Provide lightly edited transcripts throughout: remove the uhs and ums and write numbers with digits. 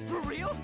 For real?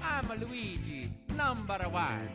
I'm Luigi, number one.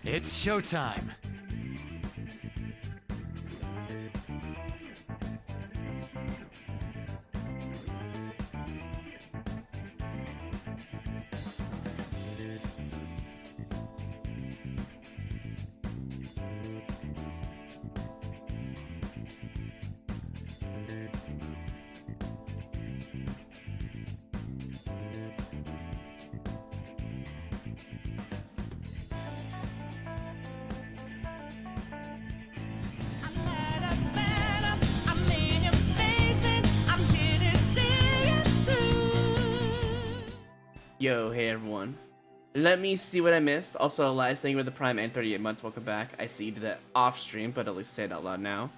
It's showtime. Yo, hey everyone. Let me see what I missed. Also, Elias, thank you for the Prime and 38 months. Welcome back. I see you did that off stream, but at least say it out loud now.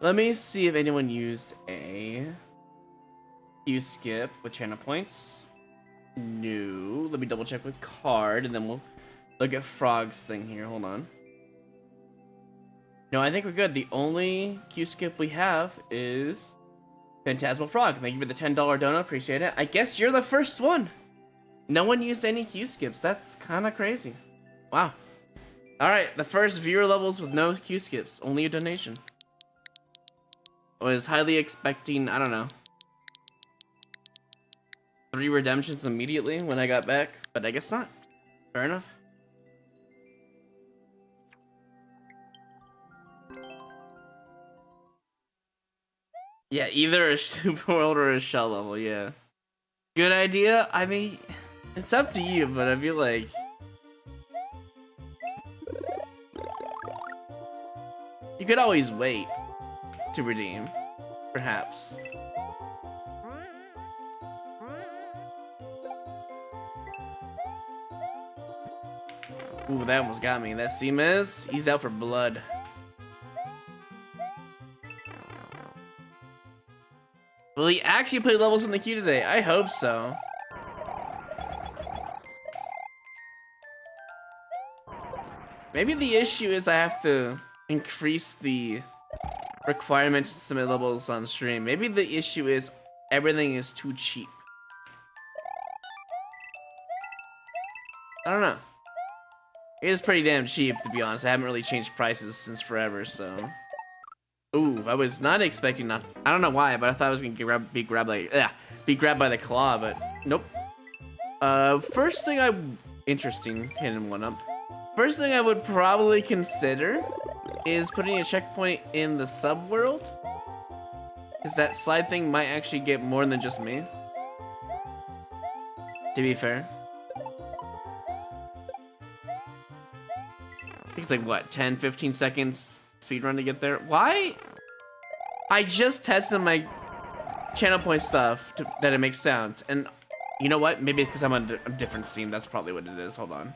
Let me see if anyone used a Q skip with channel points. No. Let me double check with card, and then we'll look at Frog's thing here. Hold on. No, I think we're good. The only Q skip we have is Phantasmal Frog, thank you for the $10 donut, appreciate it. I guess you're the first one. No one used any Q skips, that's kind of crazy. Wow. Alright, the first viewer levels with no Q skips, only a donation. I was highly expecting, I don't know, 3 redemptions immediately when I got back, but I guess not. Fair enough. Yeah, either a super world or a shell level, yeah. Good idea? I mean, it's up to you, but I feel like... you could always wait to redeem, perhaps. Ooh, that almost got me. That Seamez, he's out for blood. Will he actually put levels in the queue today? I hope so. Maybe the issue is I have to increase the requirements to submit levels on stream. Maybe the issue is everything is too cheap. I don't know. It is pretty damn cheap, to be honest. I haven't really changed prices since forever, so... Ooh, I was not expecting that. I don't know why, but I thought I was gonna be grabbed by the claw, but nope. First thing interesting, hitting one up. First thing I would probably consider is putting a checkpoint in the subworld. Because that slide thing might actually get more than just me. To be fair. It's like, what, 10, 15 seconds speedrun to get there? Why? I just tested my channel point stuff that it makes sounds. And you know what? Maybe because I'm on a different scene. That's probably what it is. Hold on.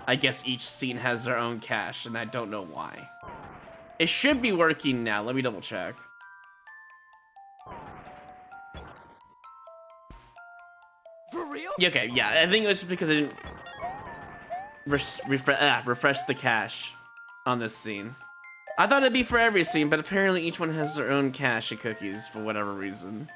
I guess each scene has their own cache, and I don't know why. It should be working now. Let me double check. For real? Okay, yeah. I think it was just because I didn't refresh the cache on this scene. I thought it'd be for every scene, but apparently each one has their own cache of cookies for whatever reason.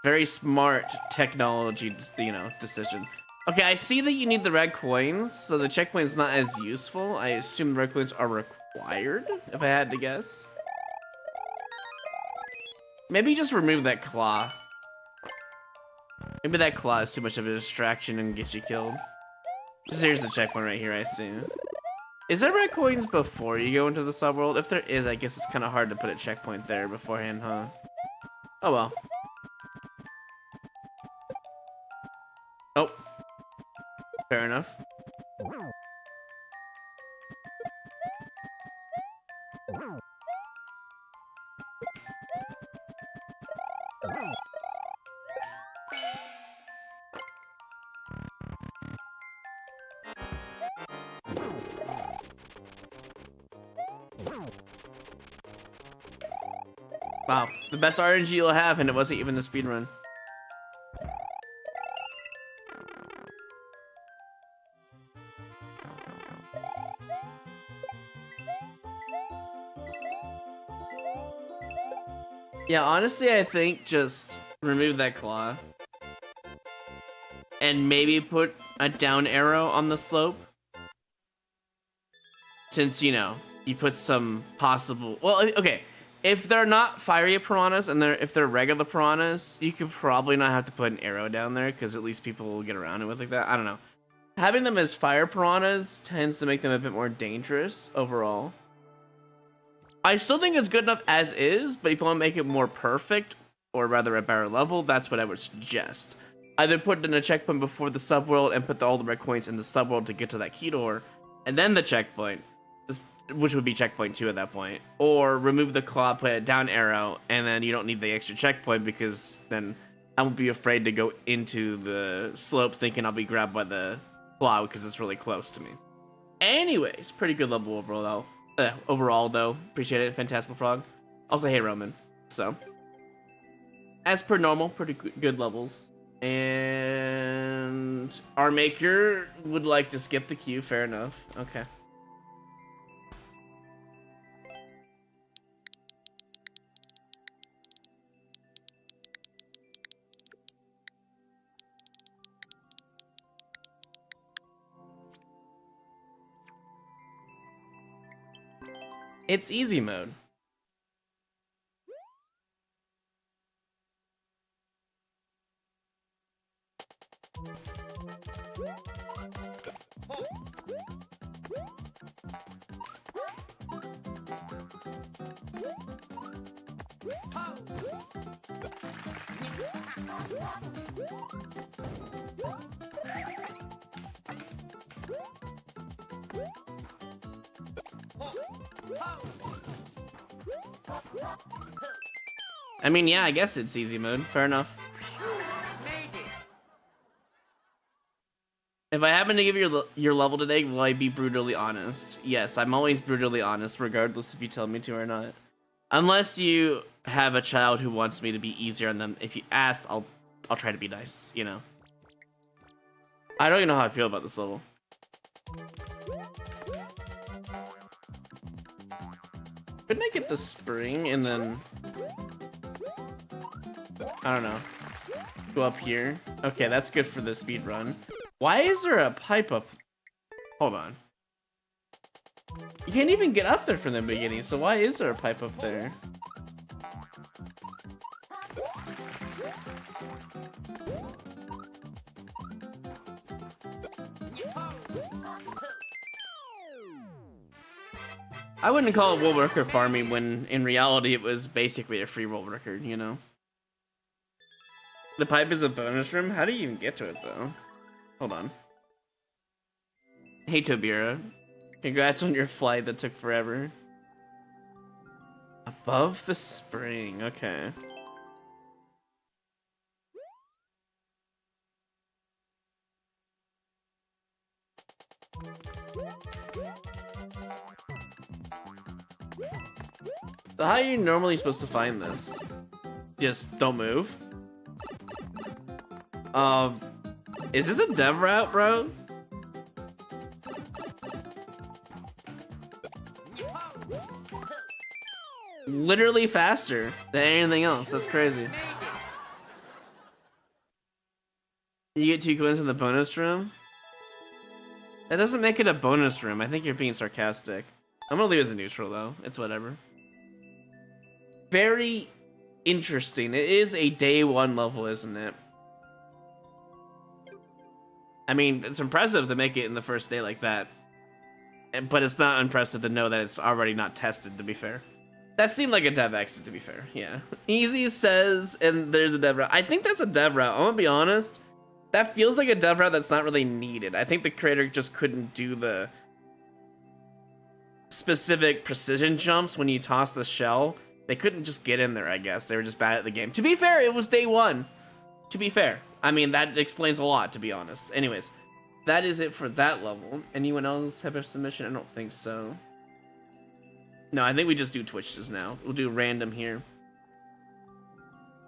Very smart technology, you know, decision. Okay, I see that you need the red coins, so the checkpoint is not as useful. I assume the red coins are required, if I had to guess. Maybe just remove that claw. Maybe that claw is too much of a distraction and gets you killed. Here's the checkpoint right here, I see. Is there red coins before you go into the subworld? If there is, I guess it's kind of hard to put a checkpoint there beforehand, huh? Oh well. Oh. Fair enough. Wow, the best RNG you'll have, and it wasn't even a speedrun. Yeah, honestly, I think just remove that claw. And maybe put a down arrow on the slope. Since, you know, you put some possible... Well, okay. If they're not fiery piranhas and if they're regular piranhas, you could probably not have to put an arrow down there because at least people will get around it with like that. I don't know. Having them as fire piranhas tends to make them a bit more dangerous overall. I still think it's good enough as is, but if you want to make it more perfect, or rather a better level, that's what I would suggest. Either put in a checkpoint before the subworld and put all the red coins in the subworld to get to that key door, and then the checkpoint, which would be checkpoint 2 at that point. Or remove the claw, put a down arrow, and then you don't need the extra checkpoint because then I won't be afraid to go into the slope thinking I'll be grabbed by the claw because it's really close to me. Anyways, pretty good level overall though. Appreciate it, Phantasmal Frog. Also, hey Roman. So, as per normal, pretty good levels. And our maker would like to skip the queue, fair enough. Okay. It's easy mode. I mean, yeah, I guess it's easy mode. Fair enough. Made it. If I happen to give you your level today, will I be brutally honest? Yes, I'm always brutally honest, regardless if you tell me to or not. Unless you have a child who wants me to be easier on them. If you asked, I'll try to be nice, you know. I don't even know how I feel about this level. Couldn't I get the spring and then... I don't know. Go up here. Okay, that's good for the speed run. Why is there a pipe up? Hold on. You can't even get up there from the beginning, so why is there a pipe up there? I wouldn't call it world record farming when in reality it was basically a free world record, you know? The pipe is a bonus room? How do you even get to it though? Hold on. Hey Tobira. Congrats on your flight that took forever. Above the spring, okay. So how are you normally supposed to find this? Just don't move? Is this a dev route, bro? Literally faster than anything else. That's crazy. You get 2 coins in the bonus room? That doesn't make it a bonus room. I think you're being sarcastic. I'm gonna leave it as a neutral though. It's whatever. Very interesting. It is a day 1 level, isn't it? I mean, it's impressive to make it in the first day like that. But it's not impressive to know that it's already not tested, to be fair. That seemed like a dev exit, to be fair. Yeah. Easy says, and there's a dev route. I think that's a dev route. I'm gonna be honest. That feels like a dev route that's not really needed. I think the creator just couldn't do the specific precision jumps when you toss the shell. They couldn't just get in there, I guess. They were just bad at the game. To be fair, it was day 1. To be fair. I mean, that explains a lot, to be honest. Anyways, that is it for that level. Anyone else have a submission? I don't think so. No, I think we just do Twitches now. We'll do random here.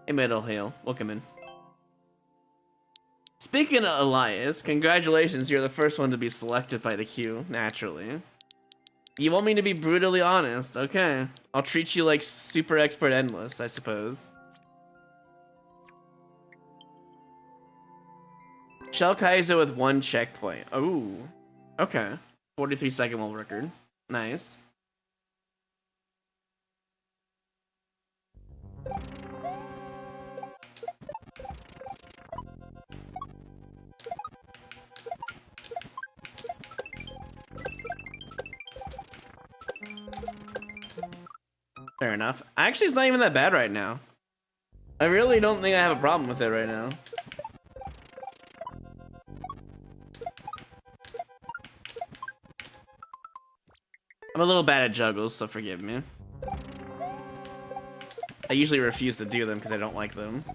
Hey, Middle Hill. Welcome in. Speaking of Elias, congratulations. You're the first one to be selected by the queue, naturally. You want me to be brutally honest? Okay. I'll treat you like super expert endless, I suppose. Shell Kaizo with 1 checkpoint. Oh. Okay. 43-second world record. Nice. Fair enough. Actually, it's not even that bad right now. I really don't think I have a problem with it right now. I'm a little bad at juggles, so forgive me. I usually refuse to do them because I don't like them.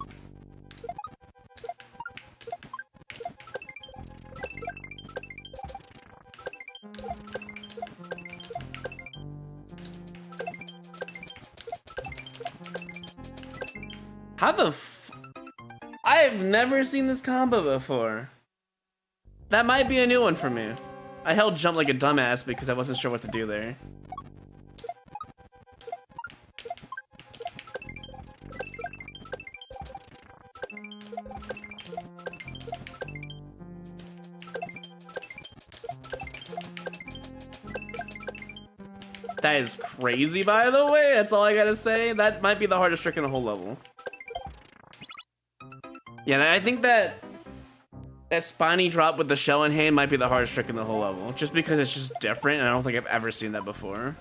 How the f- I have never seen this combo before. That might be a new one for me. I held jump like a dumbass because I wasn't sure what to do there. That is crazy, by the way. That's all I gotta say. That might be the hardest trick in the whole level. Yeah, I think that spiny drop with the shell in hand might be the hardest trick in the whole level. Just because it's just different, and I don't think I've ever seen that before.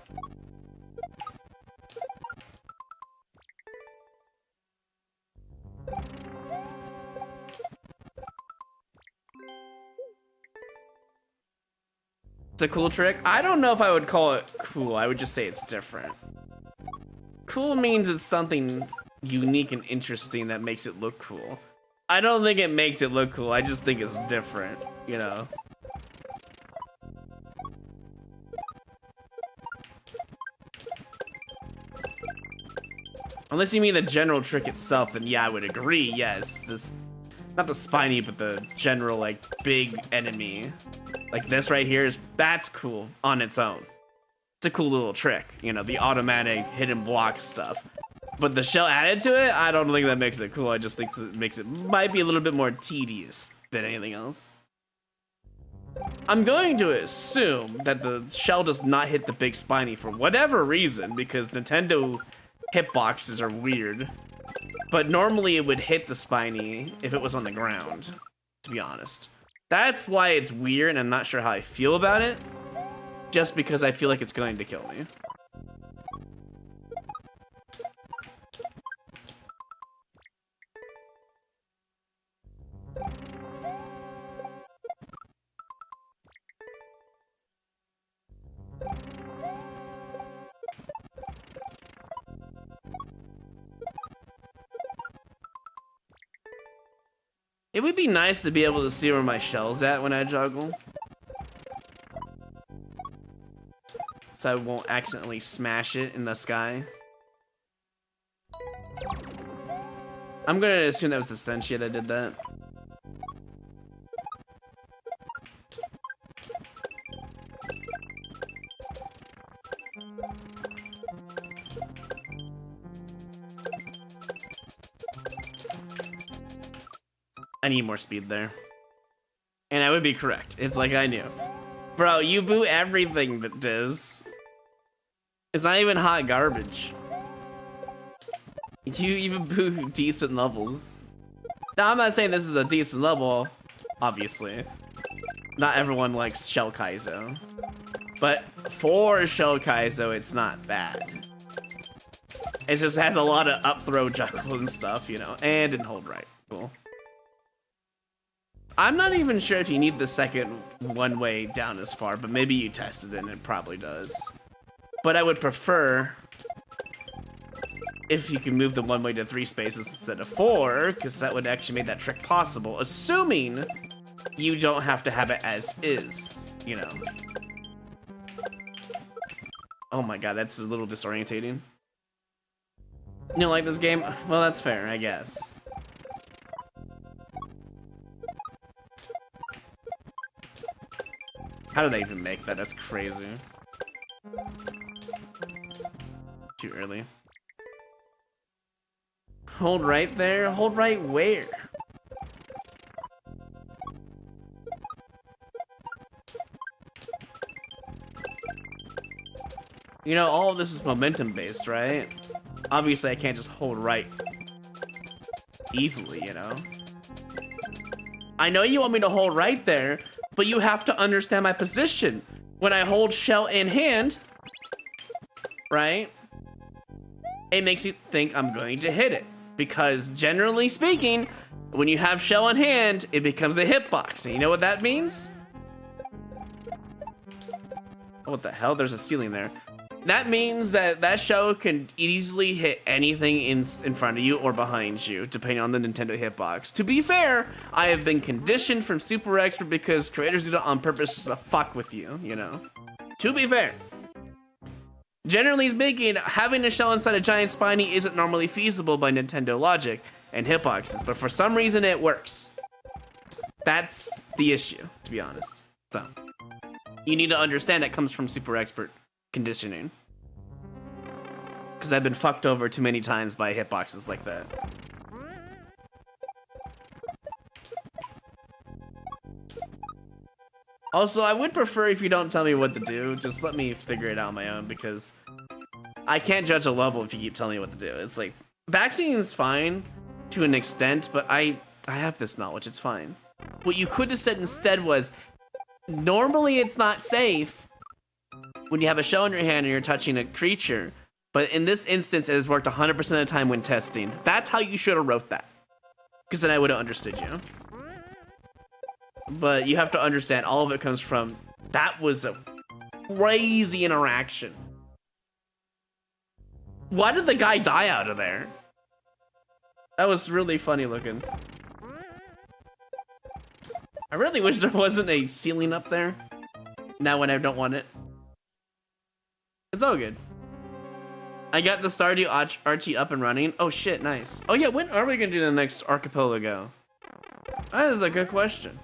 It's a cool trick. I don't know if I would call it cool. I would just say it's different. Cool means it's something unique and interesting that makes it look cool. I don't think it makes it look cool. I just think it's different, you know? Unless you mean the general trick itself, then yeah, I would agree. Yes, this, not the spiny, but the general, like, big enemy. Like this right here that's cool on its own. It's a cool little trick, you know, the automatic hidden block stuff. But the shell added to it, I don't think that makes it cool. I just think it makes it might be a little bit more tedious than anything else. I'm going to assume that the shell does not hit the big spiny for whatever reason, because Nintendo hitboxes are weird. But normally it would hit the spiny if it was on the ground, to be honest. That's why it's weird, and I'm not sure how I feel about it. Just because I feel like it's going to kill me. It would be nice to be able to see where my shell's at when I juggle. So I won't accidentally smash it in the sky. I'm gonna assume that was the Senshi that did that. I need more speed there. And I would be correct. It's like I knew. Bro, you boo everything that does. It's not even hot garbage. You even boo decent levels. Now, I'm not saying this is a decent level, obviously. Not everyone likes Shell Kaizo. But for Shell Kaizo, it's not bad. It just has a lot of up throw juggle and stuff, you know, and didn't hold right. Cool. I'm not even sure if you need the second one way down as far, but maybe you tested it and it probably does. But I would prefer if you can move the one way to 3 spaces instead of 4, because that would actually make that trick possible, assuming you don't have to have it as is, you know. Oh my god, that's a little disorientating. You don't like this game? Well, that's fair, I guess. How did they even make that? That's crazy. Too early. Hold right there? Hold right where? You know, all of this is momentum based, right? Obviously, I can't just hold right easily, you know? I know you want me to hold right there, but you have to understand my position. When I hold shell in hand, right? It makes you think I'm going to hit it. Because generally speaking, when you have shell in hand, it becomes a hitbox. And you know what that means? Oh, what the hell? There's a ceiling there. That means that that shell can easily hit anything in front of you or behind you, depending on the Nintendo hitbox. To be fair, I have been conditioned from Super Expert because creators do that on purpose to fuck with you, you know? To be fair. Generally speaking, having a shell inside a giant spiny isn't normally feasible by Nintendo logic and hitboxes, but for some reason it works. That's the issue, to be honest. So, you need to understand it comes from Super Expert conditioning. Because I've been fucked over too many times by hitboxes like that. Also, I would prefer if you don't tell me what to do. Just let me figure it out on my own, because I can't judge a level if you keep telling me what to do. It's like, backseating is fine to an extent, but I have this knowledge. It's fine. What you could have said instead was, normally it's not safe when you have a shell in your hand and you're touching a creature, but in this instance, it has worked 100% of the time when testing. That's how you should have wrote that, because then I would have understood you. But you have to understand, all of it comes from, that was a crazy interaction. Why did the guy die out of there? That was really funny looking. I really wish there wasn't a ceiling up there. Now when I don't want it. It's all good. I got the Stardew Archie up and running. Oh shit, nice. Oh yeah, when are we gonna do the next archipelago? That is a good question.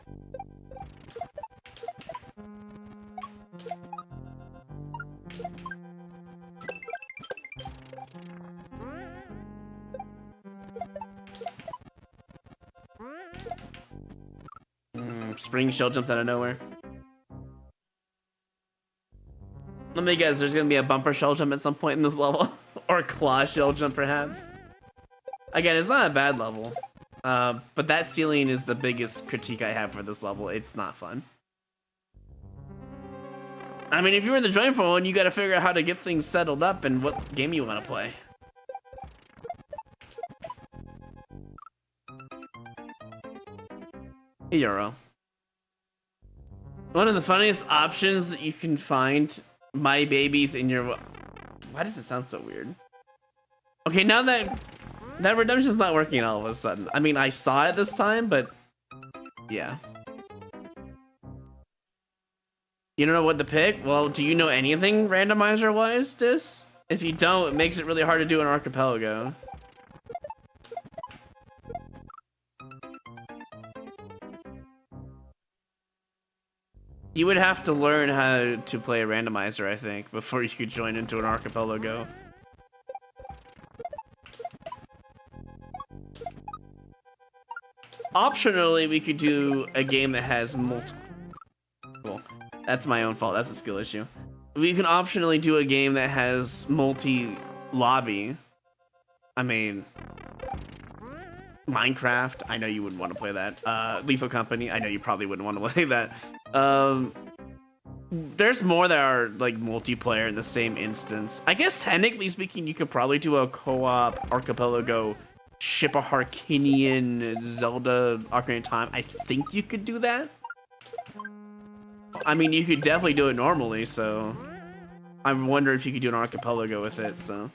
Spring shell jumps out of nowhere. Let me guess, there's gonna be a bumper shell jump at some point in this level. Or a claw shell jump, perhaps. Again, it's not a bad level. But that ceiling is the biggest critique I have for this level. It's not fun. I mean, if you're in the join for one, you gotta figure out how to get things settled up and what game you wanna play. Hey, Euro. One of the funniest options you can find, my babies in your... Why does it sound so weird? Okay, now that redemption's not working all of a sudden. I mean, I saw it this time, but yeah. You don't know what to pick? Well, do you know anything randomizer-wise, Dis? If you don't, it makes it really hard to do an archipelago. You would have to learn how to play a randomizer, I think, before you could join into an archipelago. Optionally, we could do a game that has multiple... That's my own fault. That's a skill issue. We can optionally do a game that has multi-lobby. I mean... Minecraft, I know you wouldn't want to play that. Lethal Company, I know you probably wouldn't want to play that. There's more that are like multiplayer in the same instance. I guess technically speaking, you could probably do a co-op archipelago Ship of Harkinian Zelda Ocarina of Time. I think you could do that. I mean, you could definitely do it normally, so I wonder if you could do an archipelago with it, so.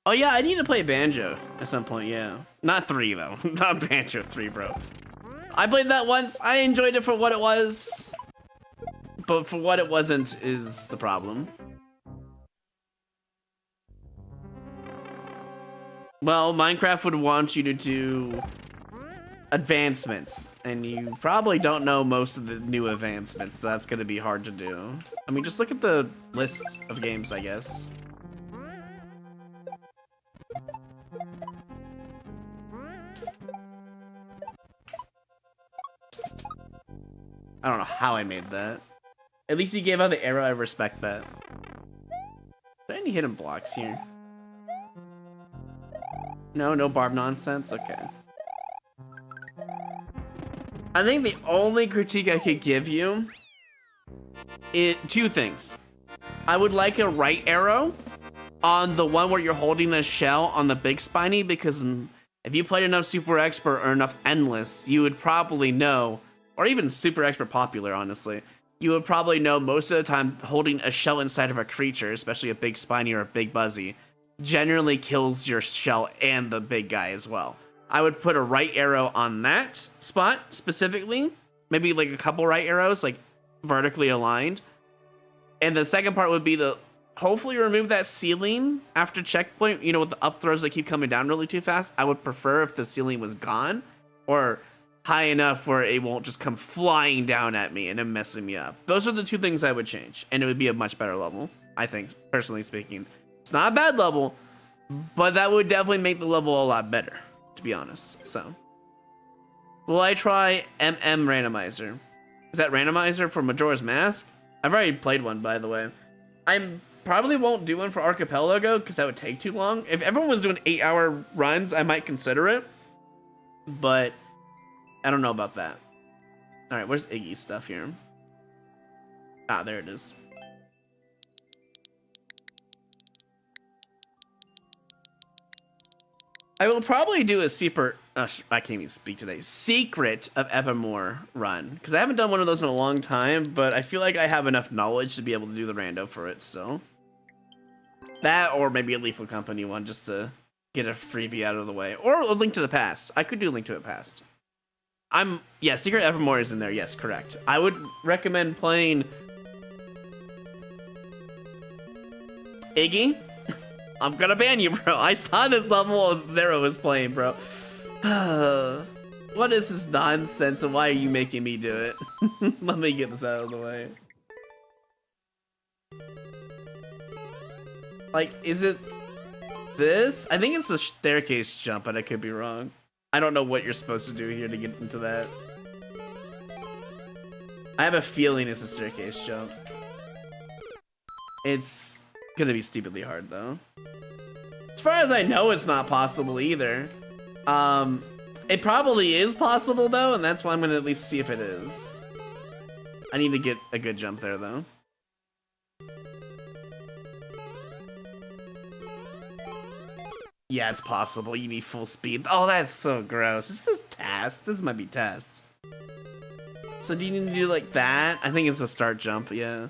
Oh yeah, I need to play Banjo at some point, yeah. Not 3 though, not Banjo 3, bro. I played that once, I enjoyed it for what it was, but for what it wasn't is the problem. Well, Minecraft would want you to do advancements, and you probably don't know most of the new advancements, so that's gonna be hard to do. I mean, just look at the list of games, I guess. I don't know how I made that. At least you gave out the arrow, I respect that. Are there any hidden blocks here? No barb nonsense? Okay. I think the only critique I could give you is 2 things. I would like a right arrow on the one where you're holding a shell on the big spiny, because if you played enough Super Expert or enough Endless, you would probably know, or even Super Expert Popular, honestly, you would probably know most of the time holding a shell inside of a creature, especially a big spiny or a big buzzy, generally kills your shell and the big guy as well. I would put a right arrow on that spot specifically, maybe like a couple right arrows, like vertically aligned. And the second part would be the hopefully remove that ceiling after checkpoint, you know, with the up throws that keep coming down really too fast. I would prefer if the ceiling was gone or high enough where it won't just come flying down at me and then messing me up. Those are the 2 things I would change, and it would be a much better level, I think, personally speaking. It's not a bad level, but that would definitely make the level a lot better, to be honest. So Will I try MM Randomizer? Is that Randomizer for Majora's Mask? I've already played one, by the way. I probably won't do one for Archipelago because that would take too long. If everyone was doing 8-hour runs, I might consider it. But I don't know about that. All right, where's Iggy's stuff here? Ah, there it is. I will probably do a super. I can't even speak today. Secret of Evermore run because I haven't done one of those in a long time, but I feel like I have enough knowledge to be able to do the rando for it. So that, or maybe a Lethal Company one, just to get a freebie out of the way, or a Link to the Past. I could do Link to the Past. Yeah, Secret of Evermore is in there. Yes, correct. I would recommend playing Iggy. I'm gonna ban you, bro. I saw this level as Zero was playing, bro. What is this nonsense and why are you making me do it? Let me get this out of the way. Like, is it this? I think it's the staircase jump, but I could be wrong. I don't know what you're supposed to do here to get into that. I have a feeling it's a staircase jump. It's gonna be stupidly hard, though. As far as I know, it's not possible either. It probably is possible, though, and that's why I'm gonna at least see if it is. I need to get a good jump there, though. Yeah, it's possible. You need full speed. Oh, that's so gross. This is test. This might be test. So do you need to do like that? I think it's a start jump, yeah.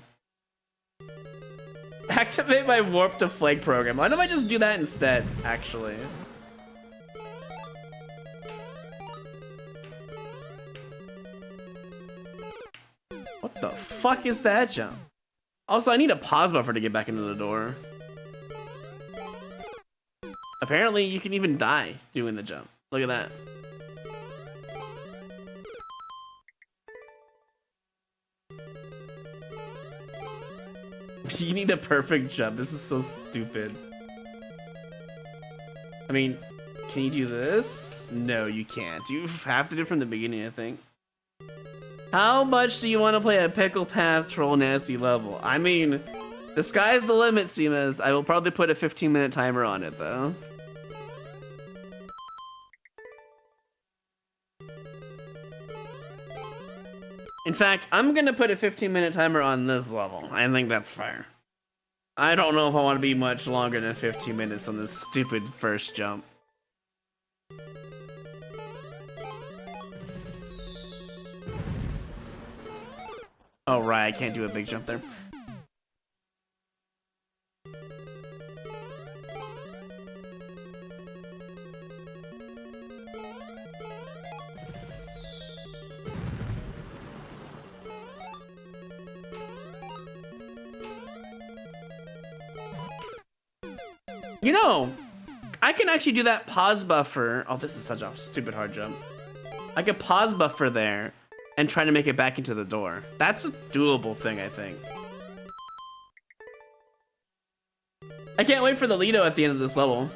Activate my warp to flag program. Why don't I just do that instead, actually? What the fuck is that jump? Also, I need a pause buffer to get back into the door. Apparently, you can even die doing the jump. Look at that. You need a perfect jump. This is so stupid. I mean, can you do this? No, you can't. You have to do it from the beginning, I think. How much do you want to play a Pickle Path Troll Nasty level? I mean, the sky's the limit, Seamus. I will probably put a 15-minute timer on it, though. In fact, I'm gonna put a 15-minute timer on this level. I think that's fair. I don't know if I want to be much longer than 15 minutes on this stupid first jump. Oh, right, I can't do a big jump there. You know, I can actually do that pause buffer. Oh, this is such a stupid hard jump. I could pause buffer there and try to make it back into the door. That's a doable thing, I think. I can't wait for the Lido at the end of this level.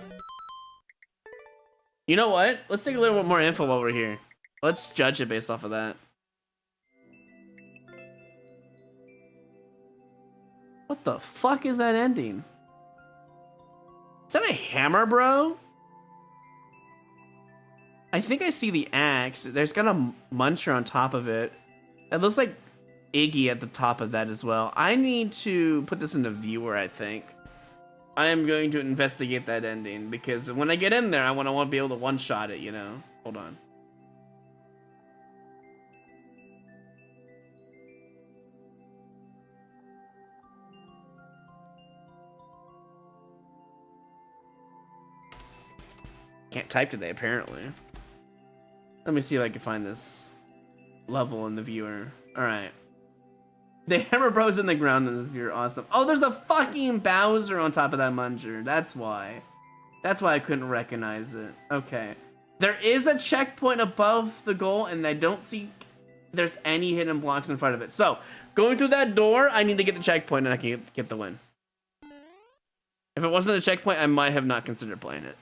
You know what? Let's take a little bit more info over here. Let's judge it based off of that. What the fuck is that ending? Is that a hammer, bro? I think I see the axe. There's got a muncher on top of it. It looks like Iggy at the top of that as well. I need to put this in the viewer, I think. I am going to investigate that ending because when I get in there, I want to be able to one-shot it, you know? Hold on. Can't type today, apparently. Let me see if I can find this level in the viewer. Alright. The hammer bro's in the ground in this viewer. Awesome. Oh, there's a fucking Bowser on top of that muncher. That's why. That's why I couldn't recognize it. Okay. There is a checkpoint above the goal, and I don't see there's any hidden blocks in front of it. So, going through that door, I need to get the checkpoint, and I can get the win. If it wasn't a checkpoint, I might have not considered playing it.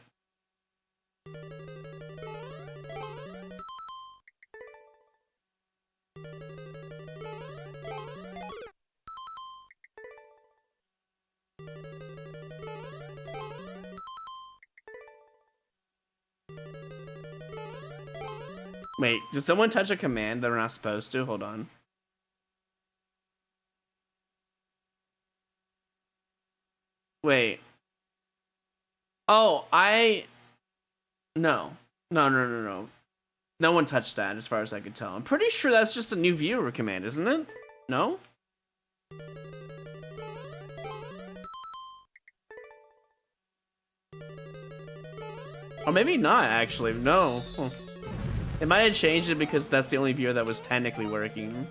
Wait, did someone touch a command that we're not supposed to? Hold on. Wait. Oh, No. No. No one touched that as far as I could tell. I'm pretty sure that's just a new viewer command, isn't it? No? Or maybe not, actually. No. Huh. It might have changed it because that's the only viewer that was technically working.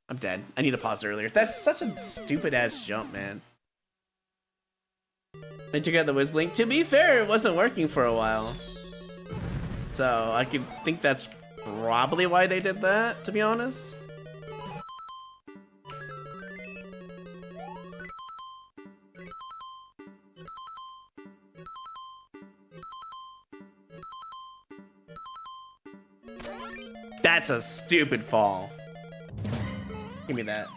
I'm dead. I need to pause earlier. That's such a stupid-ass jump, man. I took out the Whizlink. To be fair, it wasn't working for a while. So, I could think that's probably why they did that, to be honest. That's a stupid fall. Give me that.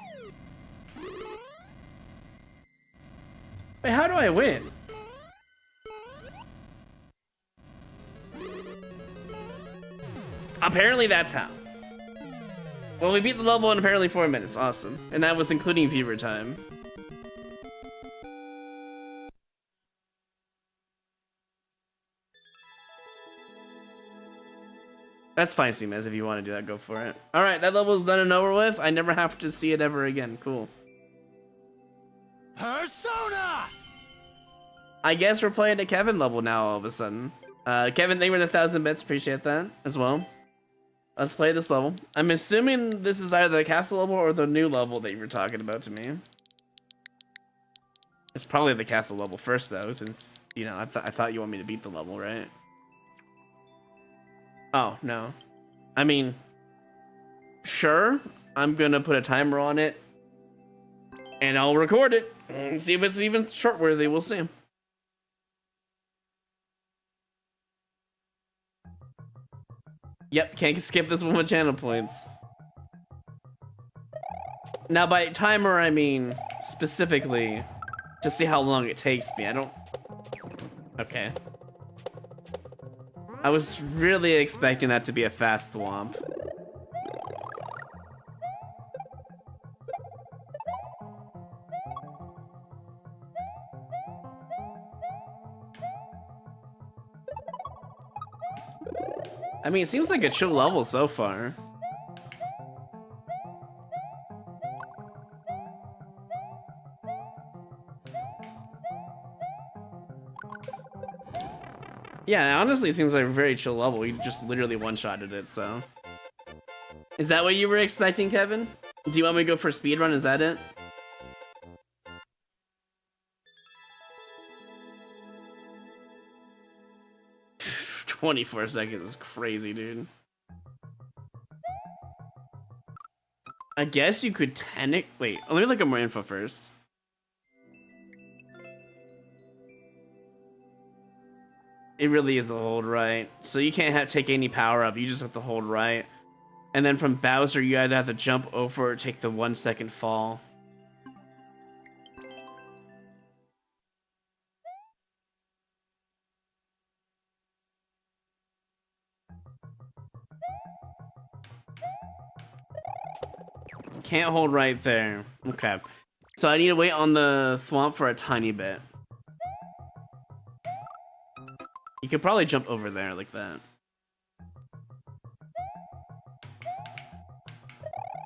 Wait, how do I win? Apparently that's how. Well, we beat the level in apparently 4 minutes. Awesome. And that was including viewer time. That's fine, Seamez. If you want to do that, go for it. Alright, that level's done and over with. I never have to see it ever again. Cool. Persona! I guess we're playing the Kevin level now all of a sudden. Kevin, thank you for the 1,000 bits. Appreciate that as well. Let's play this level. I'm assuming this is either the castle level or the new level that you were talking about to me. It's probably the castle level first, though, since, you know, I thought you want me to beat the level, right? Oh, no. I mean, sure. I'm gonna put a timer on it. And I'll record it. And see if it's even short-worthy. We'll see. Yep, can't skip this one with channel points. Now, by timer, I mean specifically to see how long it takes me. I don't... Okay. I was really expecting that to be a fast thwomp. I mean, it seems like a chill level so far. Yeah, honestly, it seems like a very chill level. You just literally one-shotted it, so. Is that what you were expecting, Kevin? Do you want me to go for speedrun? Is that it? "24 seconds is crazy, dude. I guess you could wait, let me look at more info first. It really is the hold right. So you can't take any power up, you just have to hold right. And then from Bowser, you either have to jump over or take the 1 second fall. Can't hold right there. Okay. So I need to wait on the thwomp for a tiny bit. You could probably jump over there like that.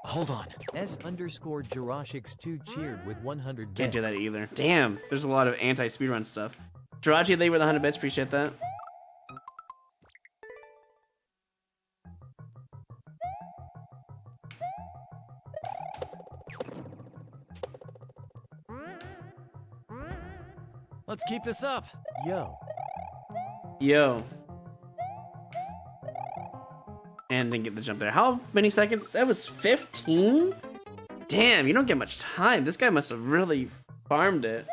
Hold on. S_Jurashix2 cheered with 100 bits. Can't do that either. Damn, there's a lot of anti-speedrun stuff. Jirachi, they were the 100 bits. Appreciate that. Let's keep this up. Yo. Yo. And then get the jump there. How many seconds? That was 15? Damn, you don't get much time. This guy must have really farmed it.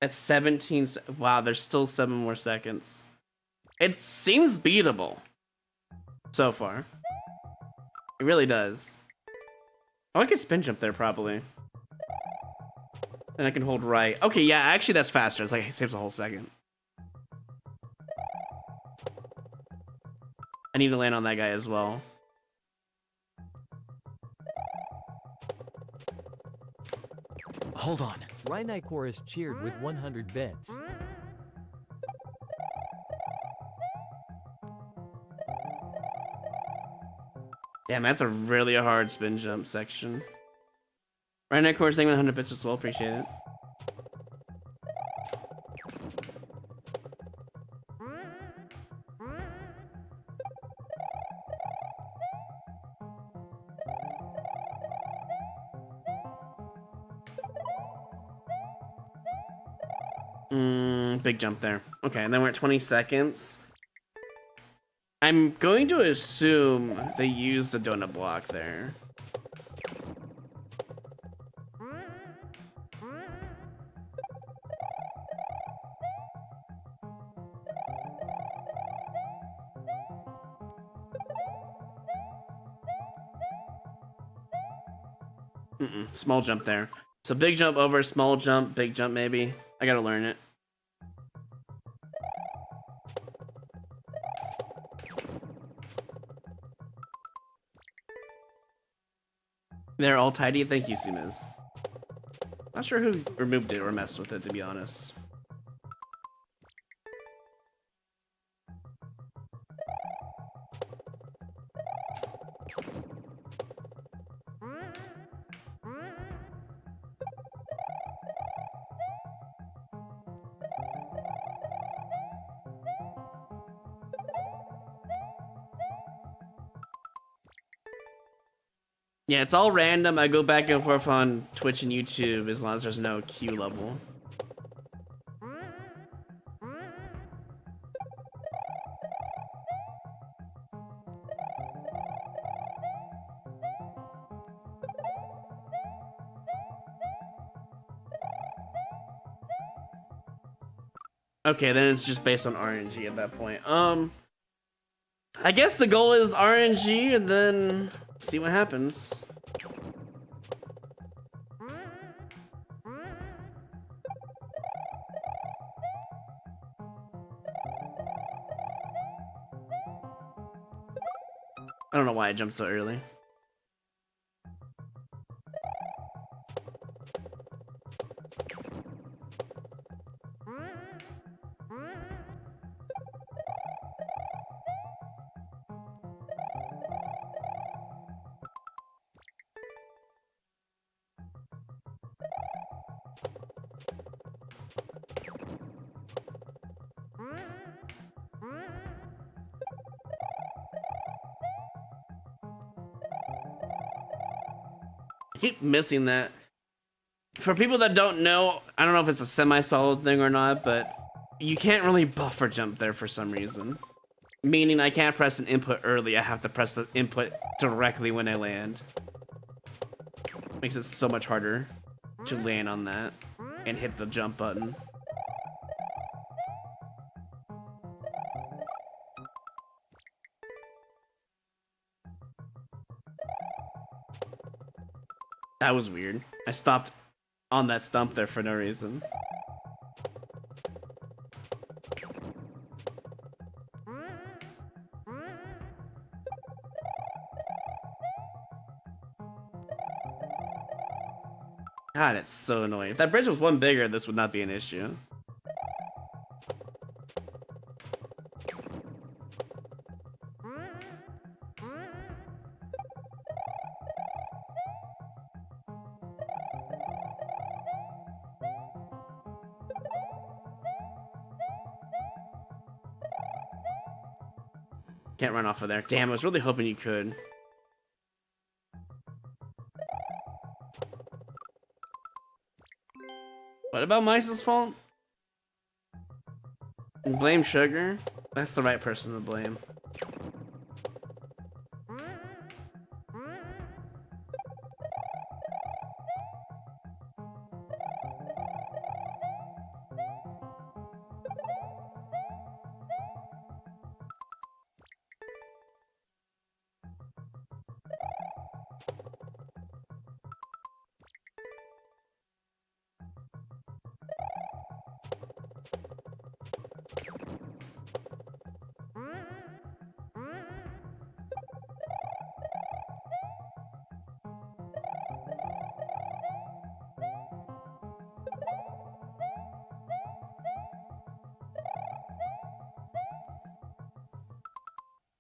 At 17, wow, there's still 7 more seconds. It seems beatable so far. It really does. Oh, I could spin jump there probably. And I can hold right. Okay, yeah, actually that's faster. It's like it saves a whole second. I need to land on that guy as well. Hold on. Rhinosaurus cheered with 100 bits. Damn, that's a really hard spin jump section. Right now, of course, thank you 100 bits as well. Appreciate it. Big jump there. Okay, and then we're at 20 seconds. I'm going to assume they used the donut block there. Small jump there. So big jump over, small jump, big jump maybe. I gotta learn it. They're all tidy. Thank you, Sumiz. Not sure who removed it or messed with it, to be honest. Yeah, it's all random. I go back and forth on Twitch and YouTube as long as there's no queue level. Okay, then it's just based on RNG at that point. I guess the goal is RNG and then see what happens. I don't know why I jumped so early. I keep missing that. For people that don't know, I don't know if it's a semi-solid thing or not, but you can't really buffer jump there for some reason. Meaning I can't press an input early, I have to press the input directly when I land. Makes it so much harder to land on that and hit the jump button. That was weird. I stopped on that stump there for no reason. God, it's so annoying. If that bridge was one bigger, this would not be an issue. Can't run off of there. Damn, I was really hoping you could. What about Mice's fault? Blame Sugar? That's the right person to blame.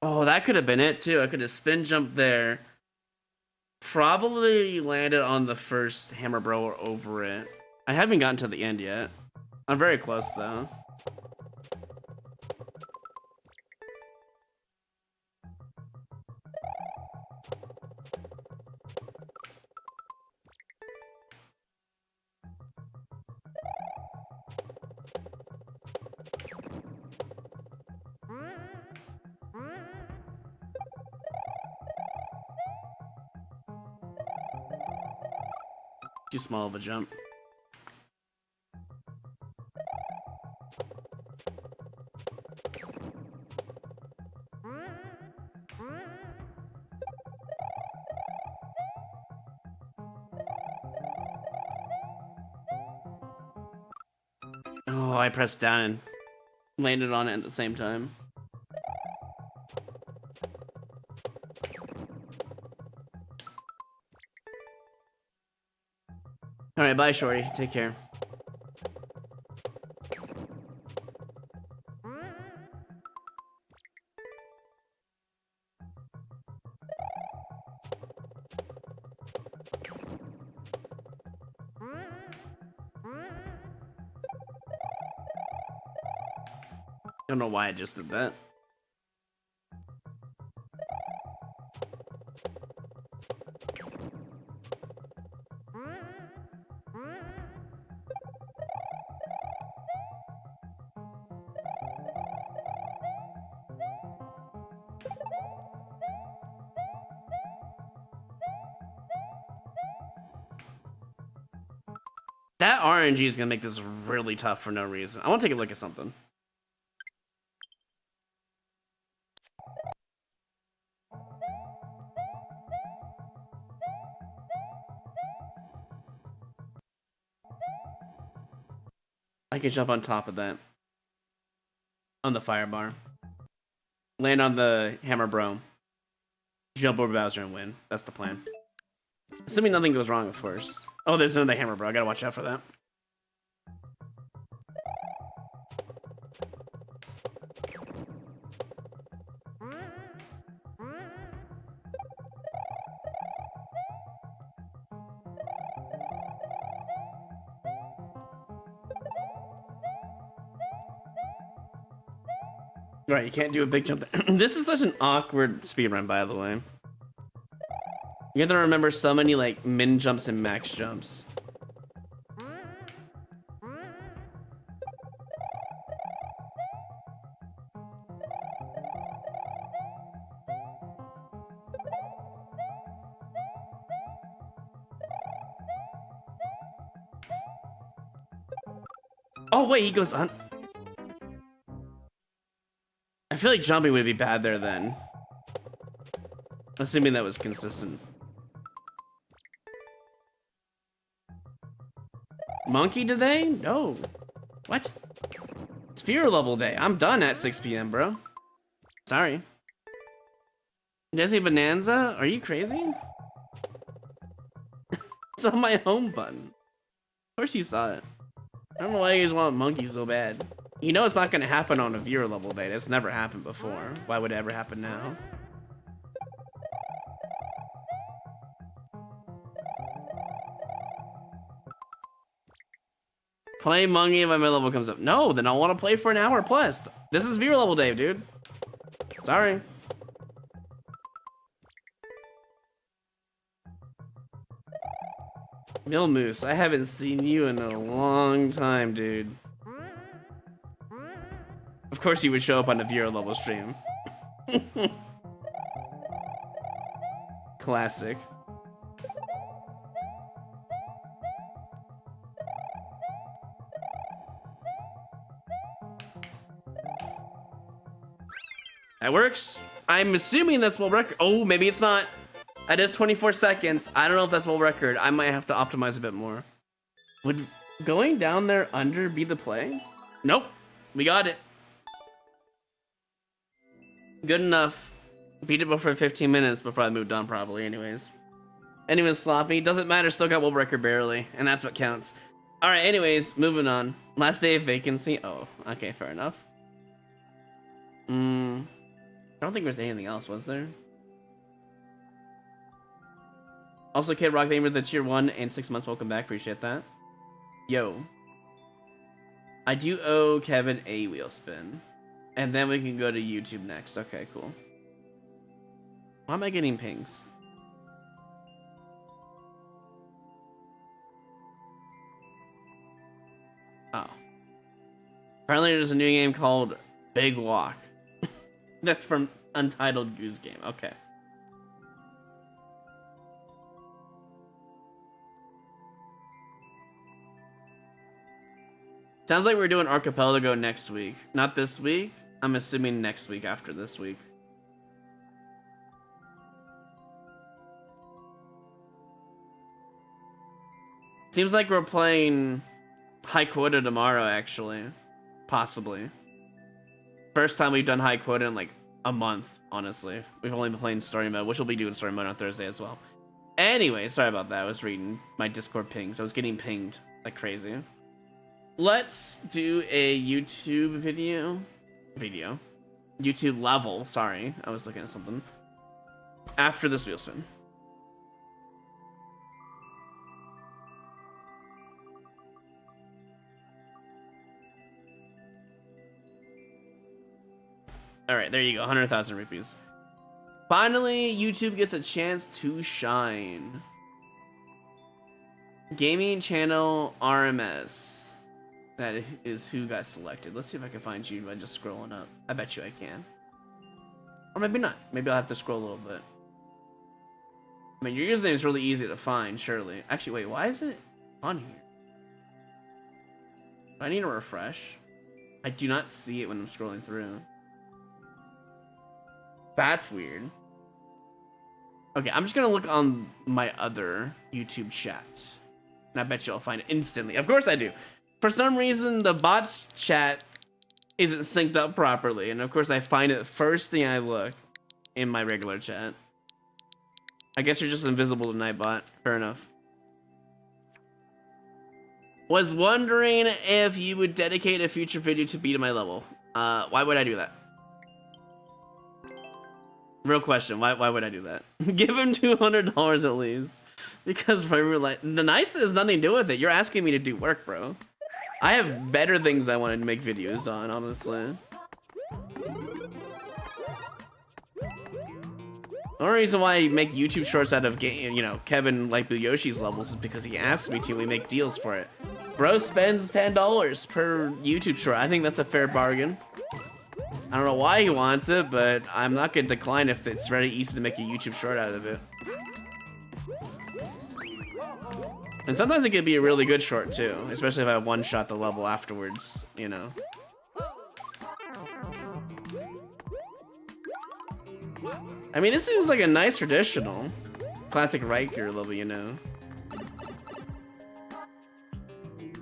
Oh, that could have been it too. I could have spin jumped there. Probably landed on the first hammer bro or over it. I haven't gotten to the end yet. I'm very close though. Too small of a jump. Oh, I pressed down and landed on it at the same time. Alright, bye, Shorty. Take care. I don't know why I just did that. That RNG is gonna make this really tough for no reason. I want to take a look at something. I can jump on top of that. On the fire bar. Land on the hammer bro. Jump over Bowser and win. That's the plan. Assuming nothing goes wrong, of course. Oh, there's another hammer bro. I gotta watch out for that. Right, you can't do a big jump there. This is such an awkward speedrun, by the way. You have to remember so many, like, min jumps and max jumps. Oh, wait, he goes on. I feel like jumping would be bad there then. Assuming that was consistent. Monkey today? No. What? It's Fear Level Day. I'm done at 6 p.m., bro. Sorry. Jesse Bonanza? Are you crazy? It's on my home button. Of course you saw it. I don't know why you guys want Monkey so bad. You know it's not going to happen on a viewer level day. That's never happened before. Why would it ever happen now? Play Monkey if my mid level comes up. No, then I'll want to play for an hour plus. This is viewer level day, dude. Sorry. Mill Moose, I haven't seen you in a long time, dude. Of course you would show up on the viewer level stream. Classic. That works. I'm assuming that's world record. Oh, maybe it's not. That is 24 seconds. I don't know if that's world record. I might have to optimize a bit more. Would going down there under be the play? Nope. We got it. Good enough. Beat it before 15 minutes before I moved on, probably, anyways. Anyways, sloppy. Doesn't matter, still got world record barely, and that's what counts. Alright, anyways, moving on. Last day of vacancy. Oh, okay, fair enough. don't think there's anything else, was there? Also, Kid Rock, thank you for the tier 1 and 6 months. Welcome back. Appreciate that. Yo. I do owe Kevin a wheel spin. And then we can go to YouTube next. Okay, cool. Why am I getting pings? Oh. Apparently there's a new game called Big Walk. That's from Untitled Goose Game. Okay. Sounds like we're doing Archipelago next week. Not this week. I'm assuming next week after this week. Seems like we're playing High Quota tomorrow, actually. Possibly. First time we've done High Quota in like a month, honestly. We've only been playing story mode, which we'll be doing story mode on Thursday as well. Anyway, sorry about that. I was reading my Discord pings. I was getting pinged like crazy. Let's do a YouTube video. YouTube level, sorry. I was looking at something. After this wheel spin. Alright, there you go. 100,000 rupees. Finally, YouTube gets a chance to shine. Gaming channel RMS. That is who got selected. Let's see if I can find you by just scrolling up. I bet you I can. Or maybe not. Maybe I'll have to scroll a little bit. I mean, your username is really easy to find, surely. Actually, wait, why is it on here? Do I need to refresh? I do not see it when I'm scrolling through. That's weird. Okay, I'm just gonna look on my other YouTube chat. And I bet you I'll find it instantly. Of course I do. For some reason, the bot's chat isn't synced up properly. And of course, I find it first thing I look in my regular chat. I guess you're just invisible tonight, bot. Fair enough. Was wondering if you would dedicate a future video to beat my level. Why would I do that? Real question. Why would I do that? Give him $200 at least. Because the nicest has nothing to do with it. You're asking me to do work, bro. I have better things I wanted to make videos on, honestly. The only reason why I make YouTube shorts out of Kevin like Yoshi's levels is because he asks me to. We make deals for it. Bro spends $10 per YouTube short. I think that's a fair bargain. I don't know why he wants it, but I'm not gonna decline if it's very easy to make a YouTube short out of it. And sometimes it could be a really good short too, especially if I one-shot the level afterwards, you know. I mean, this seems like a nice traditional classic Riker level, you know.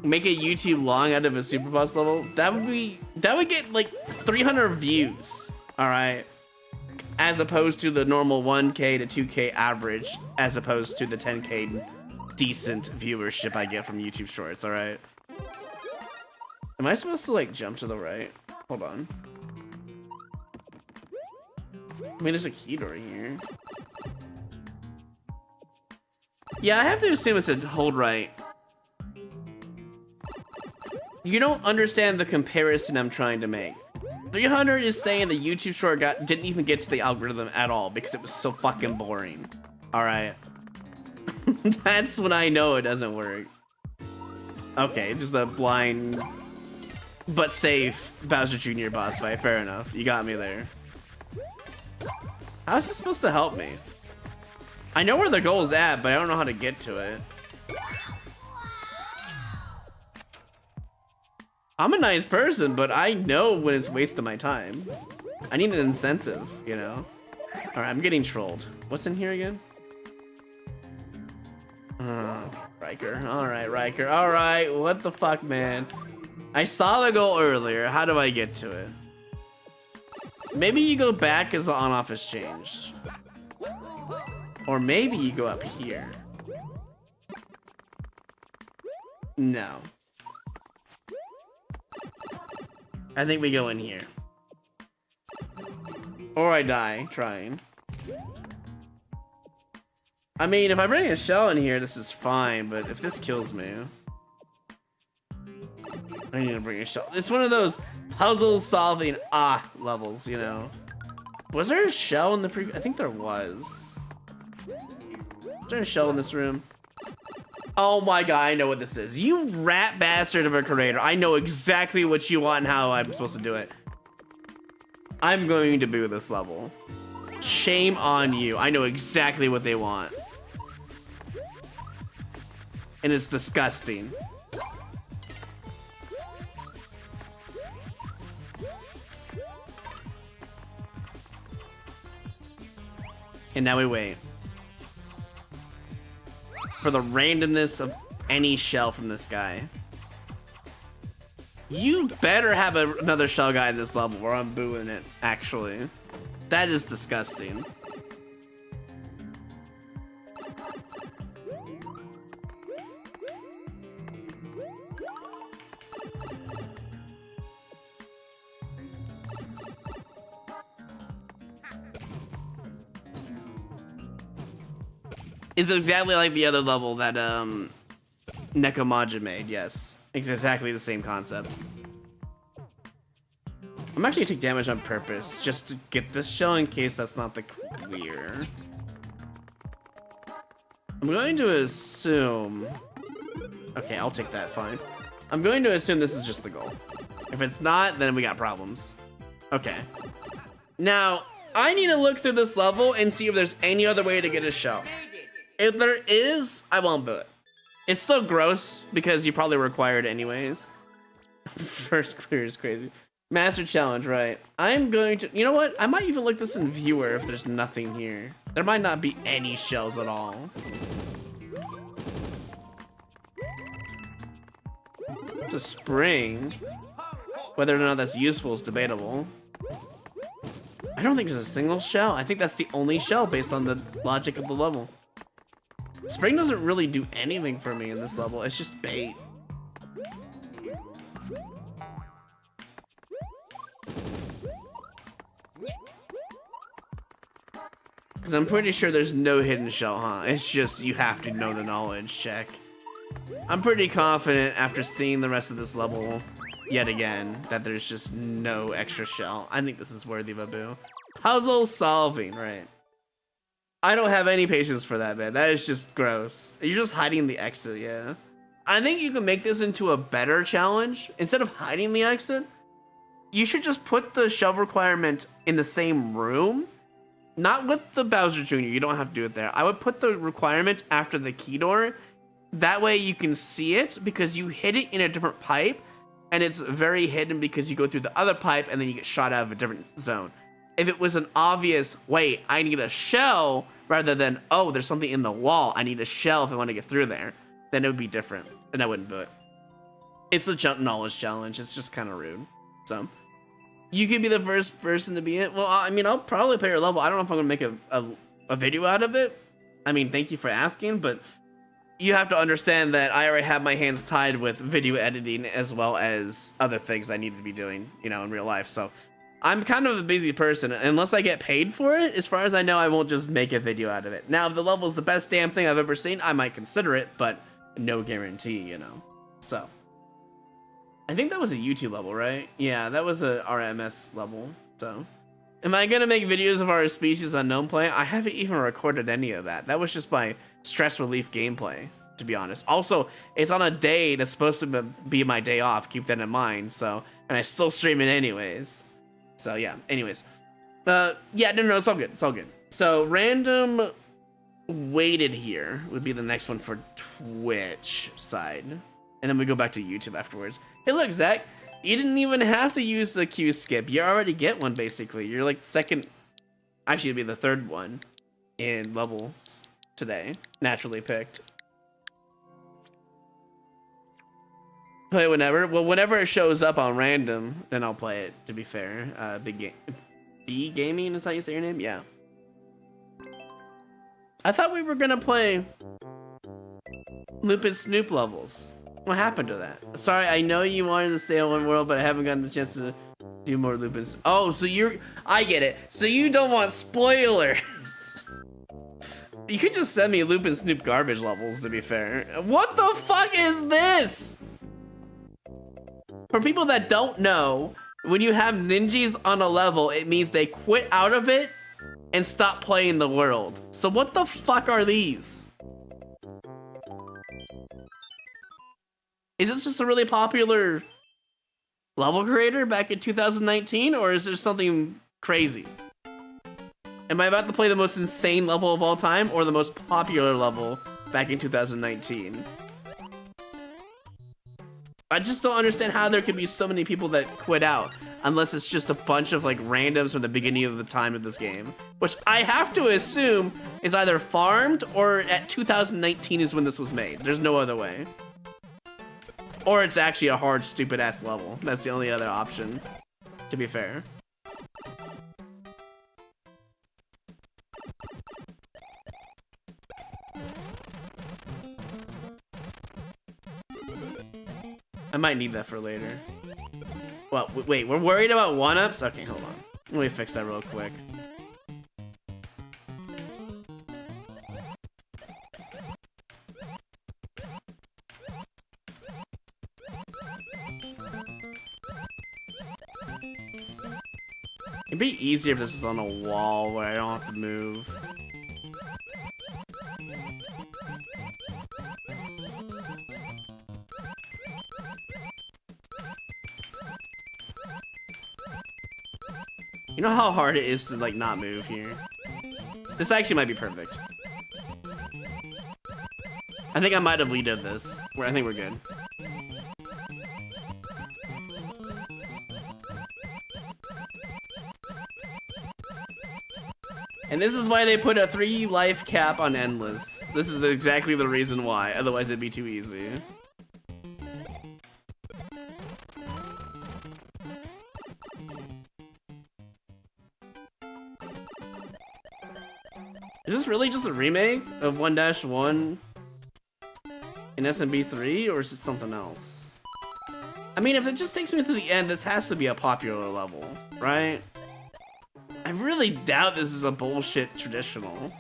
Make a YouTube long out of a super boss level. That would get like 300 views, all right, as opposed to the normal 1K to 2K average, as opposed to the 10K decent viewership I get from YouTube Shorts, all right. Am I supposed to like jump to the right? Hold on. I mean, there's a key door here. Yeah, I have to assume it's a hold right. You don't understand the comparison I'm trying to make. 300 is saying the YouTube short didn't even get to the algorithm at all because it was so fucking boring. All right. That's when I know it doesn't work. Okay, it's just a blind but safe Bowser Jr. boss fight. Fair enough. You got me there. How's this supposed to help me? I know where the goal is at, but I don't know how to get to it. I'm a nice person, but I know when it's wasting my time. I need an incentive, you know? Alright, I'm getting trolled. What's in here again? Riker. Alright, Riker. Alright, what the fuck, man? I saw the goal earlier. How do I get to it? Maybe you go back as the on-off has changed. Or maybe you go up here. No. I think we go in here. Or I die trying. I mean, if I bring a shell in here, this is fine, but if this kills me... I need to bring a shell. It's one of those puzzle-solving levels, you know. Was there a shell in the previous... I think there was. Is there a shell in this room? Oh my god, I know what this is. You rat bastard of a creator. I know exactly what you want and how I'm supposed to do it. I'm going to boo this level. Shame on you. I know exactly what they want. And it's disgusting. And now we wait for the randomness of any shell from this guy. You better have another shell guy in this level or I'm booing it, actually. That is disgusting. It's exactly like the other level that Nekomaja made, yes. It's exactly the same concept. I'm actually gonna take damage on purpose, just to get this shell in case that's not the clear. I'm going to assume... Okay, I'll take that, fine. I'm going to assume this is just the goal. If it's not, then we got problems. Okay. Now, I need to look through this level and see if there's any other way to get a shell. If there is, I won't do it. It's still gross because you probably require it anyways. First clear is crazy. Master challenge, right? I'm going to, you know what? I might even look this in viewer if there's nothing here. There might not be any shells at all. It's a spring. Whether or not that's useful is debatable. I don't think there's a single shell. I think that's the only shell based on the logic of the level. Spring doesn't really do anything for me in this level. It's just bait. Because I'm pretty sure there's no hidden shell, huh? It's just you have to know the knowledge check. I'm pretty confident after seeing the rest of this level yet again that there's just no extra shell. I think this is worthy of a boo. Puzzle solving, right? I don't have any patience for that, man. That is just gross. You're just hiding the exit, yeah. I think you can make this into a better challenge. Instead of hiding the exit, you should just put the shell requirement in the same room. Not with the Bowser Jr., you don't have to do it there. I would put the requirement after the key door. That way you can see it because you hit it in a different pipe and it's very hidden because you go through the other pipe and then you get shot out of a different zone. If it was an obvious, wait, I need a shell, rather than, oh, there's something in the wall, I need a shell if I want to get through there, then it would be different, and I wouldn't do it. It's a jump knowledge challenge, it's just kind of rude. So, you could be the first person to be it. Well, I mean, I'll probably play your level. I don't know if I'm going to make a video out of it. I mean, thank you for asking, but you have to understand that I already have my hands tied with video editing as well as other things I need to be doing, you know, in real life, so... I'm kind of a busy person. Unless I get paid for it, as far as I know, I won't just make a video out of it. Now, if the level is the best damn thing I've ever seen, I might consider it, but no guarantee, you know. So, I think that was a YouTube level, right? Yeah, that was a RMS level, so. Am I gonna make videos of our Species Unknown play? I haven't even recorded any of that. That was just my stress relief gameplay, to be honest. Also, it's on a day that's supposed to be my day off, keep that in mind, so. And I still stream it anyways. So yeah, anyways. Yeah, no, it's all good. It's all good. So random weighted here would be the next one for Twitch side. And then we go back to YouTube afterwards. Hey, look, Zach, you didn't even have to use the Q skip. You already get one, basically. You're like the second, actually it'd be the third one in levels today. Naturally picked. Play whenever. Well, whenever it shows up on random, then I'll play it, to be fair. B Gaming is how you say your name? Yeah. I thought we were gonna play Loop and Snoop levels. What happened to that? Sorry, I know you wanted to stay on One World, but I haven't gotten the chance to Do more Lupins. Oh, so I get it. So you don't want spoilers. You could just send me Loop and Snoop garbage levels, to be fair. What the fuck is this? For people that don't know, when you have ninjas on a level, it means they quit out of it and stop playing the world. So what the fuck are these? Is this just a really popular level creator back in 2019, or is there something crazy? Am I about to play the most insane level of all time, or the most popular level back in 2019? I just don't understand how there could be so many people that quit out, unless it's just a bunch of like randoms from the beginning of the time of this game, which I have to assume is either farmed or at 2019 is when this was made. There's no other way. Or it's actually a hard, stupid-ass level. That's the only other option, to be fair. I might need that for later. Well, wait, we're worried about one-ups? Okay, hold on. Let me fix that real quick. It'd be easier if this was on a wall where I don't have to move. You know how hard it is to like not move here? This actually might be perfect. I think I might have leaded this. I think we're good. And this is why they put a 3 life cap on endless. This is exactly the reason why, otherwise it'd be too easy. Is this really just a remake of 1-1 in SMB3, or is it something else? I mean, if it just takes me to the end, this has to be a popular level, right? I really doubt this is a bullshit traditional.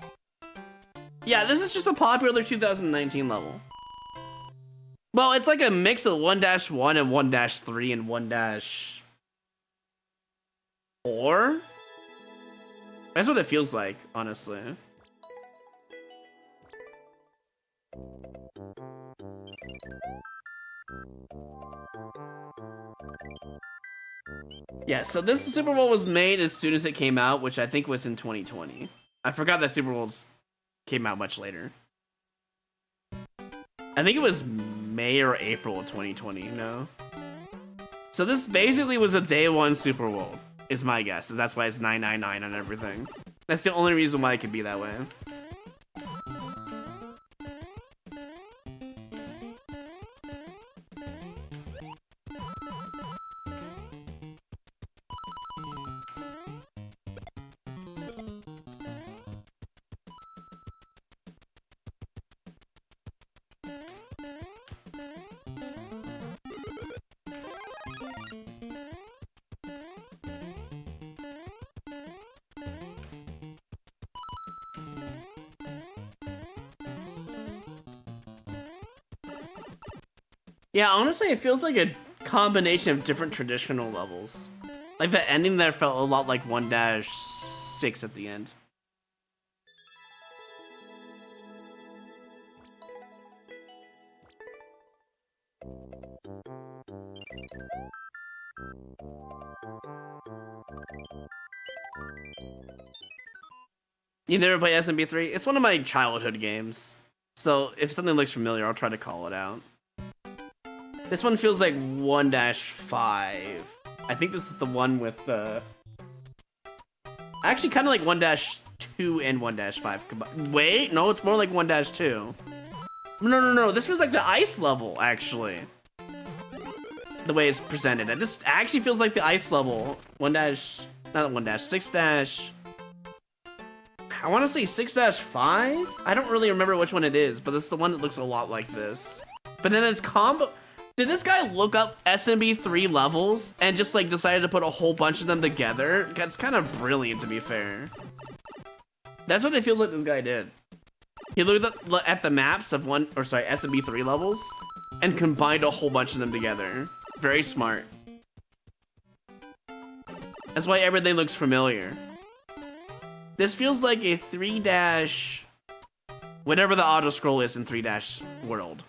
Yeah, this is just a popular 2019 level. Well, it's like a mix of 1-1 and 1-3 and 1-4. That's what it feels like, honestly. Yeah, so this Super Bowl was made as soon as it came out, which I think was in 2020. I forgot that Super Bowls came out much later. I think it was May or April of 2020, you know? So this basically was a day one Super Bowl, is my guess. That's why it's 999 on everything. That's the only reason why it could be that way. Yeah, honestly, it feels like a combination of different traditional levels. Like the ending there felt a lot like 1-6 at the end. You never play SMB3? It's one of my childhood games. So if something looks familiar, I'll try to call it out. This one feels like 1-5. I think this is the one with the... Actually, kind of like 1-2 and 1-5 Wait, no, it's more like 1-2. No. This was like the ice level, actually. The way it's presented. This actually feels like the ice level. 6-. I want to say 6-5? I don't really remember which one it is, but it's the one that looks a lot like this. But then it's combo... Did this guy look up SMB 3 levels and just like decided to put a whole bunch of them together? That's kind of brilliant, to be fair. That's what it feels like this guy did. He looked at the maps of SMB 3 levels and combined a whole bunch of them together. Very smart. That's why everything looks familiar. This feels like a 3- whatever the auto scroll is in 3- world.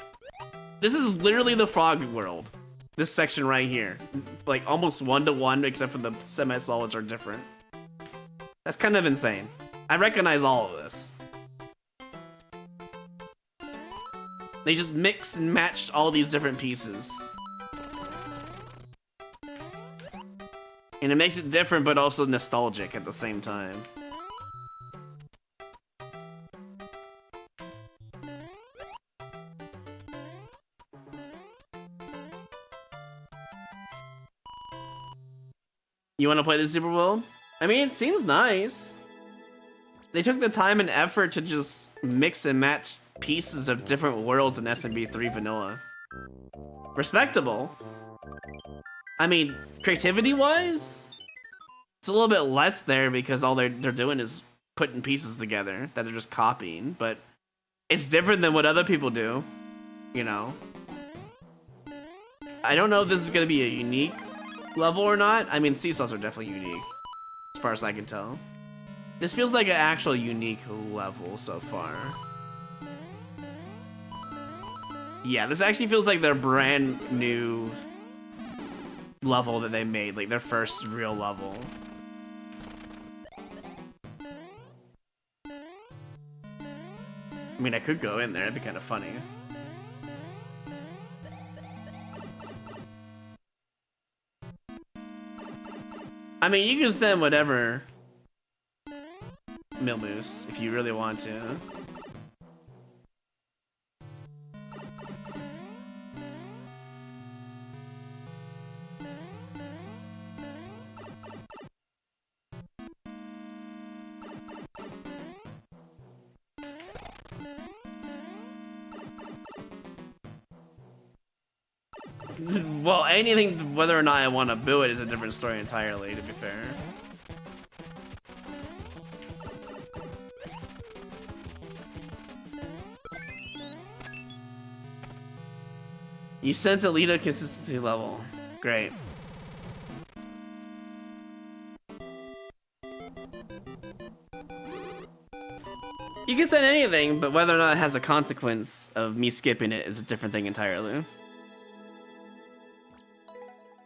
This is literally the frog world. This section right here. Like almost 1-to-1, except for the semi-solids are different. That's kind of insane. I recognize all of this. They just mixed and matched all these different pieces. And it makes it different, but also nostalgic at the same time. You want to play the Super Bowl? I mean, it seems nice. They took the time and effort to just mix and match pieces of different worlds in SMB 3 vanilla. Respectable. I mean, creativity-wise, it's a little bit less there because all they're doing is putting pieces together that they're just copying, but it's different than what other people do, you know? I don't know if this is going to be a unique level or not. I mean, seesaws are definitely unique, as far as I can tell. This feels like an actual unique level so far. Yeah, this actually feels like their brand new level that they made, like their first real level. I mean, I could go in there, it'd be kind of funny. I mean, you can send whatever, Milmoose, if you really want to. Well, anything, whether or not I want to boo it is a different story entirely, to be fair. You sent Alita consistency level. Great. You can send anything, but whether or not it has a consequence of me skipping it is a different thing entirely.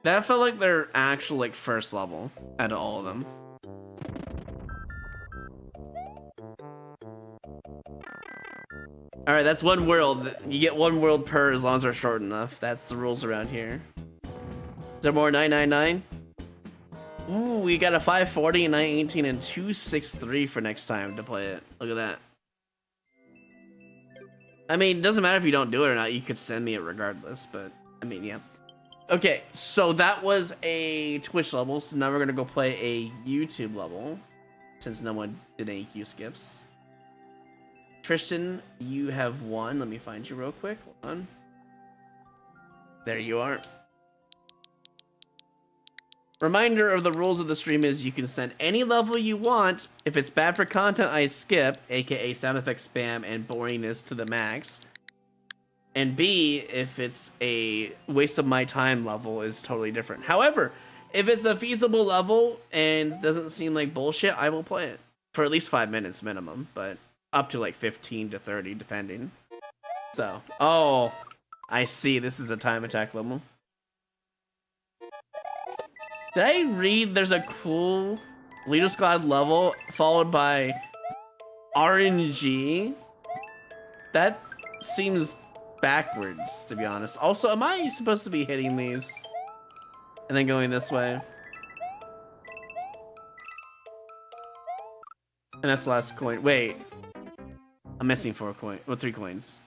That felt like their actual, like, first level out of all of them. Alright, that's one world. You get one world per as long as they're short enough. That's the rules around here. Is there more 999? Ooh, we got a 540, 918, and 263 for next time to play it. Look at that. I mean, it doesn't matter if you don't do it or not. You could send me it regardless, but, I mean, yeah. Okay, so that was a Twitch level, so now we're gonna go play a YouTube level, since no one did any Q skips. Tristan, you have won. Let me find you real quick. Hold on. There you are. Reminder of the rules of the stream is you can send any level you want. If it's bad for content, I skip, aka sound effect spam and boringness to the max. And B, if it's a waste of my time level, is totally different. However, if it's a feasible level and doesn't seem like bullshit, I will play it. For at least 5 minutes minimum, but up to like 15 to 30, depending. So, oh, I see. This is a time attack level. Did I read there's a cool Leader Squad level followed by RNG? That seems backwards, to be honest. Also, am I supposed to be hitting these and then going this way? And that's the last coin. Wait, I'm missing 4 coins. Well, 3 coins.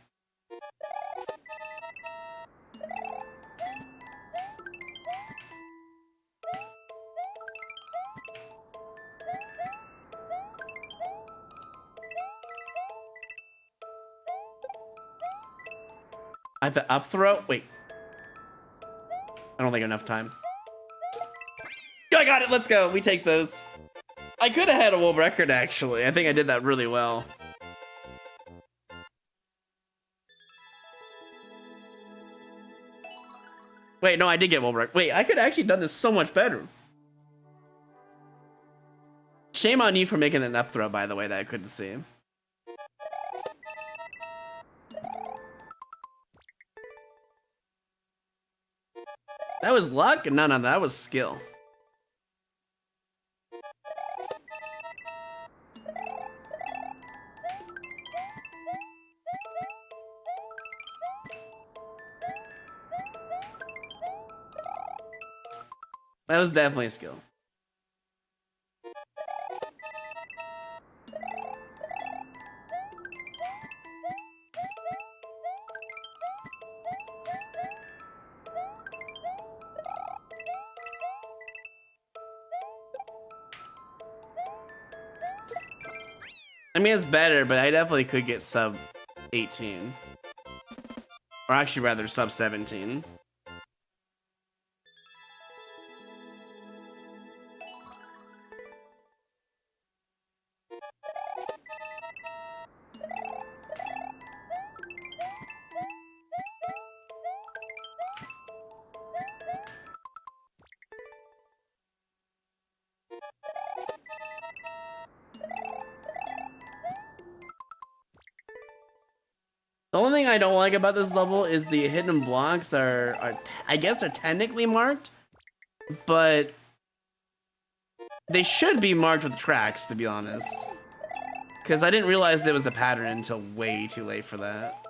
I have to up throw? Wait. I don't think I have enough time. Yo, I got it. Let's go. We take those. I could have had a world record, actually. I think I did that really well. Wait, no, I did get world record. Wait, I could have actually done this so much better. Shame on you for making an up throw, by the way, that I couldn't see. That was luck? No, that was skill. That was definitely a skill. I mean, it's better, but I definitely could get sub 18. Or actually, rather, sub 17. The only thing I don't like about this level is the hidden blocks are I guess they're technically marked, but they should be marked with tracks, to be honest. Because I didn't realize there was a pattern until way too late for that.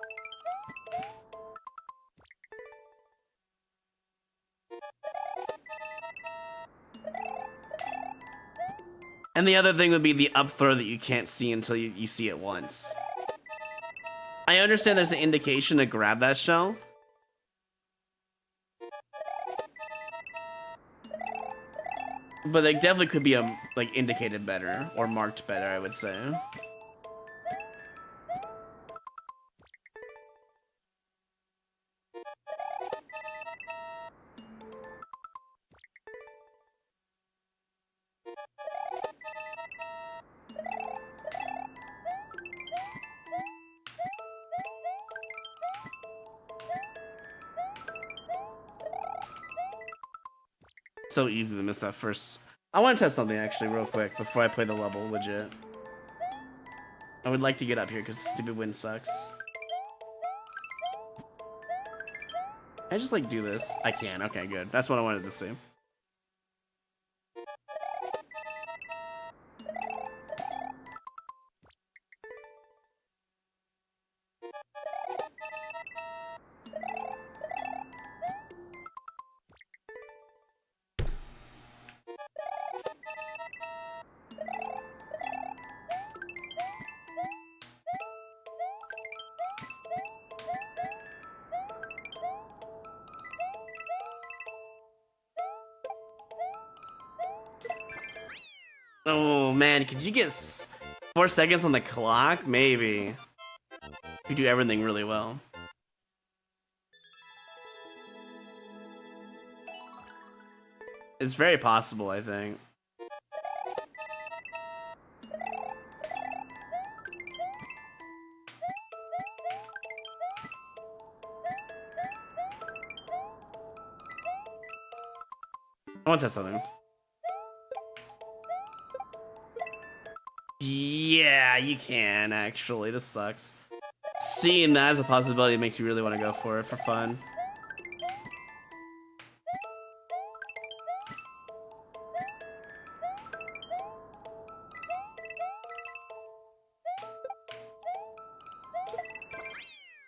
And the other thing would be the up throw that you can't see until you see it once. I understand there's an indication to grab that shell. But they definitely could be like indicated better or marked better, I would say. So easy to miss that first. I want to test something actually real quick before I play the level legit. I would like to get up here because stupid wind sucks. Can I just like do this? I can. Okay, good. That's what I wanted to see. Oh man, could you get 4 seconds on the clock? Maybe. You do everything really well. It's very possible, I think. I want to test something. Yeah, you can, actually. This sucks. Seeing that as a possibility makes you really want to go for it for fun.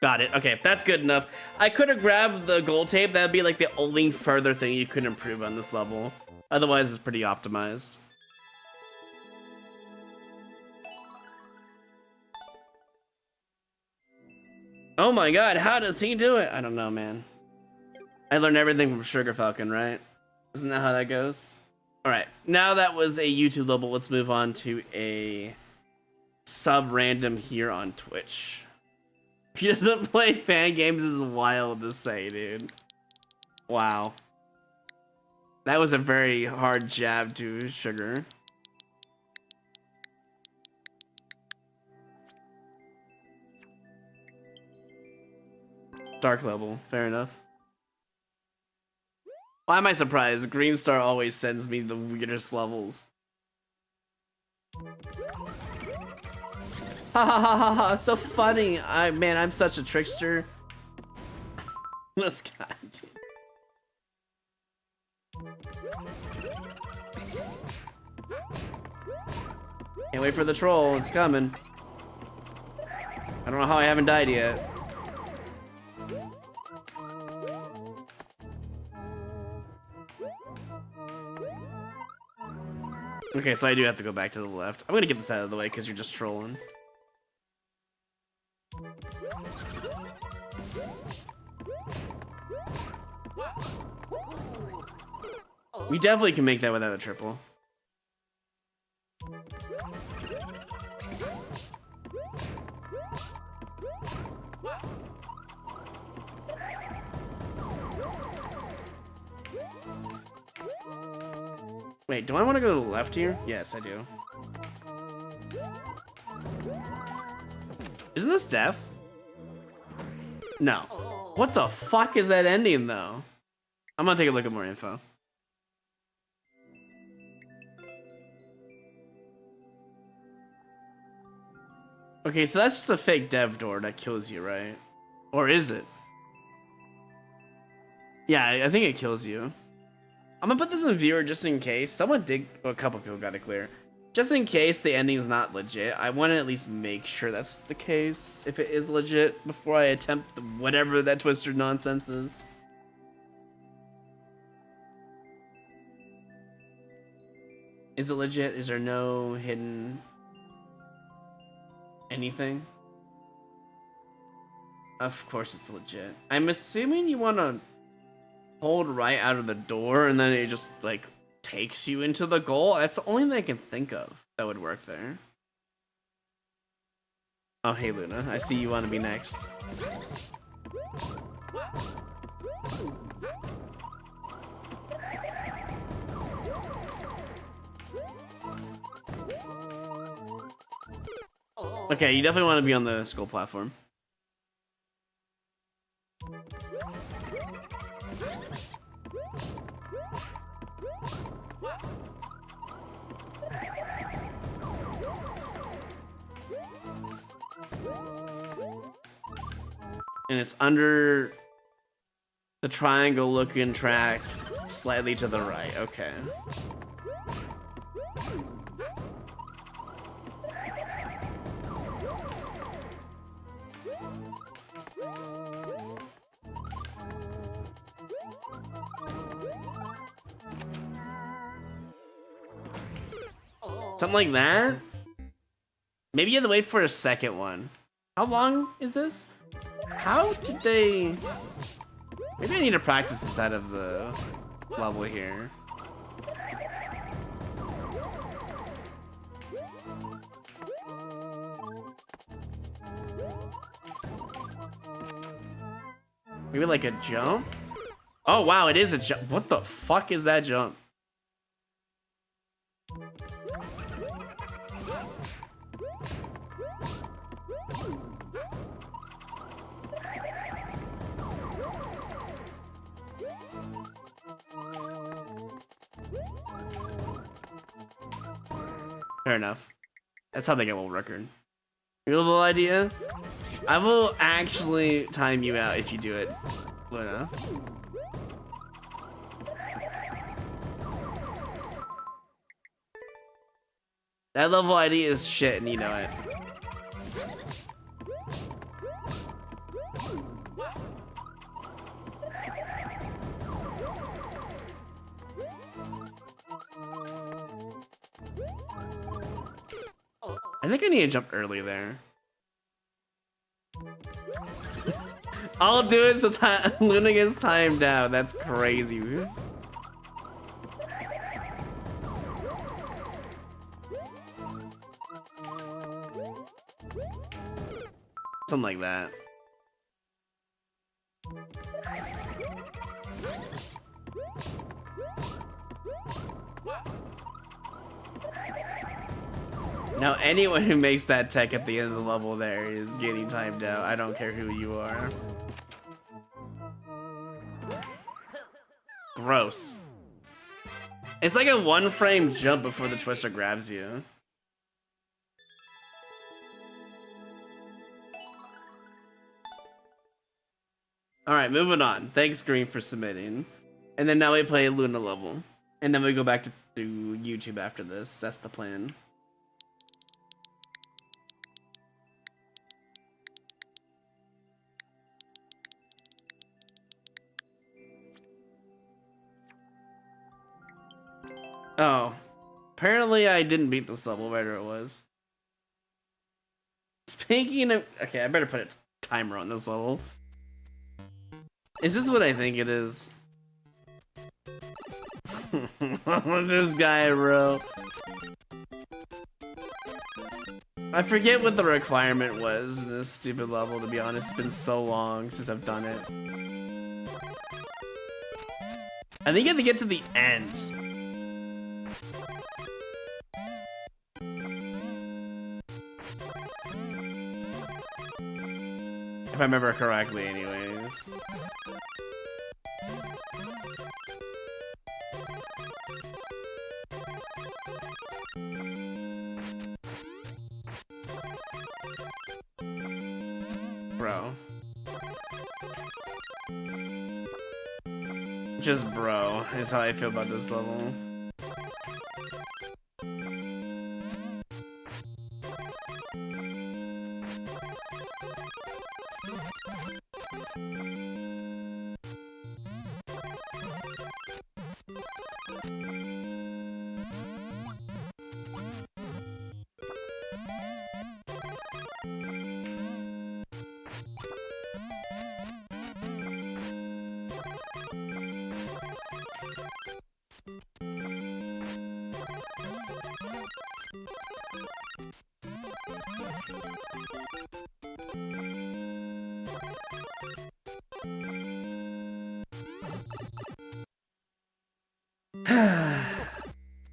Got it. Okay, that's good enough. I could have grabbed the gold tape. That would be like the only further thing you could improve on this level. Otherwise, it's pretty optimized. Oh my god, how does he do it? I don't know, man. I learned everything from Sugar Falcon, right? Isn't that how that goes? Alright, now that was a YouTube level, let's move on to a sub-random here on Twitch. He doesn't play fan games is wild to say, dude. Wow. That was a very hard jab to Sugar. Dark level, fair enough. Why am I surprised? Green Star always sends me the weirdest levels. Ha ha ha ha ha! So funny. Man, I'm such a trickster. This guy, dude. Can't wait for the troll. It's coming. I don't know how I haven't died yet. Okay, so I do have to go back to the left. I'm gonna get this out of the way because you're just trolling. We definitely can make that without a triple. Wait, do I want to go to the left here? Yes, I do. Isn't this death? No. What the fuck is that ending, though? I'm gonna take a look at more info. Okay, so that's just a fake dev door that kills you, right? Or is it? Yeah, I think it kills you. I'm gonna put this in viewer just in case. Someone did, well, a couple people got it clear. Just in case the ending's not legit, I want to at least make sure that's the case, if it is legit, before I attempt whatever that Twister nonsense is. Is it legit? Is there no hidden anything? Of course it's legit. I'm assuming you want to hold right out of the door and then it just like takes you into the goal. That's the only thing I can think of that would work there. Oh, hey Luna, I see you want to be next. Okay, you definitely want to be on the skull platform. And it's under the triangle looking track, slightly to the right. Okay. Something like that? Maybe you have to wait for a second one. How long is this? How did they... Maybe I need to practice this out of the level here. Maybe like a jump? Oh wow, it is a jump. What the fuck is that jump? Fair enough. That's how they get world record. Your little idea? I will actually time you out if you do it, Luna. That level ID is shit and you know it. I think I need to jump early there. I'll do it so Luna gets timed out. That's crazy. Something like that. Now, anyone who makes that tech at the end of the level there is getting timed out. I don't care who you are. Gross. It's like a 1-frame jump before the twister grabs you. Alright, moving on. Thanks, Green, for submitting. And then now we play Luna level. And then we go back to YouTube after this. That's the plan. Oh. Apparently I didn't beat this level, whatever it was. Speaking of... Okay, I better put a timer on this level. Is this what I think it is? This guy, bro. I forget what the requirement was in this stupid level, to be honest. It's been so long since I've done it. I think you have to get to the end. If I remember correctly, anyways. Bro. Just bro, is how I feel about this level.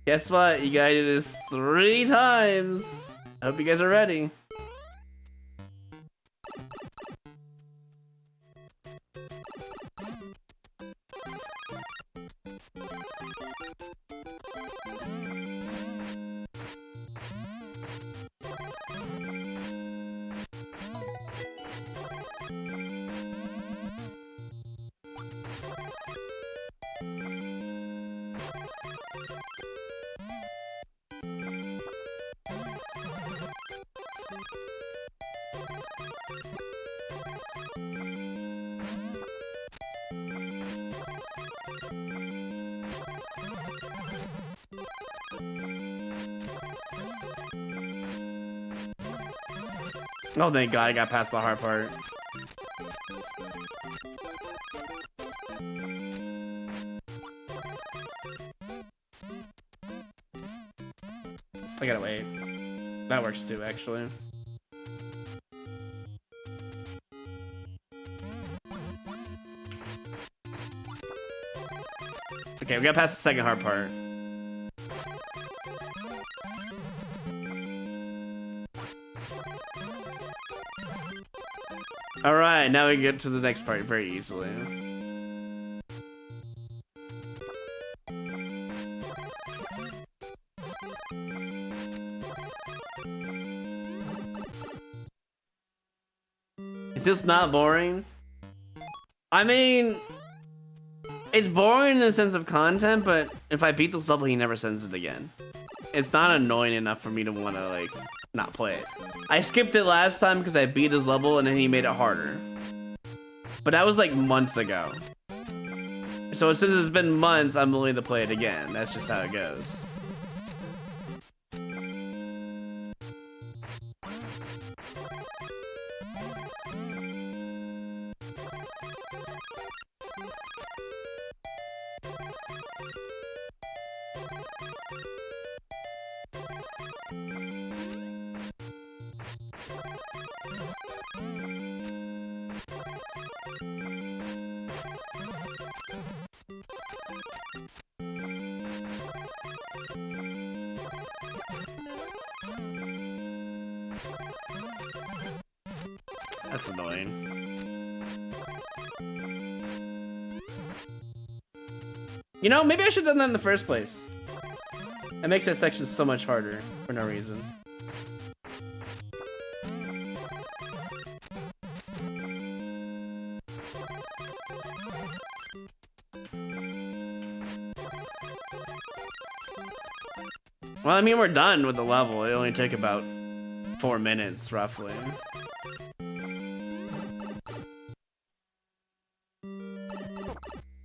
Guess what? You gotta do this 3 times. I hope you guys are ready. Oh, thank God I got past the hard part. I gotta wait. That works too, actually. Okay, we got past the second hard part. Alright, now we get to the next part very easily. Is this not boring? I mean, it's boring in the sense of content, but if I beat this level, he never sends it again. It's not annoying enough for me to want to, like, not play it. I skipped it last time because I beat his level and then he made it harder. But that was like months ago. So since it's been months, I'm willing to play it again. That's just how it goes. That's annoying. You know, maybe I should have done that in the first place. That makes that section so much harder for no reason. Well, I mean, we're done with the level. It only took about 4 minutes, roughly.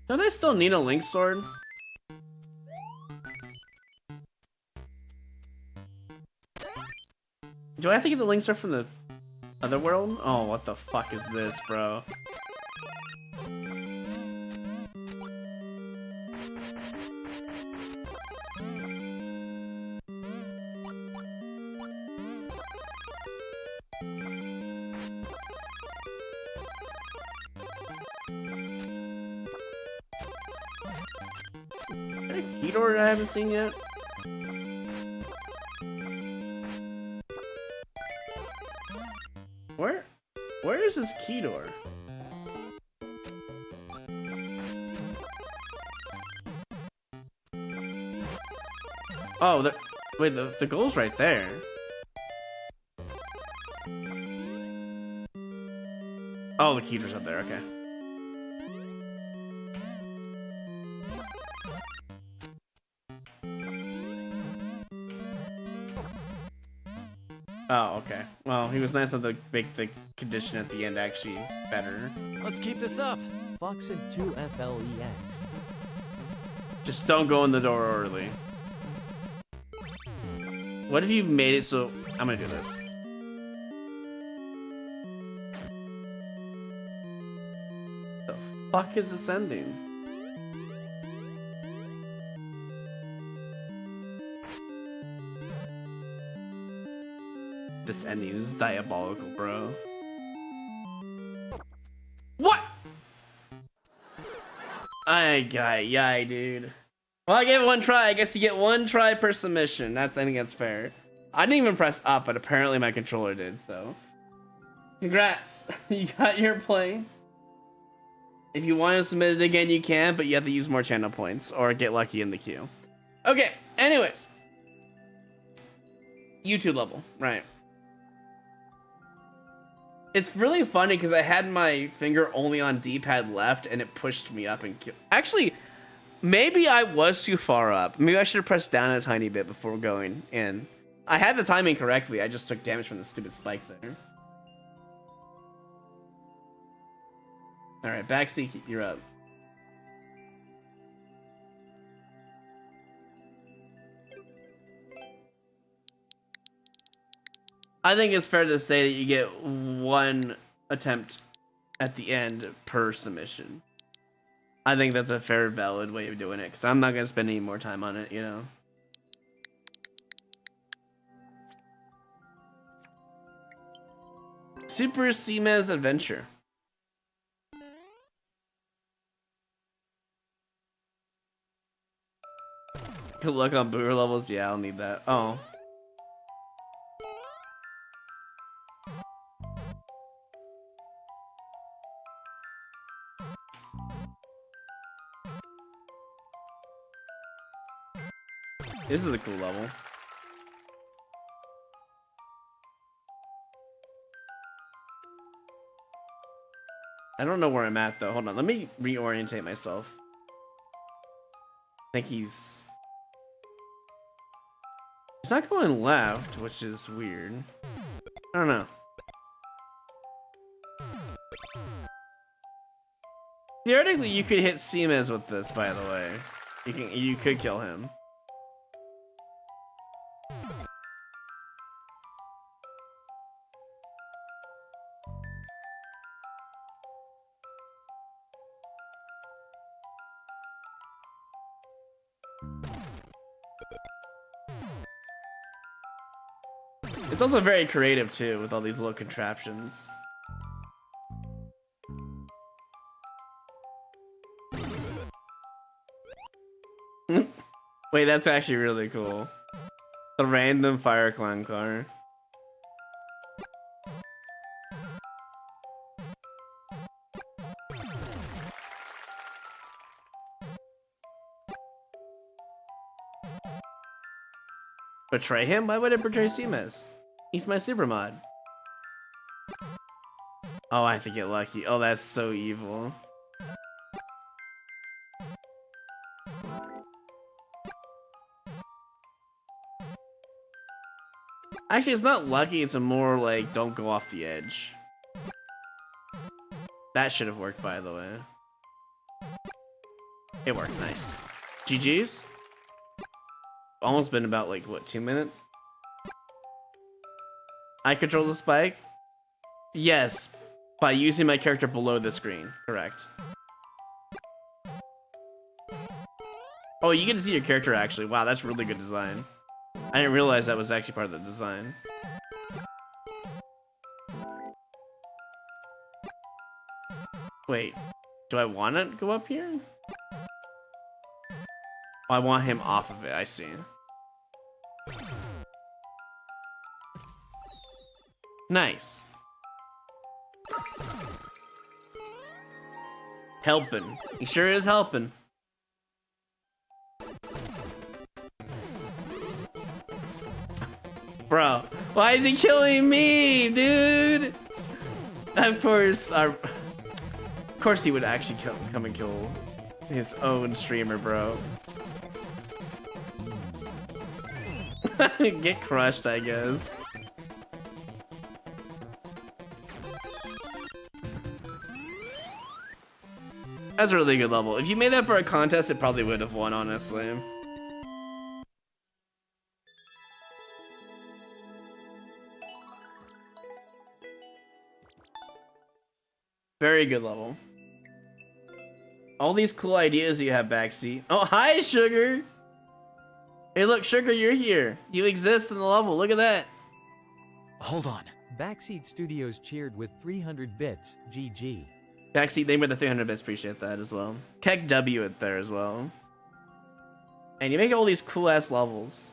Don't I still need a Link sword? Do I have to get the Link sword from the other world? Oh, what the fuck is this, bro? Kedor I haven't seen yet. Where is this Kedor? Oh, wait, the goal's right there. Oh, the Kedor's up there, okay. Oh, okay. Well, he was nice enough to make the condition at the end actually better. Let's keep this up. Foxen 2 FLEX. Just don't go in the door early. What if you made it so... I'm gonna do this. The fuck is this ending? This ending is diabolical, bro. What? Yeah, dude. Well, I gave it one try. I guess you get one try per submission. I think that's fair. I didn't even press up, but apparently my controller did, so. Congrats. You got your play. If you want to submit it again, you can, but you have to use more channel points or get lucky in the queue. Okay, anyways. YouTube level, right. It's really funny because I had my finger only on D-pad left and it pushed me up and actually, maybe I was too far up. Maybe I should have pressed down a tiny bit before going in. I had the timing correctly. I just took damage from the stupid spike there. All right, backseat, you're up. I think it's fair to say that you get one attempt at the end per submission. I think that's a fair, valid way of doing it, because I'm not going to spend any more time on it, you know? Super CMES Adventure. Good luck on booter levels? Yeah, I'll need that. Oh. This is a cool level. I don't know where I'm at though. Hold on, let me reorientate myself. I think he's not going left, which is weird. I don't know. Theoretically, you could hit CMES with this, by the way. You could kill him. It's also very creative too, with all these little contraptions. Wait, that's actually really cool. The random Fire Clan car. Betray him? Why would I betray Seamus? He's my super mod. Oh, I have to get lucky. Oh, that's so evil. Actually, it's not lucky, it's a more like, don't go off the edge. That should have worked, by the way. It worked, nice. GG's? Almost been about, like, what, 2 minutes? I control the spike? Yes, by using my character below the screen, correct. Oh, you get to see your character, actually. Wow, that's really good design. I didn't realize that was actually part of the design. Wait, do I want to go up here? Oh, I want him off of it, I see. Nice. Helping. He sure is helping. Bro, why is he killing me, dude? Of course he would actually come and kill his own streamer, bro. Get crushed, I guess. That's a really good level. If you made that for a contest, it probably would have won, honestly. Very good level. All these cool ideas you have, Backseat. Oh, hi, Sugar! Hey, look, Sugar, you're here. You exist in the level. Look at that. Hold on. Backseat Studios cheered with 300 bits. GG. Backseat, they made the 300 bits. Appreciate that as well. Keck W it there as well. And you make all these cool ass levels.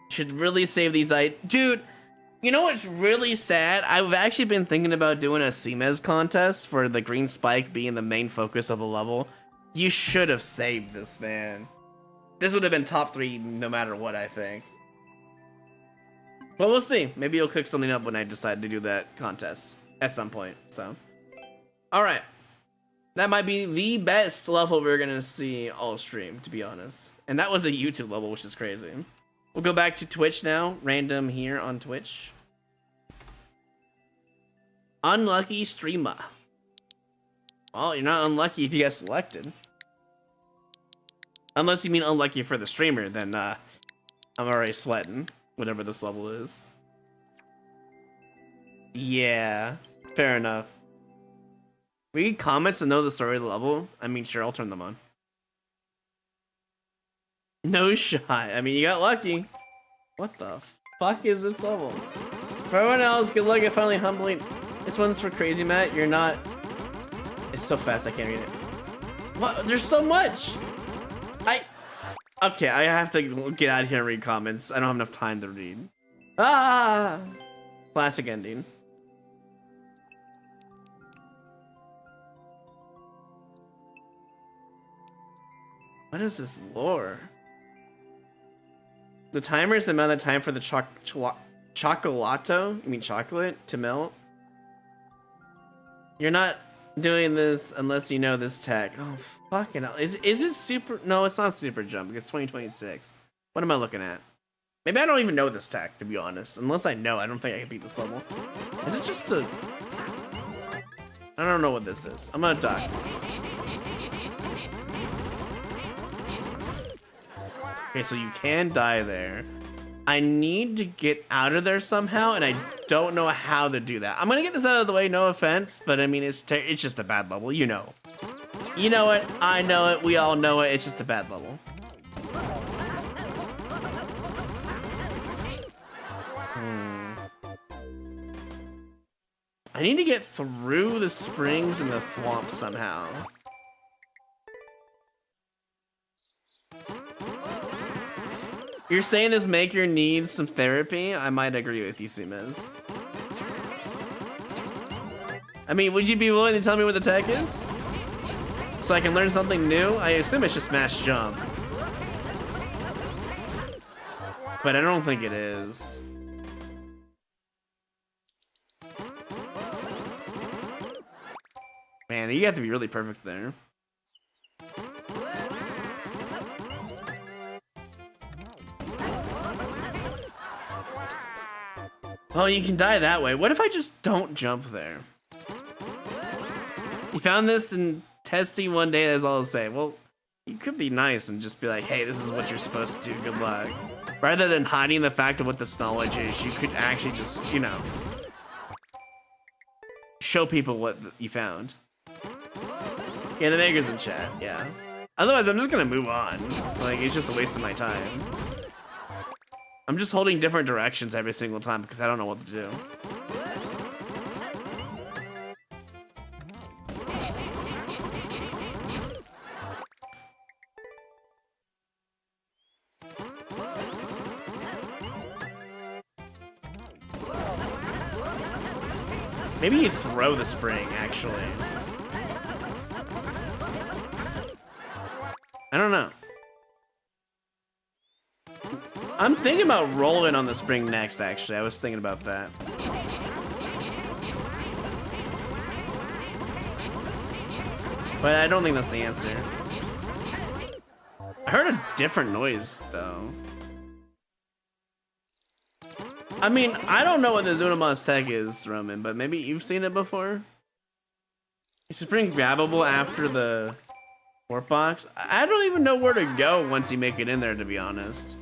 Should really save these Dude, you know what's really sad? I've actually been thinking about doing a CMES contest for the green spike being the main focus of the level. You should have saved this, man. This would have been top 3 no matter what, I think. But we'll see. Maybe you'll cook something up when I decide to do that contest at some point, so. Alright. That might be the best level we're gonna see all stream, to be honest. And that was a YouTube level, which is crazy. We'll go back to Twitch now. Random here on Twitch. Unlucky streamer. Well, you're not unlucky if you get selected. Unless you mean unlucky for the streamer, then I'm already sweating. Whatever this level is. Yeah, fair enough. We need comments to know the story of the level. I mean, sure, I'll turn them on. No shot. I mean, you got lucky. What the fuck is this level? For everyone else, good luck at finally humbling. This one's for Crazy Matt. You're not. It's so fast, I can't read it. What? There's so much. Okay, I have to get out of here and read comments. I don't have enough time to read. Ah! Classic ending. What is this lore? The timer is the amount of time for the chocolato, you mean chocolate, to melt. You're not doing this unless you know this tech. Oh, fucking hell. Is it super? No, it's not super jump. It's 2026. What am I looking at? Maybe I don't even know this tech, to be honest. Unless I know, I don't think I can beat this level. Is it just a... I don't know what this is. I'm gonna die. Okay, so you can die there. I need to get out of there somehow, and I don't know how to do that. I'm gonna get this out of the way, no offense, but I mean, it's just a bad level, you know. You know it, I know it, we all know it, it's just a bad level. I need to get through the springs and the swamp somehow. You're saying this maker needs some therapy? I might agree with you, Seamus. I mean, would you be willing to tell me what the tech is? So I can learn something new? I assume it's just smash jump. but I don't think it is. Man, you have to be really perfect there. Oh, you can die that way. What if I just don't jump there? You found this in testing one day, that's all I'll say. Well, you could be nice and just be like, hey, this is what you're supposed to do, good luck. Rather than hiding the fact of what this knowledge is, you could actually just, you know, show people what you found. Yeah, the maker's in chat, yeah. Otherwise, I'm just gonna move on. Like, it's just a waste of my time. I'm just holding different directions every single time because I don't know what to do. Maybe you throw the spring, actually. I don't know. I'm thinking about rolling on the spring next, actually. I was thinking about that. But I don't think that's the answer. I heard a different noise, though. I mean, I don't know what the Dunamon's tech is, Roman, but maybe you've seen it before? Is spring grabbable after the warp box? I don't even know where to go once you make it in there, to be honest.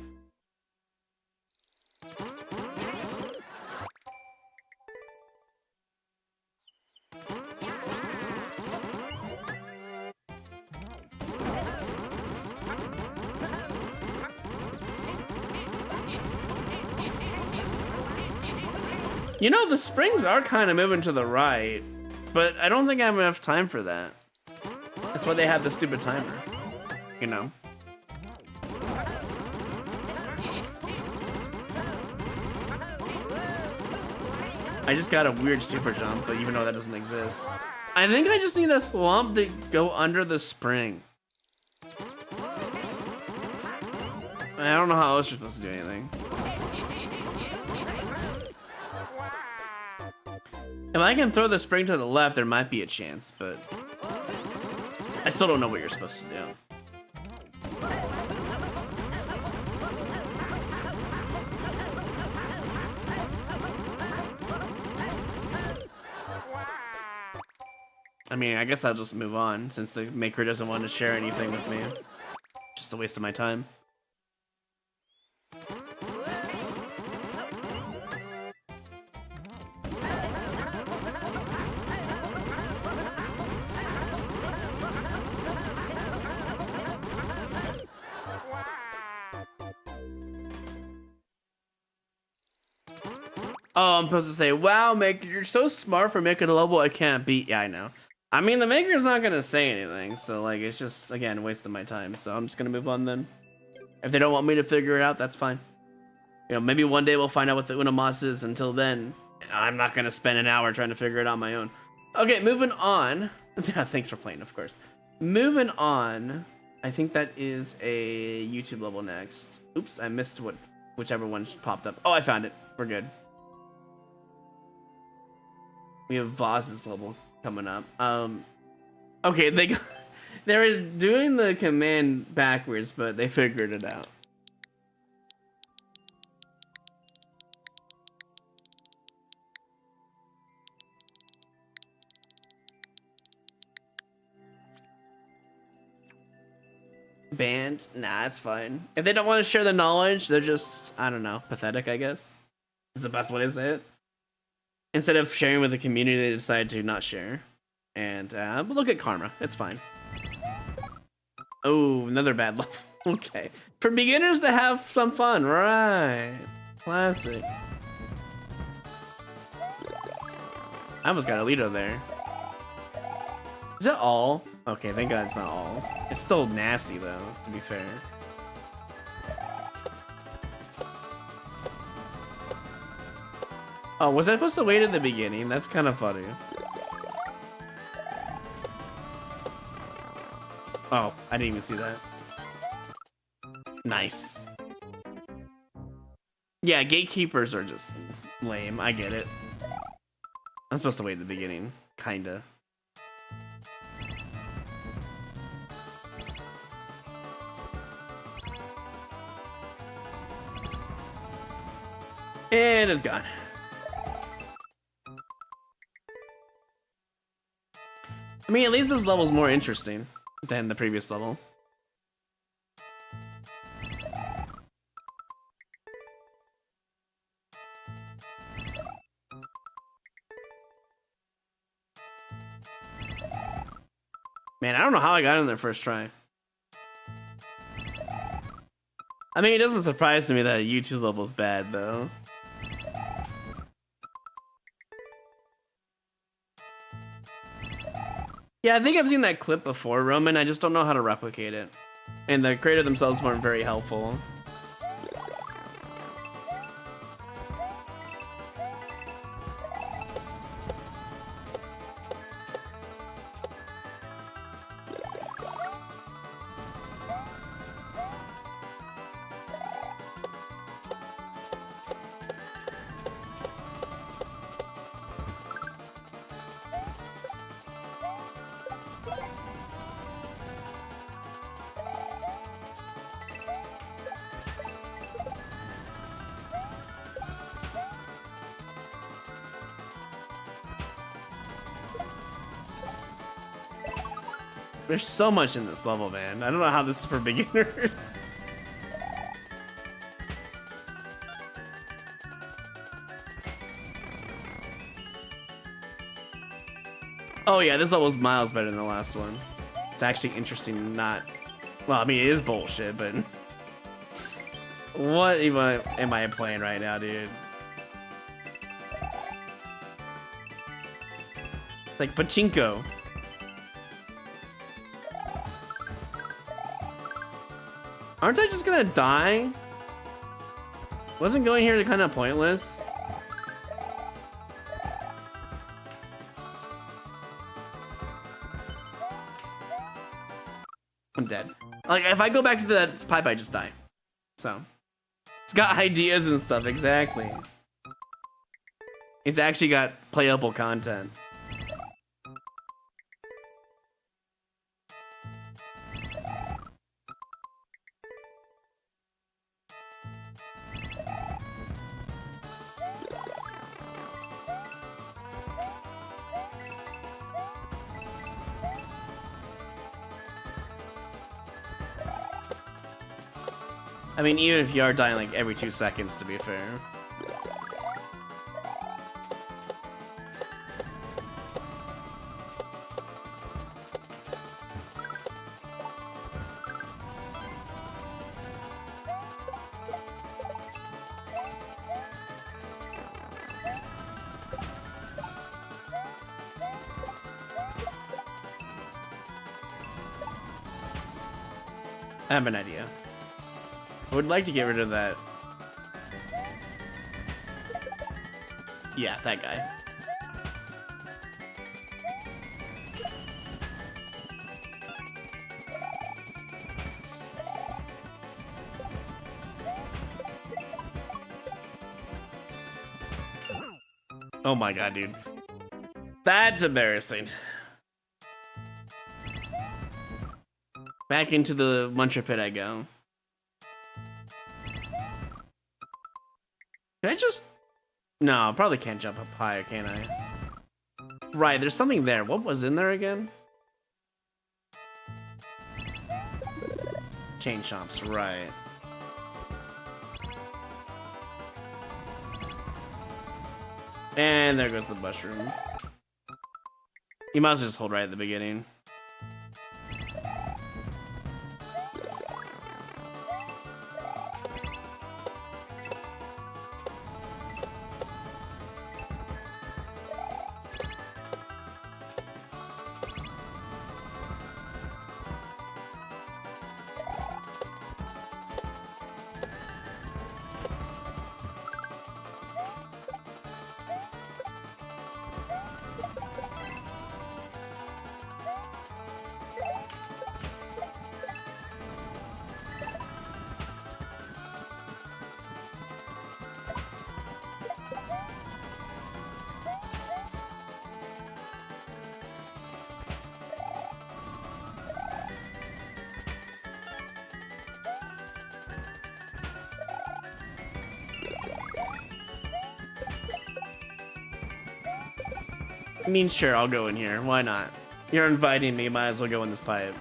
You know, the springs are kind of moving to the right, but I don't think I have enough time for that. That's why they have the stupid timer, you know? I just got a weird super jump, but even though that doesn't exist. I think I just need a thwomp to go under the spring. I don't know how else you're supposed to do anything. If I can throw the spring to the left, there might be a chance, but I still don't know what you're supposed to do. I mean, I guess I'll just move on since the maker doesn't want to share anything with me. Just a waste of my time. Oh, I'm supposed to say, wow, Maker, you're so smart for making a level I can't beat. Yeah, I know. I mean, the Maker's not going to say anything, so, like, it's just, again, wasting my time. So I'm just going to move on then. If they don't want me to figure it out, that's fine. You know, maybe one day we'll find out what the Unamas is. Until then, I'm not going to spend an hour trying to figure it out on my own. Okay, moving on. Yeah, thanks for playing, of course. Moving on. I think that is a YouTube level next. Oops, I missed whichever one popped up. Oh, I found it. We're good. We have Voss's level coming up. Okay, they were doing the command backwards, but they figured it out. Banned? Nah, it's fine. If they don't want to share the knowledge, they're just, I don't know, pathetic, I guess. Is the best way to say it. Instead of sharing with the community, they decide to not share. And but look at karma. It's fine. Oh, another bad level. Okay. For beginners to have some fun, right? Classic. I almost got a Alito there. Is that all? Okay, thank God it's not all. It's still nasty though, to be fair. Oh, was I supposed to wait at the beginning? That's kind of funny. Oh, I didn't even see that. Nice. Yeah, gatekeepers are just lame. I get it. I'm supposed to wait at the beginning. Kinda. And it's gone. I mean, at least this level's more interesting than the previous level. Man, I don't know how I got in there first try. I mean, it doesn't surprise me that a YouTube level's bad, though. Yeah, I think I've seen that clip before, Roman. I just don't know how to replicate it. And the creator themselves weren't very helpful. There's so much in this level, man. I don't know how this is for beginners. Oh yeah, this level's miles better than the last one. It's actually interesting, not... Well, I mean, it is bullshit, but... What am I playing right now, dude? It's like pachinko. Aren't I just gonna die? Wasn't going here kind of pointless? I'm dead. Like, if I go back to that pipe, I just die. So. It's got ideas and stuff, exactly. It's actually got playable content. I mean, even if you are dying like every 2 seconds, to be fair. I have an idea. I would like to get rid of that. Yeah, that guy. Oh my god, dude. That's embarrassing. Back into the Muncher Pit I go. Can I just... No, I probably can't jump up higher, can I? Right, there's something there. What was in there again? Chain shops, right. And there goes the mushroom. You might as well just hold right at the beginning. I mean, sure, I'll go in here. Why not? You're inviting me, might as well go in this pipe.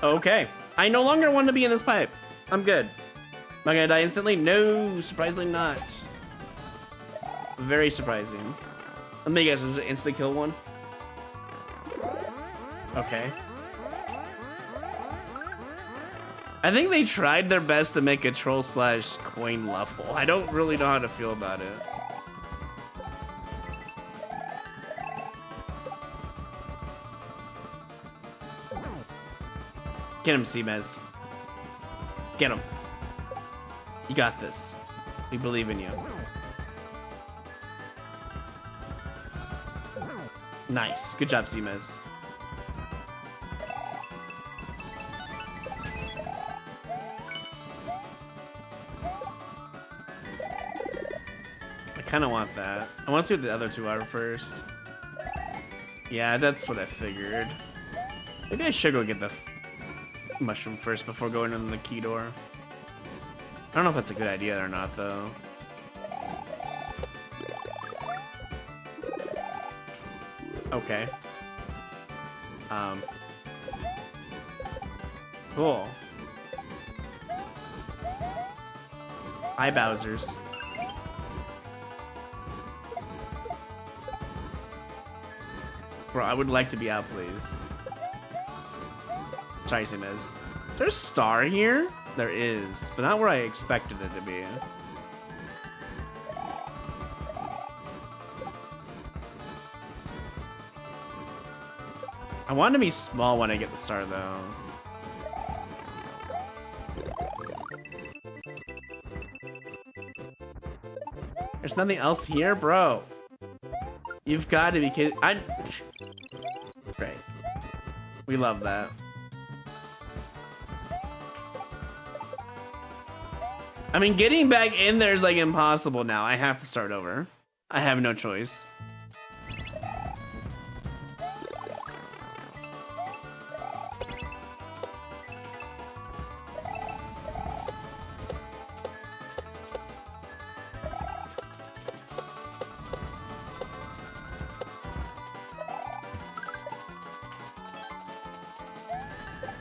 Okay. I no longer want to be in this pipe. I'm good. Am I gonna die instantly? No, surprisingly not. Very surprising. Let me guess, is it instant kill one? Okay. I think they tried their best to make a troll slash coin level. I don't really know how to feel about it. Get him, C-Mez. Get him. You got this. We believe in you. Nice. Good job, C-Mez. I kind of want that. I want to see what the other two are first. Yeah, that's what I figured. Maybe I should go get the mushroom first before going in the key door. I don't know if that's a good idea or not, though. Okay. Cool. Hi, Bowsers. Bro, I would like to be out, please. Sorry, C-Mez. Is there a star here? There is, but not where I expected it to be. I want to be small when I get the star, though. There's nothing else here, bro. You've got to be kidding. Great. We love that. I mean, getting back in there is like impossible now. I have to start over. I have no choice.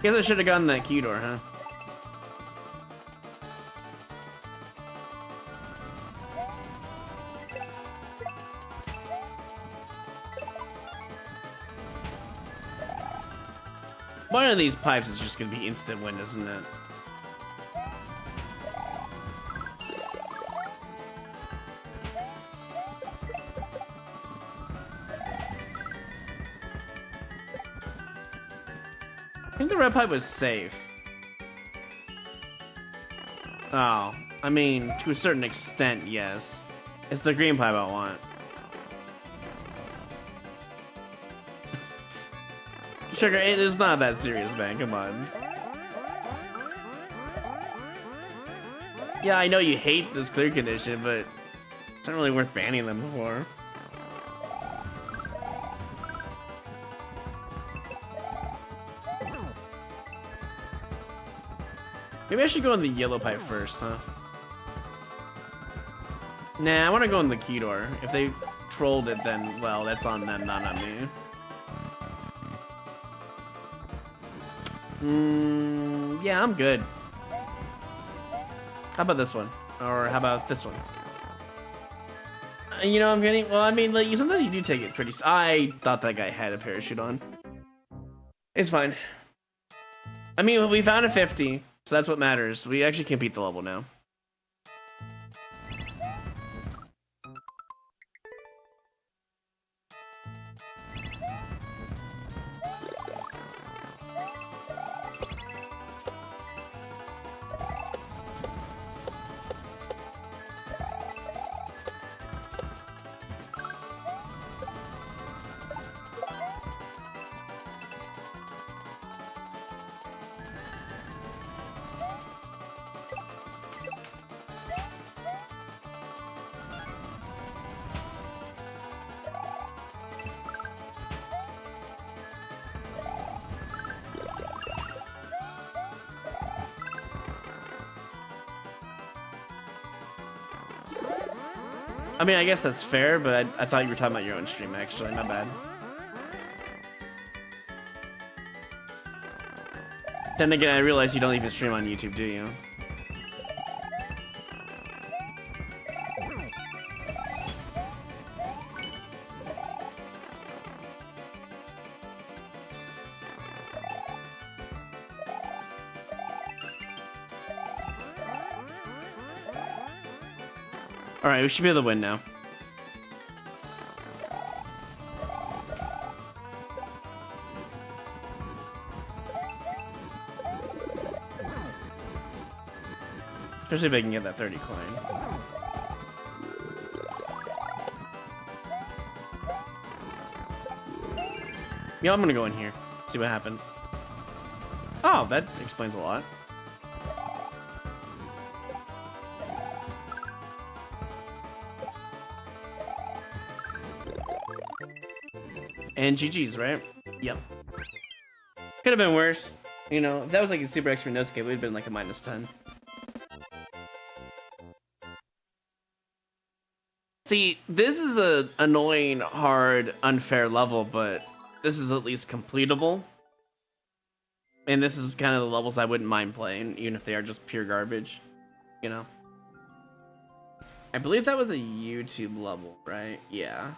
Guess I should have gotten that key door, huh? One of these pipes is just gonna be instant win, isn't it? I think the red pipe was safe. Oh, I mean, to a certain extent, yes. It's the green pipe I want. Sugar, it is not that serious, man. Come on. Yeah, I know you hate this clear condition, but it's not really worth banning them before. Maybe I should go in the yellow pipe first, huh? Nah, I want to go in the key door. If they trolled it, then, well, that's on them, not on me. Yeah, I'm good. How about this one? Or how about this one? You know, I'm getting... Well, I mean, like, sometimes you do take it pretty... I thought that guy had a parachute on. It's fine. I mean, we found a 50, so that's what matters. We actually can beat the level now. I mean, I guess that's fair, but I thought you were talking about your own stream, actually. My bad. Then again, I realize you don't even stream on YouTube, do you? Alright, we should be able to win now. Especially if I can get that 30 coin. Yeah, I'm gonna go in here. See what happens. Oh, that explains a lot. And GG's, right? Yep. Could have been worse. You know, if that was like a super extra no skip, it would have been like a -10. See, this is a annoying, hard, unfair level, but this is at least completable. And this is kind of the levels I wouldn't mind playing, even if they are just pure garbage, you know? I believe that was a YouTube level, right? Yeah.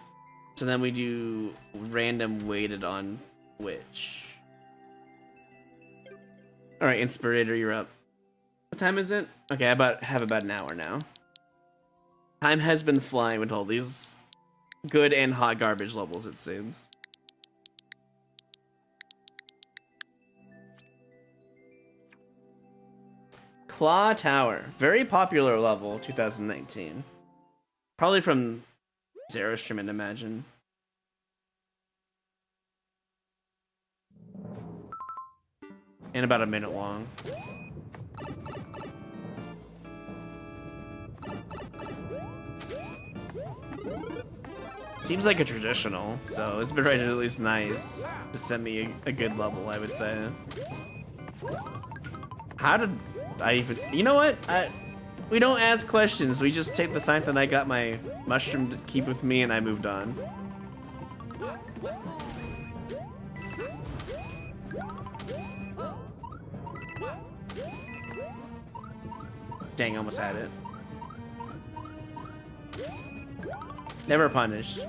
So then we do random weighted on Twitch. Alright, Inspirator, you're up. What time is it? Okay, I have about an hour now. Time has been flying with all these good and hot garbage levels, it seems. Claw Tower. Very popular level, 2019. Probably from Zero Stream, I'd imagine. And about a minute long. Seems like a traditional, so it's been rated at least nice to send me a good level, I would say. How did I even... You know what? We don't ask questions, we just take the fact that I got my mushroom to keep with me and I moved on. Dang, almost had it. Never punished.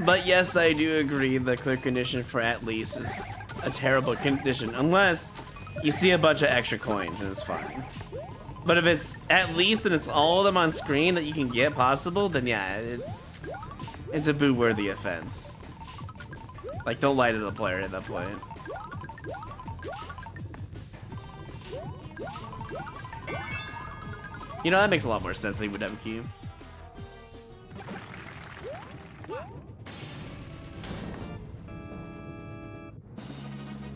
But yes, I do agree the clear condition for at least is a terrible condition, unless you see a bunch of extra coins and it's fine. But if it's at least and it's all of them on screen that you can get possible, then yeah, it's a boo-worthy offense. Like, don't lie to the player at that point. You know, that makes a lot more sense than he would have a cube.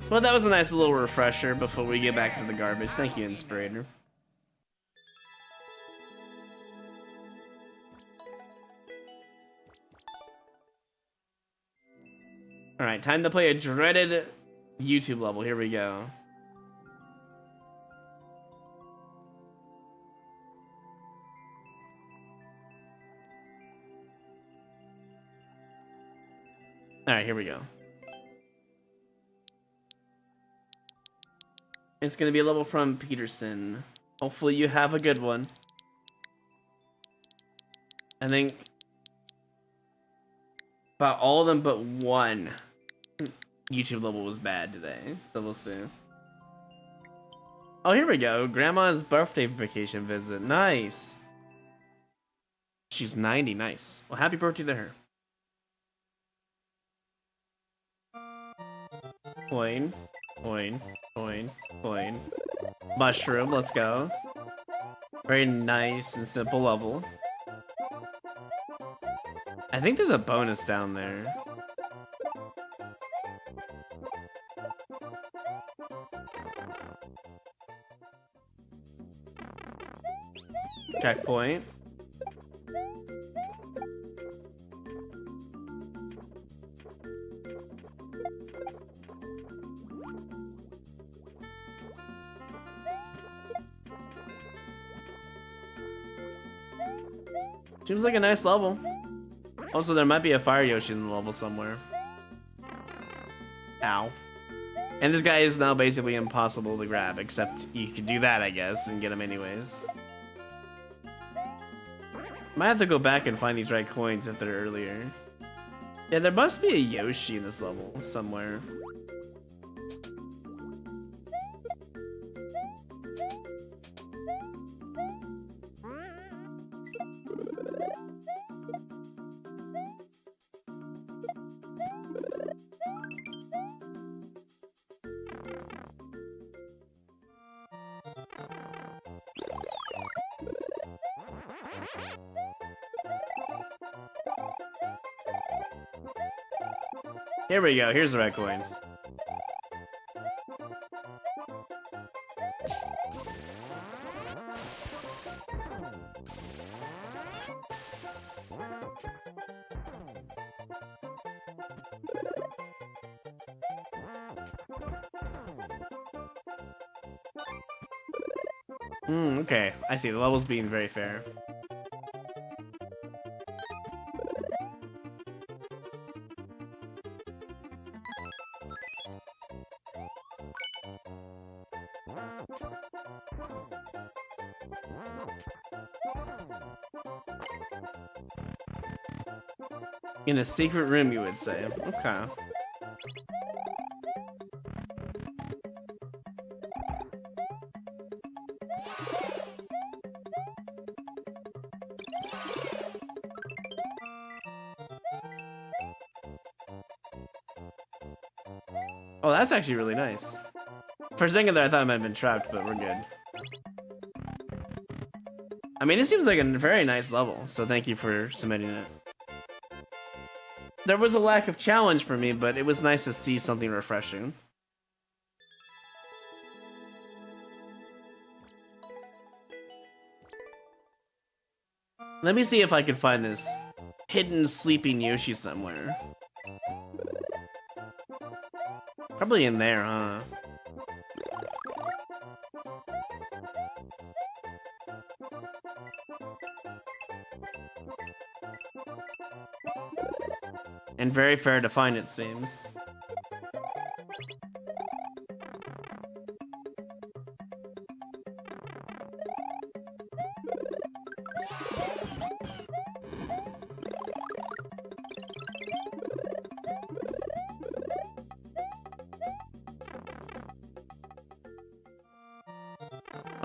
Well, that was a nice little refresher before we get back to the garbage. Thank you, Inspirator. Alright, time to play a dreaded YouTube level. Here we go. Alright, here we go. It's gonna be a level from Peterson. Hopefully you have a good one. I think about all of them but one YouTube level was bad today, so we'll see. Oh, here we go. Grandma's birthday vacation visit. Nice. She's 90. Nice. Well, happy birthday to her. Coin. Coin. Coin. Coin. Mushroom. Let's go. Very nice and simple level. I think there's a bonus down there. Checkpoint. Seems like a nice level. Also, there might be a Fire Yoshi in the level somewhere. Ow. And this guy is now basically impossible to grab, except you could do that, I guess, and get him anyways. Might have to go back and find these right coins if they're earlier. Yeah, there must be a Yoshi in this level somewhere. Here we go, here's the red coins. Okay, I see, the level's being very fair. In a secret room, you would say. Okay. Oh, that's actually really nice. For a second there, I thought I might have been trapped, but we're good. I mean, it seems like a very nice level, so thank you for submitting it. There was a lack of challenge for me, but it was nice to see something refreshing. Let me see if I can find this hidden sleeping Yoshi somewhere. Probably in there, huh? And very fair to find, it seems.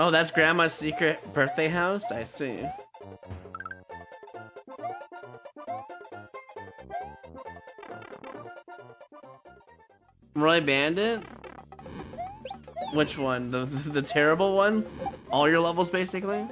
Oh, that's Grandma's secret birthday house? I see. Roy Bandit? Which one? The terrible one? All your levels, basically?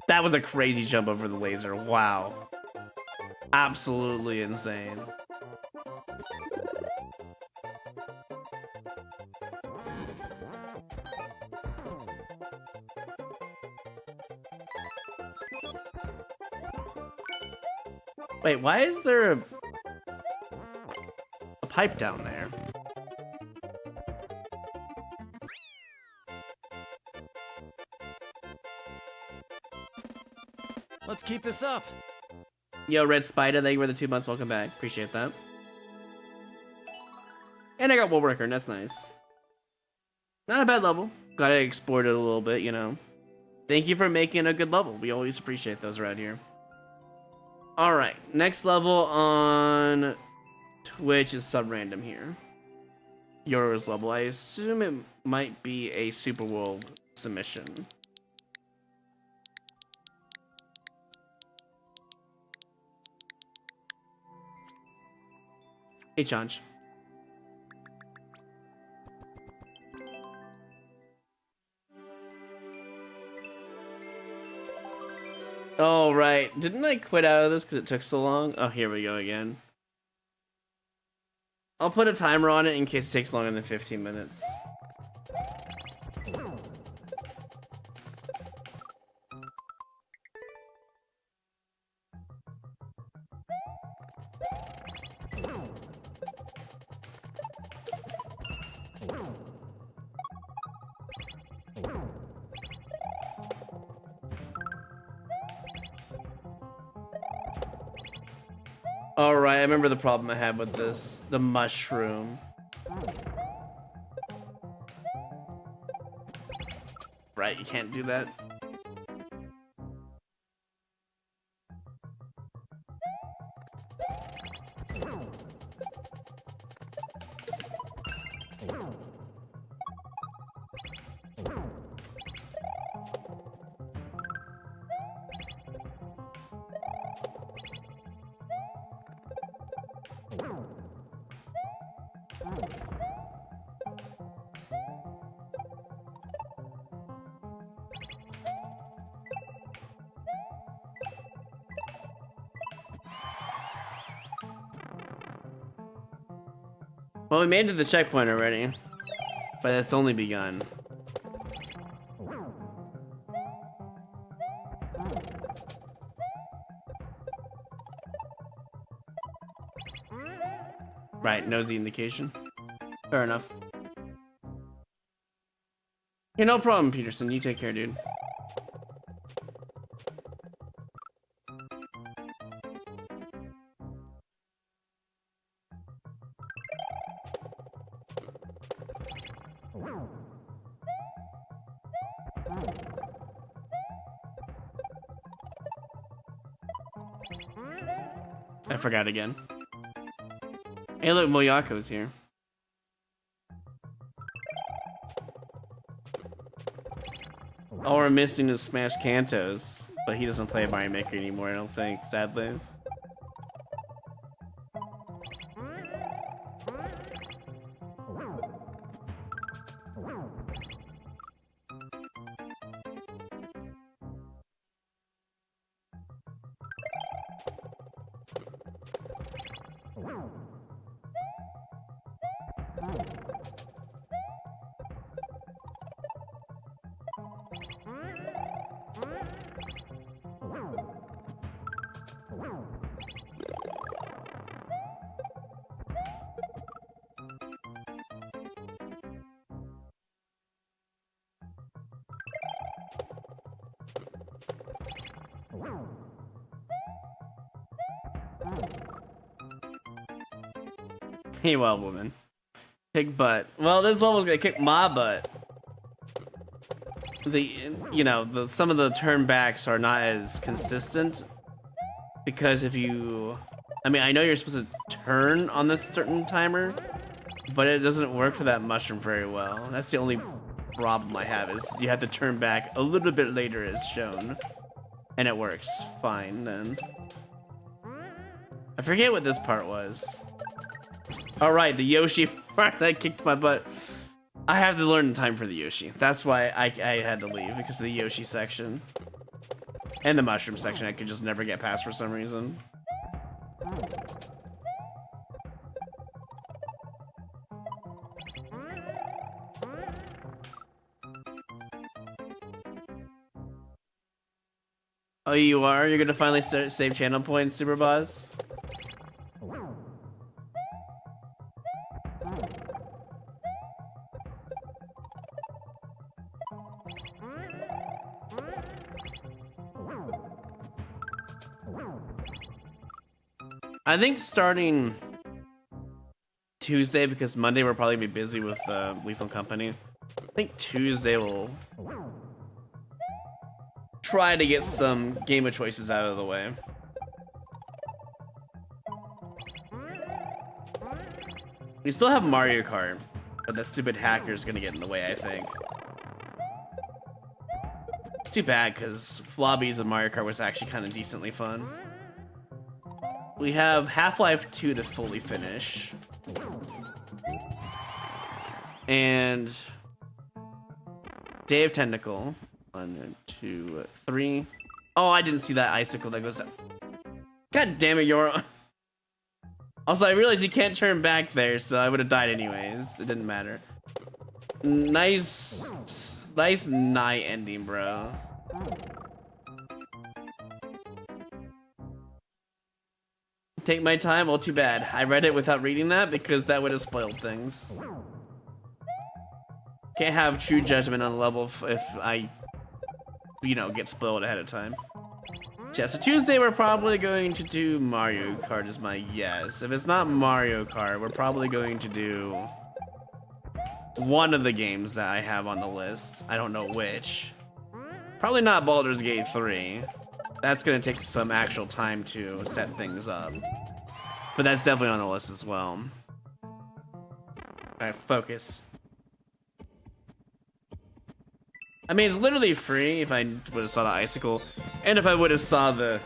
That was a crazy jump over the laser. Wow. Absolutely insane. Wait, why is there a pipe down there? Let's keep this up. Yo, Red Spider, thank you for the 2 months. Welcome back. Appreciate that. And I got Woodworker, that's nice. Not a bad level. Gotta explore it a little bit, you know. Thank you for making a good level. We always appreciate those around here. All right, next level on Twitch is sub-random here. Yours level. I assume it might be a Super World submission. Hey, Chanj. Oh, right. Didn't I quit out of this because it took so long? Oh, here we go again. I'll put a timer on it in case it takes longer than 15 minutes. Alright, I remember the problem I had with this. The mushroom. Right, you can't do that. Well, we made it to the checkpoint already, but it's only begun. Right, nosy indication. Fair enough. Hey, no problem, Peterson. You take care, dude. I forgot again. Hey, look, Moyako's here. All we're missing is Smash Kantos, but he doesn't play Mario Maker anymore, I don't think, sadly. Hey, well, woman. Kick butt. Well, this level's gonna kick my butt. Some of the turnbacks are not as consistent. Because if you... I know you're supposed to turn on this certain timer, but it doesn't work for that mushroom very well. That's the only problem I have, is you have to turn back a little bit later as shown. And it works fine then. I forget what this part was. Alright, the Yoshi part that kicked my butt. I have to learn in time for the Yoshi. That's why I had to leave, because of the Yoshi section. And the mushroom section I could just never get past for some reason. Oh, you are? You're gonna finally save channel points, Super Boss? I think starting Tuesday, because Monday we'll probably be busy with Lethal Company. I think Tuesday will try to get some Game of Choices out of the way. We still have Mario Kart, but that stupid hacker's gonna get in the way, I think. It's too bad, because Flobbies and Mario Kart was actually kind of decently fun. We have Half-Life 2 to fully finish. And Day of Tentacle. 1, 2, 3. Oh, I didn't see that icicle that goes down. God damn it, Yoro. Also, I realized you can't turn back there, so I would have died anyways. It didn't matter. Nice night ending, bro. Take my time? Well, too bad. I read it without reading that because that would have spoiled things. Can't have true judgment on the level if I, you know, get spoiled ahead of time. Yeah, so Tuesday we're probably going to do Mario Kart is my yes. If it's not Mario Kart, we're probably going to do one of the games that I have on the list. I don't know which. Probably not Baldur's Gate 3. That's gonna take some actual time to set things up. But that's definitely on the list as well. Alright, focus. I mean, it's literally free if I would have saw the icicle, and if I would have saw the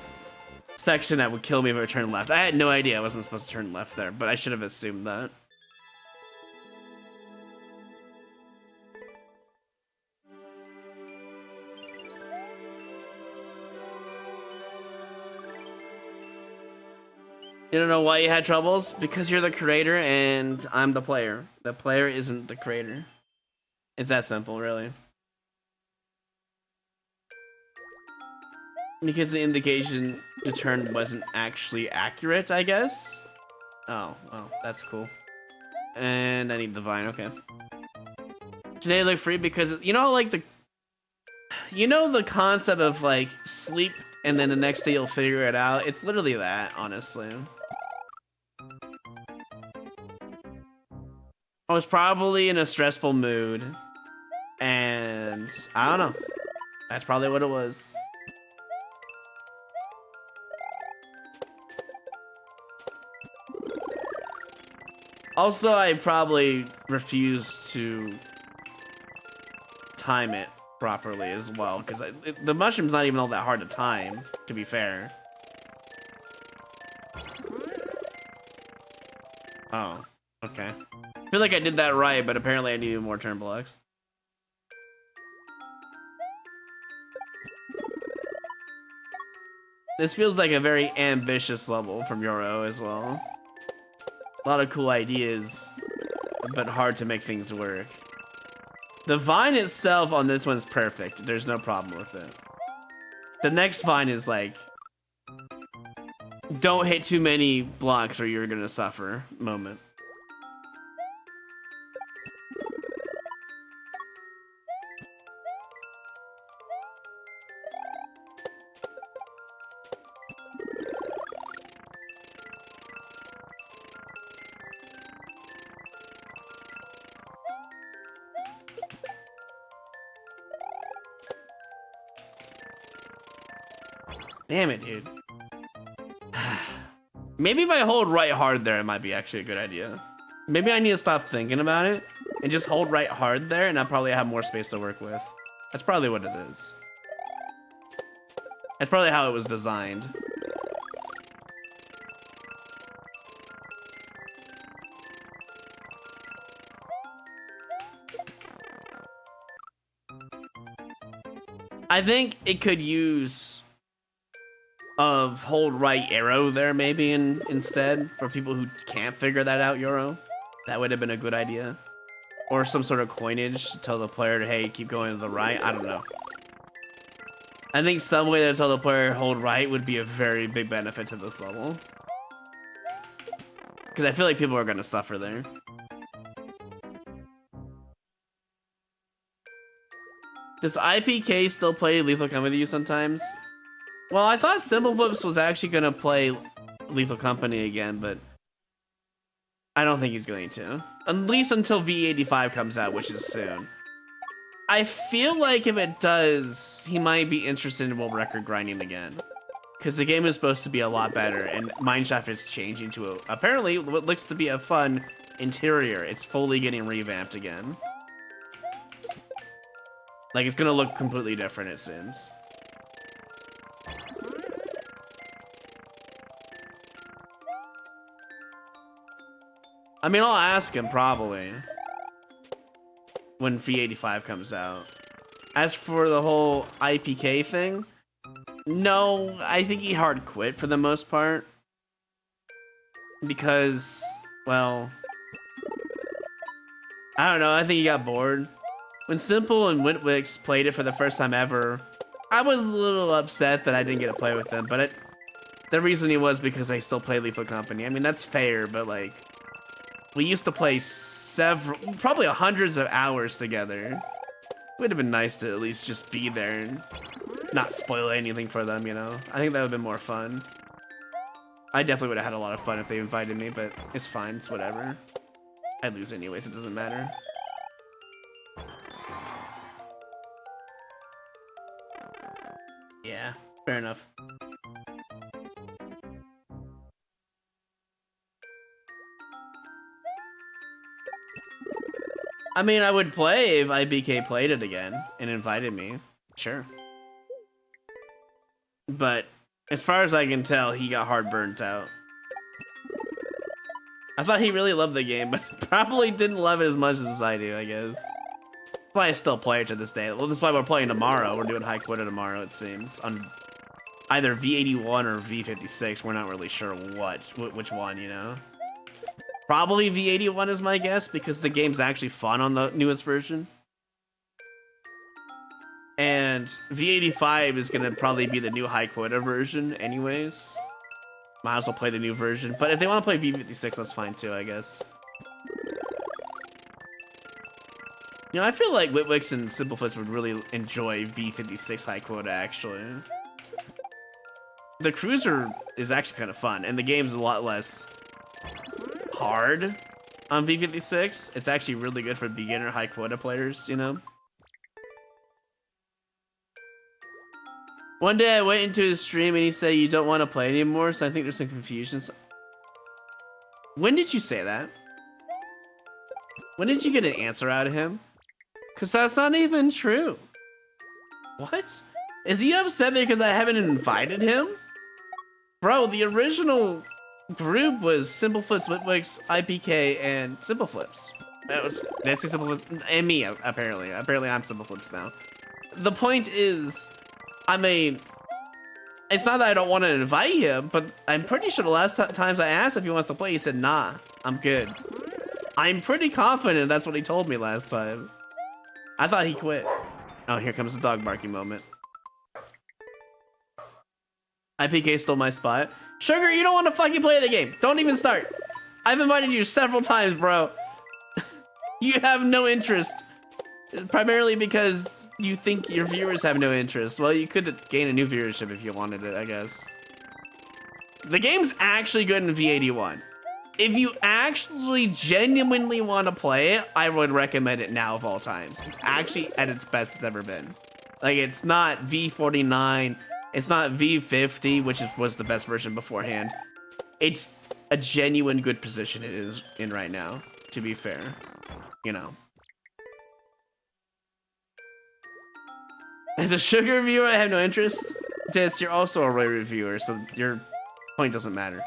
section that would kill me if I turned left. I had no idea I wasn't supposed to turn left there, but I should have assumed that. You don't know why you had troubles? Because you're the creator and I'm the player. The player isn't the creator. It's that simple, really. Because the indication to turn wasn't actually accurate, I guess. Oh, well, that's cool. And I need the vine, okay. Today look free because, you know, like the concept of like sleep and then the next day you'll figure it out. It's literally that, honestly. I was probably in a stressful mood, and I don't know. That's probably what it was. Also, I probably refused to time it properly as well, because the mushroom's not even all that hard to time, to be fair. Oh, okay. I feel like I did that right, but apparently I needed more turn blocks. This feels like a very ambitious level from Yoro as well. A lot of cool ideas, but hard to make things work. The vine itself on this one's perfect. There's no problem with it. The next vine is like, don't hit too many blocks or you're gonna suffer moment. Damn it, dude. Maybe if I hold right hard there, it might be actually a good idea. Maybe I need to stop thinking about it and just hold right hard there, and I'll probably have more space to work with. That's probably what it is. That's probably how it was designed. I think it could use of hold right arrow there maybe instead for people who can't figure that out, Yoro. That would have been a good idea. Or some sort of coinage to tell the player to, hey, keep going to the right. I don't know. I think some way to tell the player hold right would be a very big benefit to this level. Because I feel like people are going to suffer there. Does IPK still play Lethal Company with you sometimes? Well, I thought Simpleflips was actually going to play Lethal Company again, but I don't think he's going to. At least until V85 comes out, which is soon. I feel like if it does, he might be interested in world record grinding again. Because the game is supposed to be a lot better, and Mineshaft is changing to apparently what looks to be a fun interior. It's fully getting revamped again. Like, it's gonna look completely different, it seems. I mean, I'll ask him probably when V85 comes out. As for the whole IPK thing, no, I think he hard quit for the most part. Because, well, I don't know, I think he got bored. When Simple and Witwix played it for the first time ever, I was a little upset that I didn't get to play with them, but the reasoning was because I still play Lethal Company. I mean, that's fair, but like, we used to play probably hundreds of hours together. It would have been nice to at least just be there and not spoil anything for them, you know? I think that would have been more fun. I definitely would have had a lot of fun if they invited me, but it's fine, it's whatever. I lose anyways, it doesn't matter. Yeah, fair enough. I mean, I would play if IBK played it again and invited me. Sure. But as far as I can tell, he got hard burnt out. I thought he really loved the game, but probably didn't love it as much as I do, I guess. That's why I still play it to this day. Well, that's why we're playing tomorrow. We're doing High Quota tomorrow, it seems. On either V81 or V56. We're not really sure which one, you know? Probably V81 is my guess, because the game's actually fun on the newest version. And V85 is gonna probably be the new High Quota version anyways. Might as well play the new version. But if they want to play V56, that's fine too, I guess. You know, I feel like Witwix and Simpleflix would really enjoy V56 High Quota, actually. The Cruiser is actually kind of fun, and the game's a lot less hard on V56. It's actually really good for beginner High Quota players, you know? One day I went into his stream and he said you don't want to play anymore, so I think there's some confusion. When did you say that? When did you get an answer out of him? Because that's not even true. What? Is he upset because I haven't invited him? Bro, the original group was Simpleflips, Witwix, IPK, and Simpleflips. That's Simpleflips, and me, apparently. Apparently I'm Simpleflips now. The point is, I mean, it's not that I don't want to invite him, but I'm pretty sure the last times I asked if he wants to play, he said, nah, I'm good. I'm pretty confident that's what he told me last time. I thought he quit. Oh, here comes the dog barking moment. IPK stole my spot. Sugar, you don't want to fucking play the game. Don't even start. I've invited you several times, bro. You have no interest. Primarily because you think your viewers have no interest. Well, you could gain a new viewership if you wanted it, I guess. The game's actually good in V81. If you actually genuinely want to play it, I would recommend it now of all times. It's actually at its best it's ever been. Like, it's not V49, it's not V50, which was the best version beforehand. It's a genuine good position it is in right now, to be fair. You know. As a Sugar reviewer, I have no interest. Dis, you're also a Roy reviewer, so your point doesn't matter.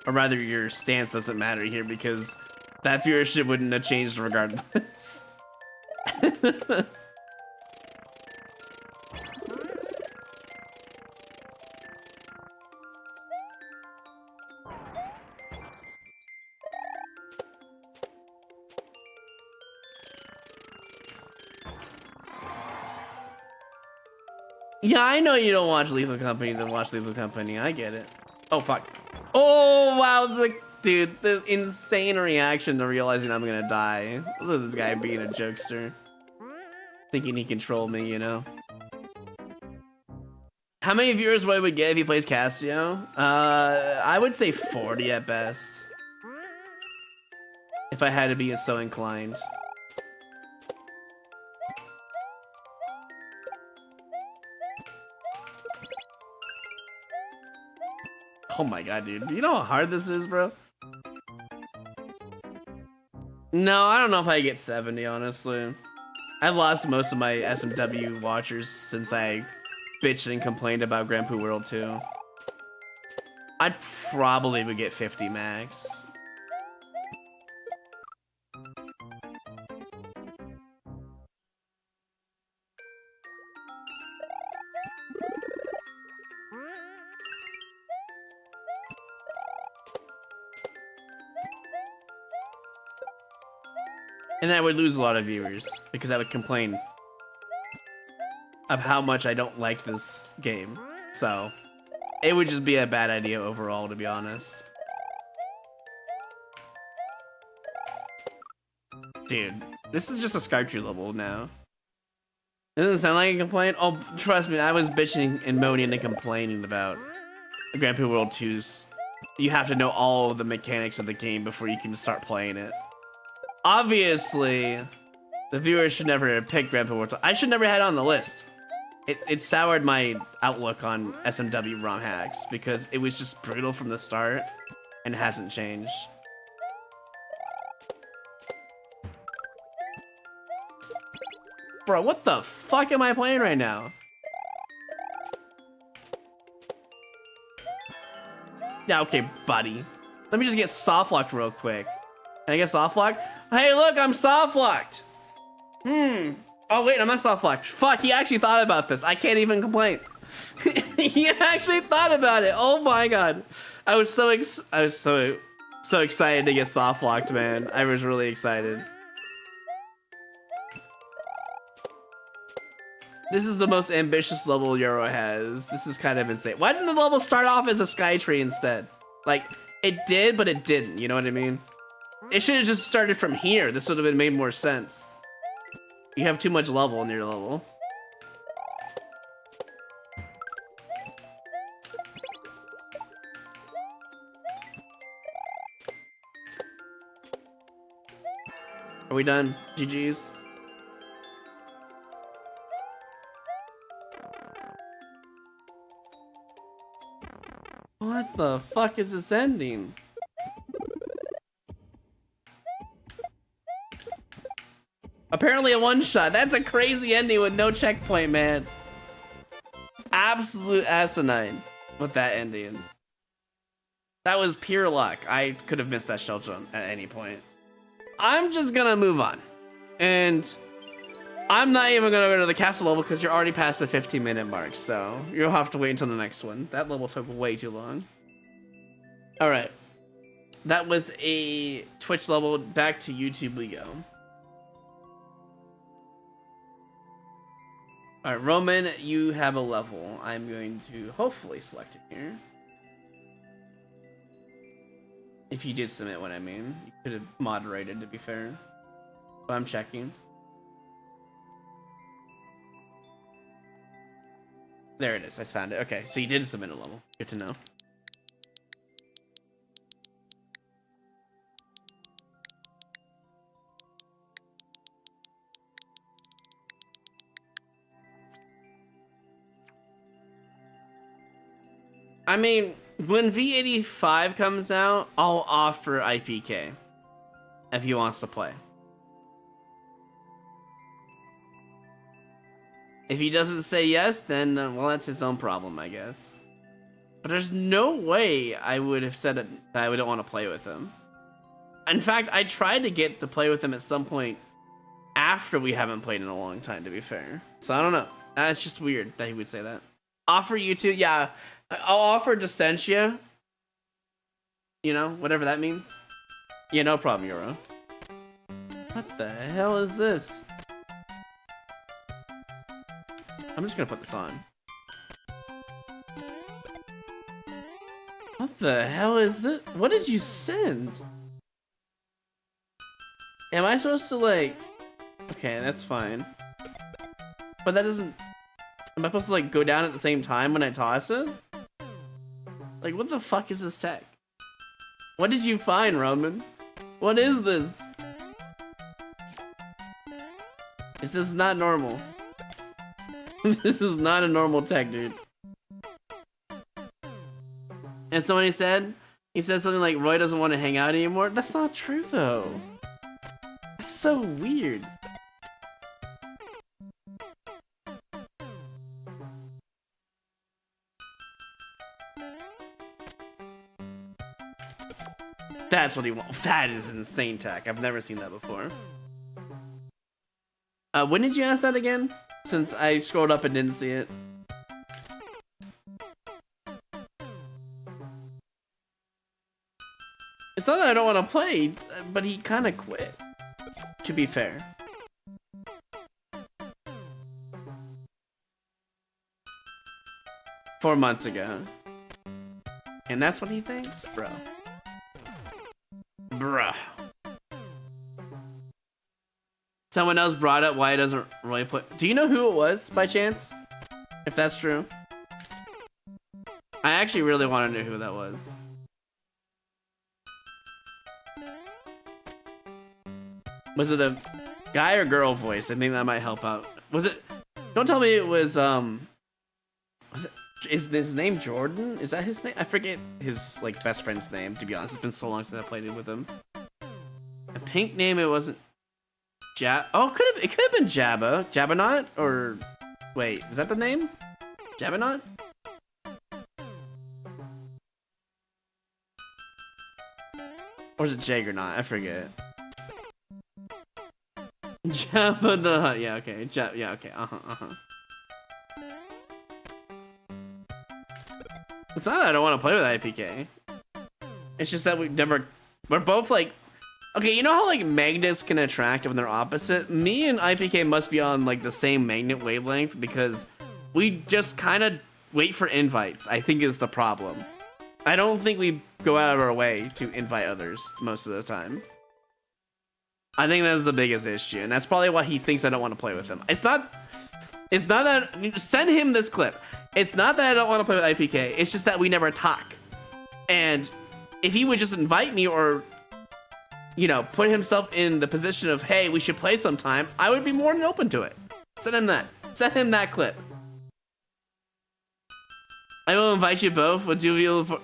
Or rather, your stance doesn't matter here because that viewership wouldn't have changed regardless. Yeah, I know you don't watch Lethal Company, then watch Lethal Company. I get it. Oh, fuck. Oh, wow. Dude, the insane reaction to realizing I'm gonna die. Look at this guy being a jokester. Thinking he controlled me, you know? How many viewers would we get if he plays Casio? I would say 40 at best. If I had to be so inclined. Oh my god, dude. You know how hard this is, bro? No, I don't know if I get 70, honestly. I've lost most of my SMW watchers since I bitched and complained about Grand Poo World 2. I'd probably would get 50 max. And I would lose a lot of viewers because I would complain of how much I don't like this game. So it would just be a bad idea overall, to be honest. Dude, this is just a Skytree level now. Doesn't sound like a complaint. Oh, trust me, I was bitching and moaning and complaining about Grand Poo World 2's. You have to know all of the mechanics of the game before you can start playing it. Obviously, the viewers should never have picked Grand Poo World 2. I should never had it on the list. It soured my outlook on SMW ROM hacks because it was just brutal from the start and hasn't changed. Bro, what the fuck am I playing right now? Yeah, okay, buddy. Let me just get soft locked real quick. Can I get soft locked? Hey, look, I'm soft locked. Oh, wait, I'm not soft locked. Fuck, he actually thought about this. I can't even complain. He actually thought about it. Oh my god. I was so excited to get soft locked, man. I was really excited. This is the most ambitious level Euro has. This is kind of insane. Why didn't the level start off as a Skytree instead? Like, it did, but it didn't. You know what I mean? It should have just started from here. This would have made more sense. You have too much level in your level. Are we done? GG's. What the fuck is this ending? Apparently a one-shot. That's a crazy ending with no checkpoint, man. Absolute asinine with that ending. That was pure luck. I could have missed that shell jump at any point. I'm just gonna move on. And I'm not even gonna go to the castle level because you're already past the 15-minute mark, so you'll have to wait until the next one. That level took way too long. Alright. That was a Twitch level. Back to YouTube we go. Alright, Roman, you have a level. I'm going to hopefully select it here. If you did submit what I mean. You could have moderated, to be fair. But I'm checking. There it is. I found it. Okay, so you did submit a level. Good to know. I mean, when V85 comes out, I'll offer IPK if he wants to play. If he doesn't say yes, then, well, that's his own problem, I guess. But there's no way I would have said that I wouldn't want to play with him. In fact, I tried to get to play with him at some point after we haven't played in a long time, to be fair. So I don't know. That's just weird that he would say that. Offer you two? Yeah, I'll offer Dissentia. You know, whatever that means. Yeah, no problem, Euro. What the hell is this? I'm just gonna put this on. What the hell is this? What did you send? Am I supposed to, like... Okay, that's fine. But that doesn't... Am I supposed to like go down at the same time when I toss it? Like, what the fuck is this tech? What did you find, Roman? What is this? This is not normal. This is not a normal tech, dude. And somebody said, he said something like Roy doesn't want to hang out anymore. That's not true, though. That's so weird. That's what he wants. That is insane tech. I've never seen that before. When did you ask that again? Since I scrolled up and didn't see it. It's not that I don't want to play, but he kind of quit. To be fair. "4 months ago." And that's what he thinks? Bro. Bruh. Someone else brought up why doesn't Roy play. Do you know who it was, by chance? If that's true. I actually really want to know who that was. Was it a guy or girl voice? I think that might help out. Was it? Don't tell me it was, is his name Jordan? Is that his name? I forget his, like, best friend's name, to be honest. It's been so long since I played it with him. A pink name, it wasn't... Oh, it could have been Jabba. Jabbernaut? Or... Wait, is that the name? Jabbernaut? Or is it Jaggernaut? I forget. Jabba the Hutt. Yeah, okay. Yeah, okay. It's not that I don't want to play with IPK. It's just that we're both like, okay, you know how like magnets can attract when they're opposite? Me and IPK must be on like the same magnet wavelength because we just kind of wait for invites, I think is the problem. I don't think we go out of our way to invite others most of the time. I think that's the biggest issue, and that's probably why he thinks I don't want to play with him. It's not that, send him this clip. It's not that I don't want to play with IPK, it's just that we never talk. And if he would just invite me or, you know, put himself in the position of, hey, we should play sometime, I would be more than open to it. Send him that. Send him that clip. I will invite you both. We'll do Wheel.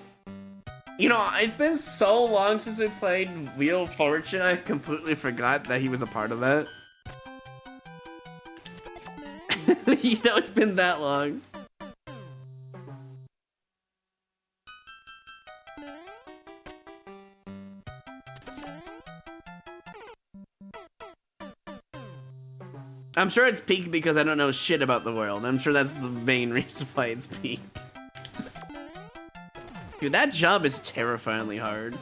You know, it's been so long since we played Wheel of Fortune, I completely forgot that he was a part of that. You know, it's been that long. I'm sure it's peak because I don't know shit about the world. I'm sure that's the main reason why it's peak. Dude, that job is terrifyingly hard.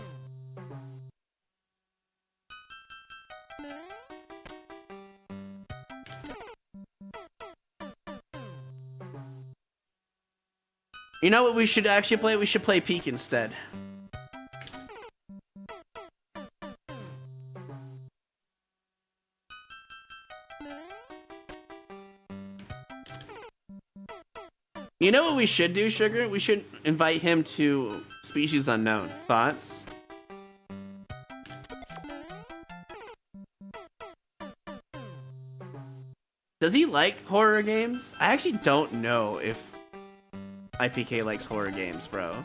You know what we should actually play? We should play Peak instead. You know what we should do, Sugar? We should invite him to Species Unknown. Thoughts? Does he like horror games? I actually don't know if IPK likes horror games, bro.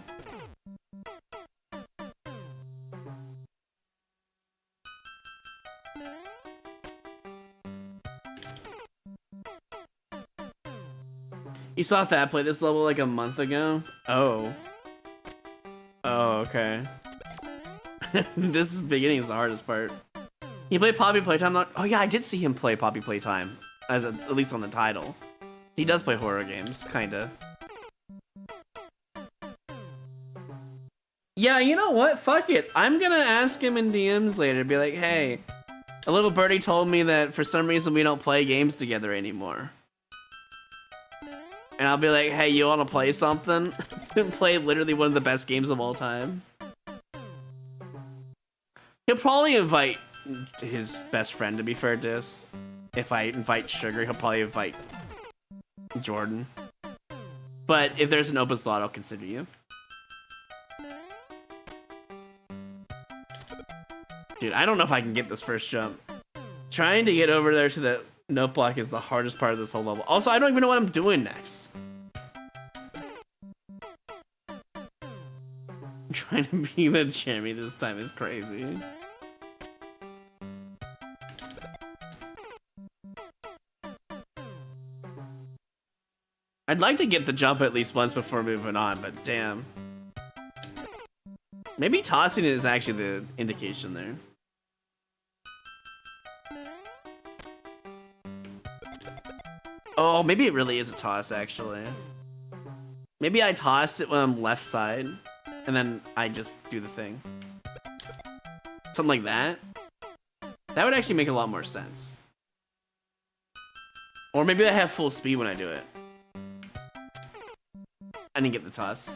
You saw Thad play this level like a month ago? Oh. Oh, okay. This beginning is the hardest part. He played Poppy Playtime. Oh yeah, I did see him play Poppy Playtime, at least on the title. He does play horror games, kinda. Yeah, you know what? Fuck it. I'm gonna ask him in DMs later, be like, hey, a little birdie told me that for some reason we don't play games together anymore. And I'll be like, hey, you wanna play something? And play literally one of the best games of all time. He'll probably invite his best friend, to be fair to us. If I invite Sugar, he'll probably invite Jordan. But if there's an open slot, I'll consider you. Dude, I don't know if I can get this first jump. Trying to get over there to the note block is the hardest part of this whole level. Also, I don't even know what I'm doing next. Trying to be the Jimmy this time is crazy. I'd like to get the jump at least once before moving on, but damn. Maybe tossing it is actually the indication there. Oh, maybe it really is a toss, actually. Maybe I toss it when I'm left side, and then I just do the thing. Something like that. That would actually make a lot more sense. Or maybe I have full speed when I do it. I didn't get the toss.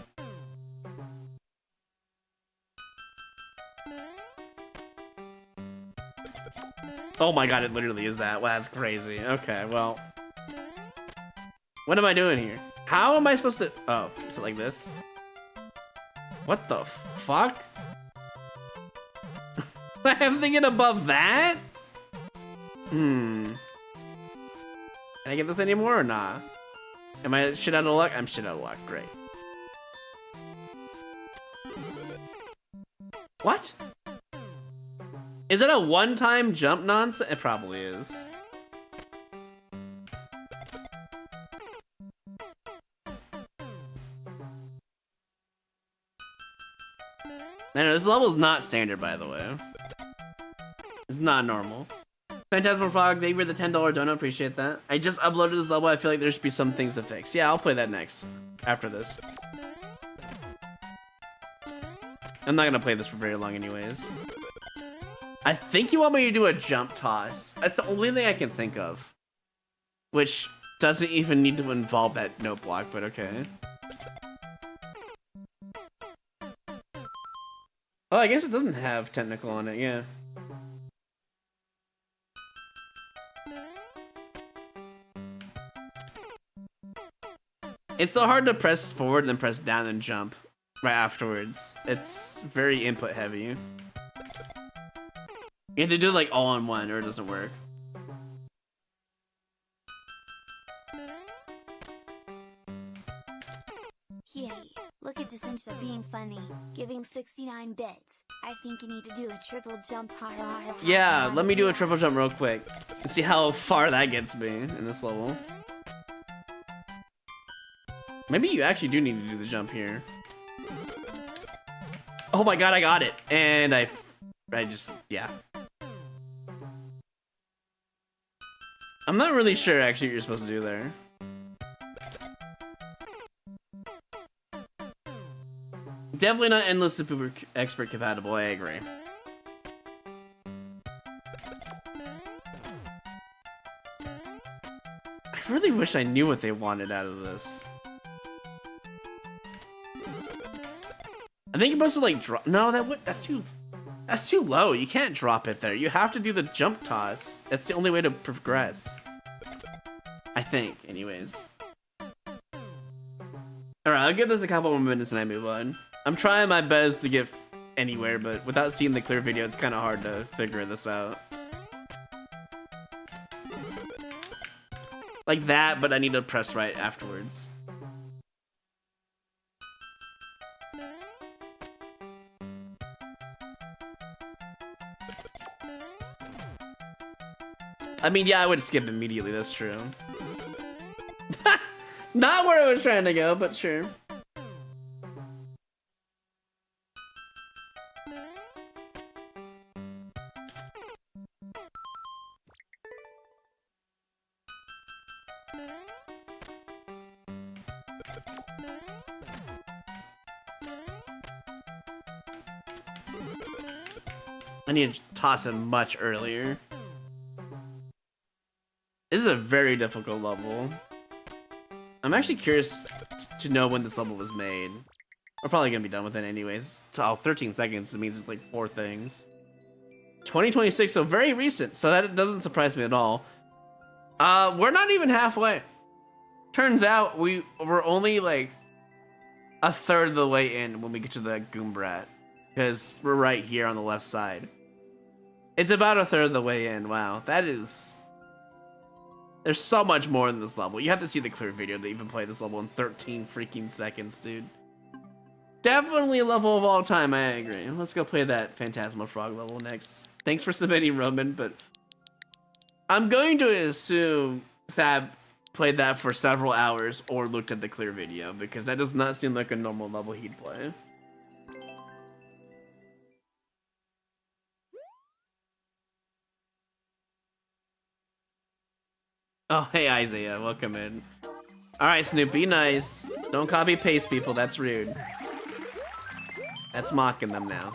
Oh my god, it literally is that. Wow, that's crazy. Okay, well. What am I doing here? How am I supposed to... Oh, is it like this? What the fuck? I'm thinking above that? Can I get this anymore or nah? Am I shit out of luck? I'm shit out of luck. Great. What? Is that a one-time jump nonsense? It probably is. I know, this level is not standard, by the way. It's not normal. Phantasmal Frog, thank you for the $10 donut, appreciate that. I just uploaded this level, I feel like there should be some things to fix. Yeah, I'll play that next, after this. I'm not gonna play this for very long anyways. I think you want me to do a jump toss. That's the only thing I can think of. Which doesn't even need to involve that note block, but okay. Oh, I guess it doesn't have technical on it, yeah. It's so hard to press forward and then press down and jump right afterwards. It's very input heavy. You have to do it like all in one or it doesn't work. Yay, look at Essential being funny, giving 69 bits. I think you need to do a triple jump. Yeah, let me do a triple jump real quick and see how far that gets me in this level. Maybe you actually do need to do the jump here. Oh my god, I got it. And I just, yeah. I'm not really sure actually what you're supposed to do there. Definitely not endless super expert compatible, I agree. I really wish I knew what they wanted out of this. I think you're supposed to like drop. No, that's too low. You can't drop it there. You have to do the jump toss. That's the only way to progress. I think, anyways. Alright, I'll give this a couple more minutes and I move on. I'm trying my best to get anywhere, but without seeing the clear video, it's kind of hard to figure this out. Like that, but I need to press right afterwards. I mean, yeah, I would skip immediately, that's true. Not where I was trying to go, but sure. I need to toss him much earlier. This is a very difficult level. I'm actually curious to know when this level was made. We're probably gonna be done with it anyways. Oh, 13 seconds, it means it's like 4 things. 2026, so very recent, so that doesn't surprise me at all. We're not even halfway. Turns out we're only like a third of the way in when we get to the Goombrat, because we're right here on the left side. It's about a third of the way in. Wow, that is... There's so much more in this level. You have to see the clear video to even play this level in 13 freaking seconds, dude. Definitely a level of all time, I agree. Let's go play that Phantasmal Frog level next. Thanks for submitting, Roman, but... I'm going to assume Thab played that for several hours or looked at the clear video, because that does not seem like a normal level he'd play. Oh, hey Isaiah, welcome in. Alright, Snoop, be nice. Don't copy paste people, that's rude. That's mocking them now.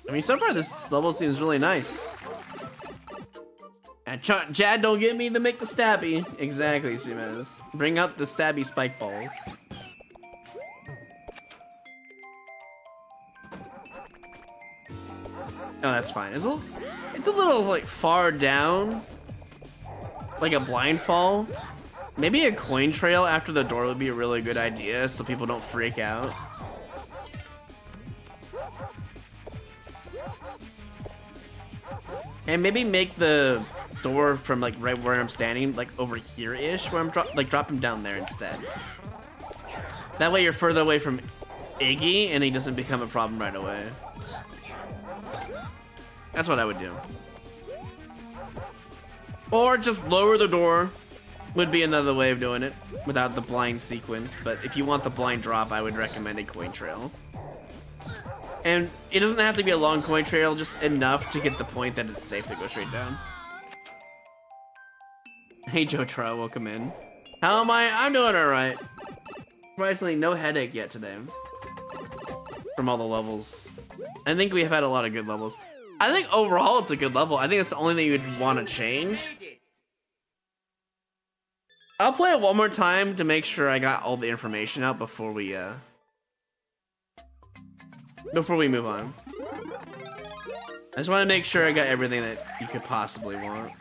I mean, so far this level seems really nice. And Chad, don't get me to make the stabby. Exactly, Simez. Bring out the stabby spike balls. Oh, that's fine. It's a little like far down, like a blind fall. Maybe a coin trail after the door would be a really good idea, so people don't freak out. And maybe make the door from like right where I'm standing, like over here-ish, where I'm drop him down there instead. That way you're further away from Iggy, and he doesn't become a problem right away. That's what I would do. Or just lower the door, would be another way of doing it, without the blind sequence. But if you want the blind drop, I would recommend a coin trail. And it doesn't have to be a long coin trail, just enough to get the point that it's safe to go straight down. Hey Joe Tro, welcome in. How am I? I'm doing alright. Surprisingly, no headache yet today. From all the levels. I think we have had a lot of good levels. I think overall it's a good level. I think it's the only thing you'd want to change. I'll play it one more time to make sure I got all the information out before we move on. I just want to make sure I got everything that you could possibly want.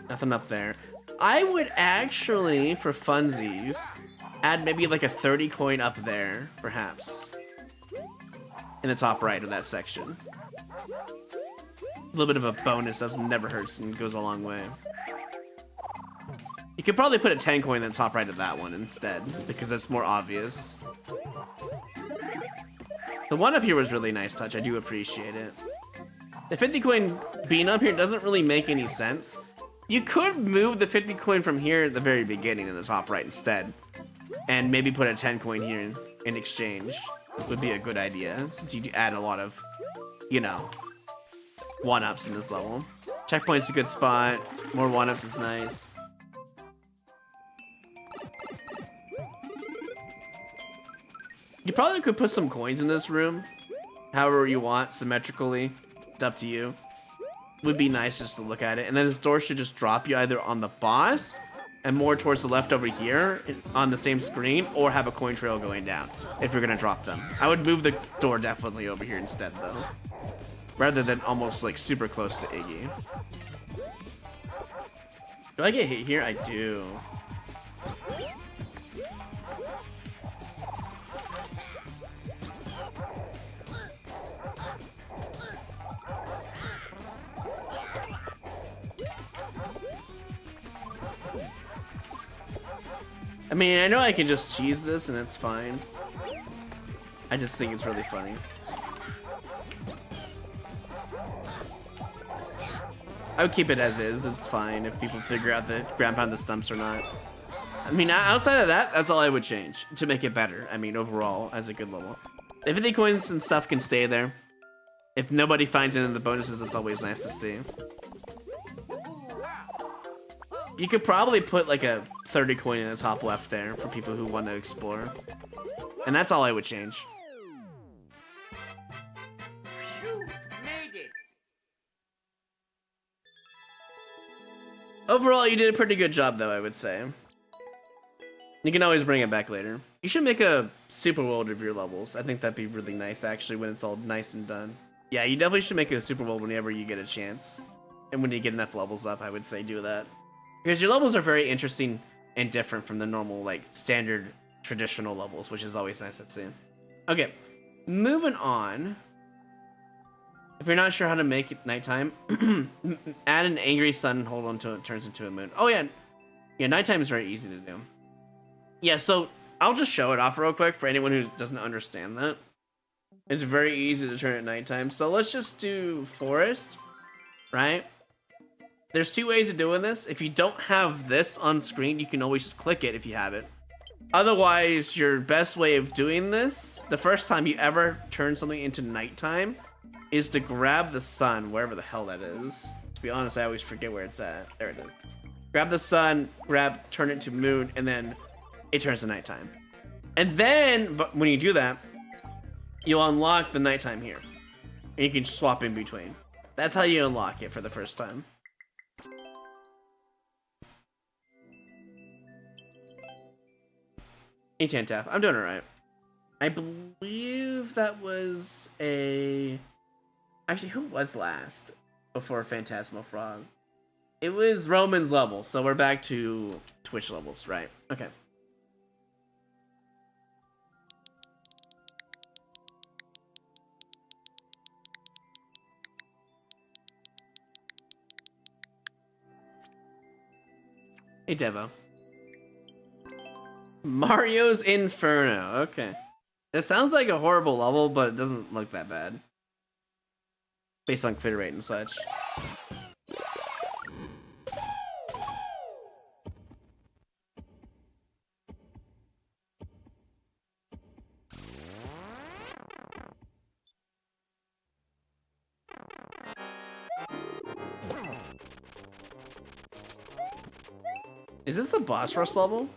Nothing up there. I would actually, for funsies, add maybe like a 30 coin up there, perhaps. In the top right of that section. A little bit of a bonus doesn't never hurts and goes a long way. You could probably put a 10 coin in the top right of that one instead, because that's more obvious. The one up here was really nice touch, I do appreciate it. The 50 coin being up here doesn't really make any sense. You could move the 50 coin from here at the very beginning in the top right instead. And maybe put a 10 coin here in exchange. Would be a good idea, since you add a lot of, you know, 1-ups in this level. Checkpoint's a good spot, more 1-ups is nice. You probably could put some coins in this room, however you want, symmetrically. It's up to you. Would be nice just to look at it. And then this door should just drop you either on the boss and more towards the left over here on the same screen, or have a coin trail going down if you're gonna drop them. I would move the door definitely over here instead though, rather than almost like super close to Iggy. Do I get hit here? I do. I mean, I know I can just cheese this and it's fine. I just think it's really funny. I would keep it as is, it's fine if people figure out the ground pound the stumps or not. I mean, outside of that, that's all I would change to make it better. I mean, overall, as a good level. If any coins and stuff can stay there. If nobody finds it in the bonuses, it's always nice to see. You could probably put like a 30 coin in the top left there for people who want to explore. And that's all I would change. Phew, made it. Overall, you did a pretty good job, though, I would say. You can always bring it back later. You should make a super world of your levels. I think that'd be really nice, actually, when it's all nice and done. Yeah, you definitely should make a super world whenever you get a chance. And when you get enough levels up, I would say do that. Because your levels are very interesting and different from the normal, like, standard, traditional levels, which is always nice to see. Okay, moving on. If you're not sure how to make it nighttime, add an angry sun and hold on until it turns into a moon. Oh, yeah. Yeah, nighttime is very easy to do. Yeah, so I'll just show it off real quick for anyone who doesn't understand that. It's very easy to turn at nighttime. So let's just do forest, right? There's two ways of doing this. If you don't have this on screen, you can always just click it if you have it. Otherwise, your best way of doing this, the first time you ever turn something into nighttime, is to grab the sun, wherever the hell that is. To be honest, I always forget where it's at. There it is. Grab the sun, turn it to moon, and then it turns to nighttime. And then, but when you do that, you'll unlock the nighttime here. And you can swap in between. That's how you unlock it for the first time. Hey, Tantaf, I'm doing alright. I believe that was a... Actually, who was last before Phantasmal Frog? It was Roman's level, so we're back to Twitch levels, right? Okay. Hey, Devo. Mario's Inferno. Okay. It sounds like a horrible level, but it doesn't look that bad. Based on clear rate and such. Is this the boss rush level?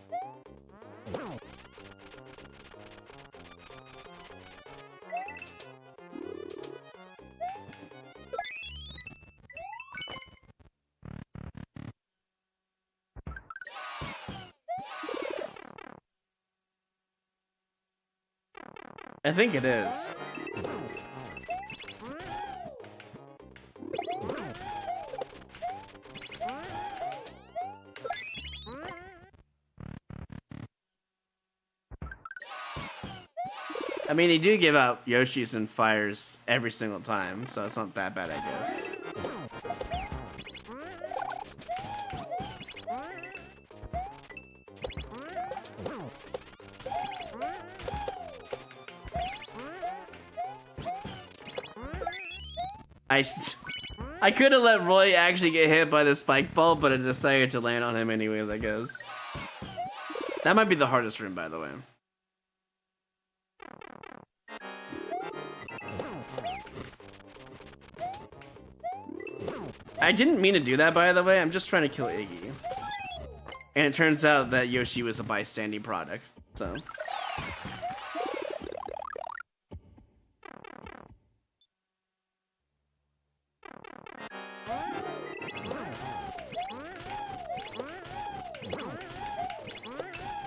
I think it is. I mean, they do give out Yoshis and fires every single time, so it's not that bad, I guess. I could have let Roy actually get hit by the spike ball, but I decided to land on him anyways, I guess. That might be the hardest room, by the way. I didn't mean to do that, by the way. I'm just trying to kill Iggy. And it turns out that Yoshi was a bystanding product, so...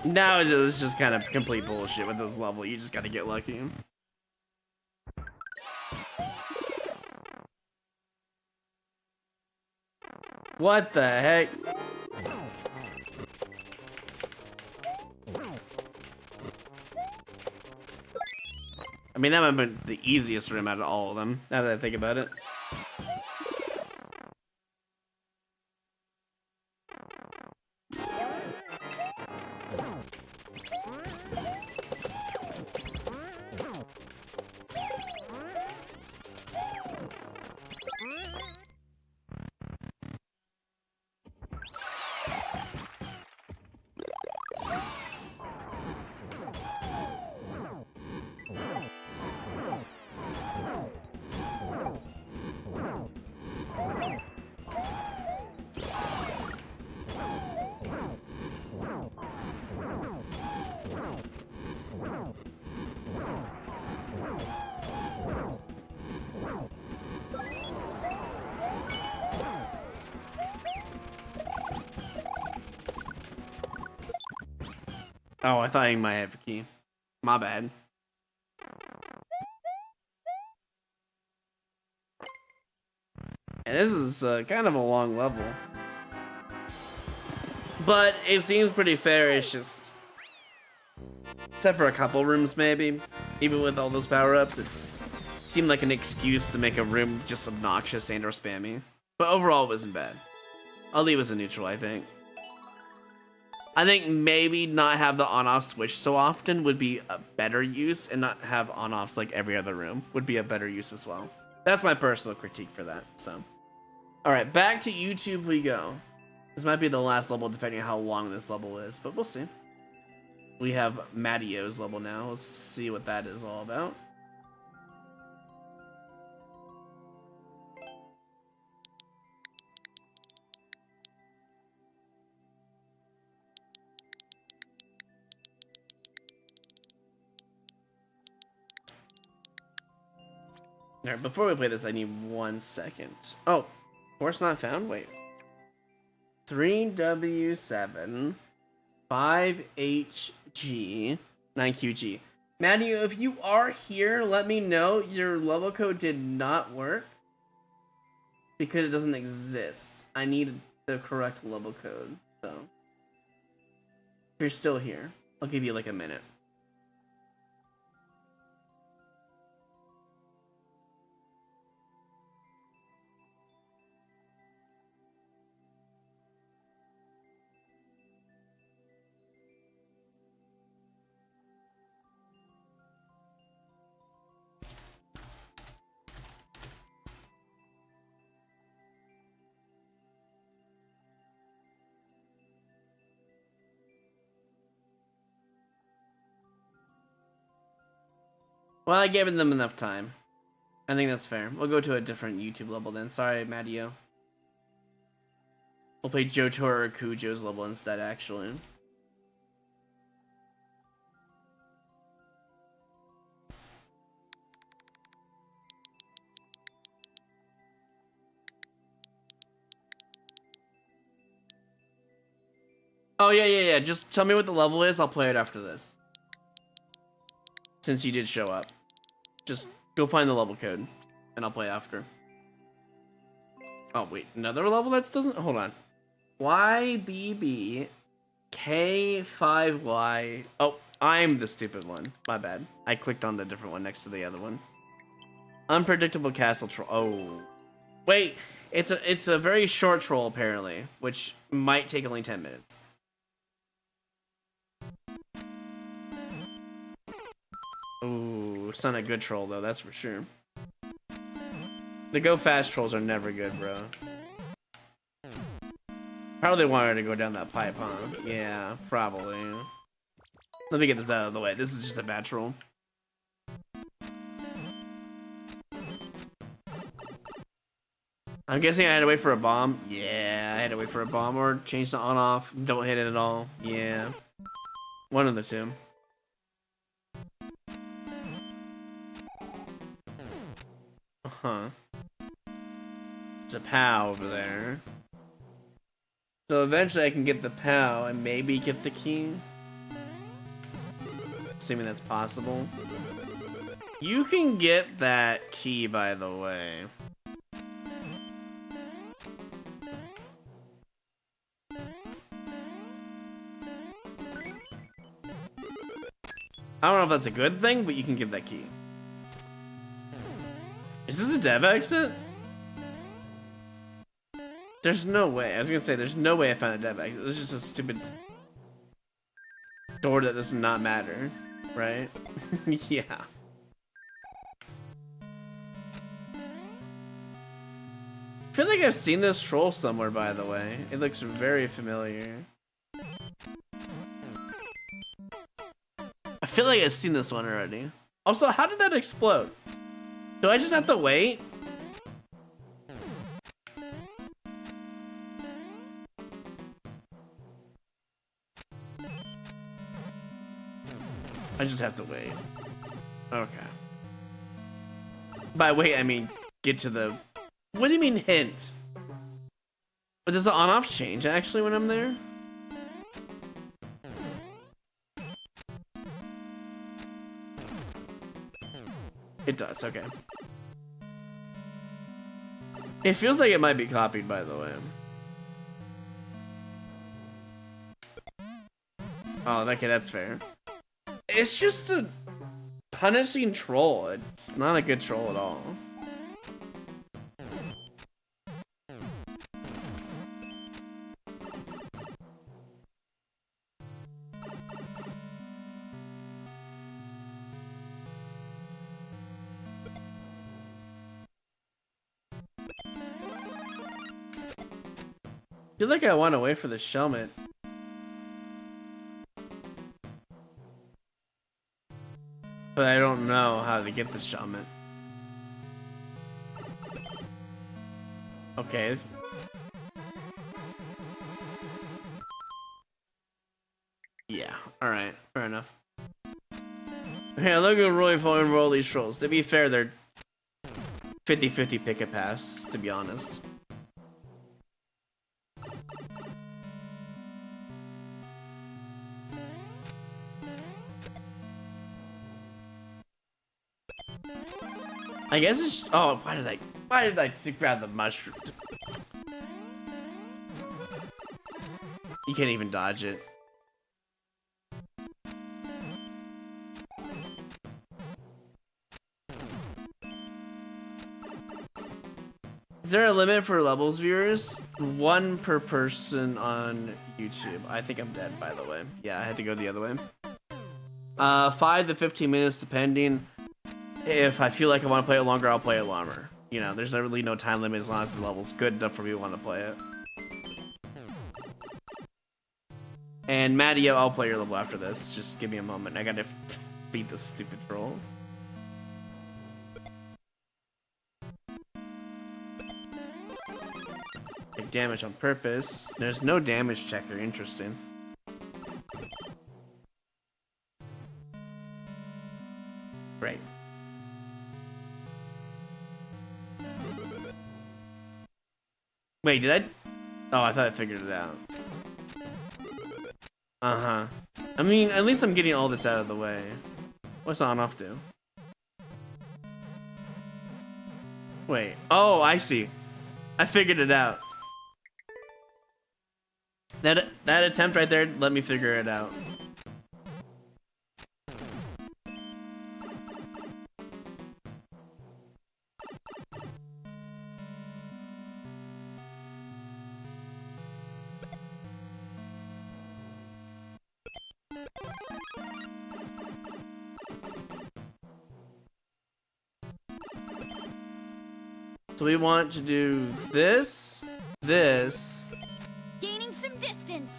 Now it's just kind of complete bullshit with this level. You just gotta get lucky. What the heck? I mean, that might have been the easiest room out of all of them, now that I think about it. Oh, I thought he might have a key. My bad. And this is kind of a long level. But it seems pretty fair. It's just... Except for a couple rooms, maybe. Even with all those power-ups, it seemed like an excuse to make a room just obnoxious and or spammy. But overall, it wasn't bad. I'll leave as a neutral, I think. I think maybe not have the on-off switch so often would be a better use, and not have on-offs like every other room would be a better use as well. That's my personal critique for that, so. Alright, back to YouTube we go. This might be the last level depending on how long this level is, but we'll see. We have Mattio's level now. Let's see what that is all about. Alright, before we play this, I need 1 second. Oh, course not found? Wait. 3W7 5HG 9QG. Mattio, if you are here, let me know. Your level code did not work because it doesn't exist. I need the correct level code. So, if you're still here, I'll give you like a minute. Well, I gave them enough time. I think that's fair. We'll go to a different YouTube level then. Sorry, Mattio. We'll play Jotaro or Kujo's level instead, actually. Oh, yeah. Just tell me what the level is. I'll play it after this. Since you did show up. Just go find the level code, and I'll play after. Oh, wait. Another level that doesn't... Hold on. YBBK5Y... Oh, I'm the stupid one. My bad. I clicked on the different one next to the other one. Unpredictable castle troll. Oh. Wait. It's a very short troll, apparently, which might take only 10 minutes. Ooh, it's not a good troll though, that's for sure. The go fast trolls are never good, bro. Probably wanted to go down that pipe, huh? Yeah, probably. Let me get this out of the way. This is just a bad troll. I'm guessing I had to wait for a bomb. Yeah, I had to wait for a bomb or change the on-off. Don't hit it at all. Yeah. One of the two. Huh. There's a POW over there. So eventually I can get the POW and maybe get the key. Assuming that's possible. You can get that key, by the way. I don't know if that's a good thing, but you can get that key. Is this a dev exit? There's no way. I was gonna say, there's no way I found a dev exit. This is just a stupid door that does not matter, right? Yeah. I feel like I've seen this troll somewhere, by the way. It looks very familiar. I feel like I've seen this one already. Also, how did that explode? Do I just have to wait? I just have to wait. Okay. By wait, I mean get to the... What do you mean hint? But does the on-off change actually when I'm there? It does, okay. It feels like it might be copied, by the way. Oh, okay, that's fair. It's just a punishing troll. It's not a good troll at all. I feel like I want to wait for the Shelmet. But I don't know how to get the Shelmet. Okay. Yeah, alright, fair enough. Okay, look at Roy and roll these trolls. To be fair, they're 50-50 pick a pass, to be honest. I guess it's. Oh, why did I grab the mushroom? You can't even dodge it. Is there a limit for levels, viewers? 1 per person on YouTube. I think I'm dead, by the way. Yeah, I had to go the other way. 5 to 15 minutes, depending. If I feel like I want to play it longer, I'll play it longer. You know, there's really no time limit as long as the level's good enough for me to want to play it. And Mattio, I'll play your level after this. Just give me a moment. I gotta beat this stupid troll. Take damage on purpose. There's no damage checker. Interesting. Great. Wait, did I? Oh, I thought I figured it out. Uh-huh. I mean, at least I'm getting all this out of the way. What's on-off do? Wait. Oh, I see. I figured it out. That attempt right there let me figure it out. So we want to do this, this. Gaining some distance.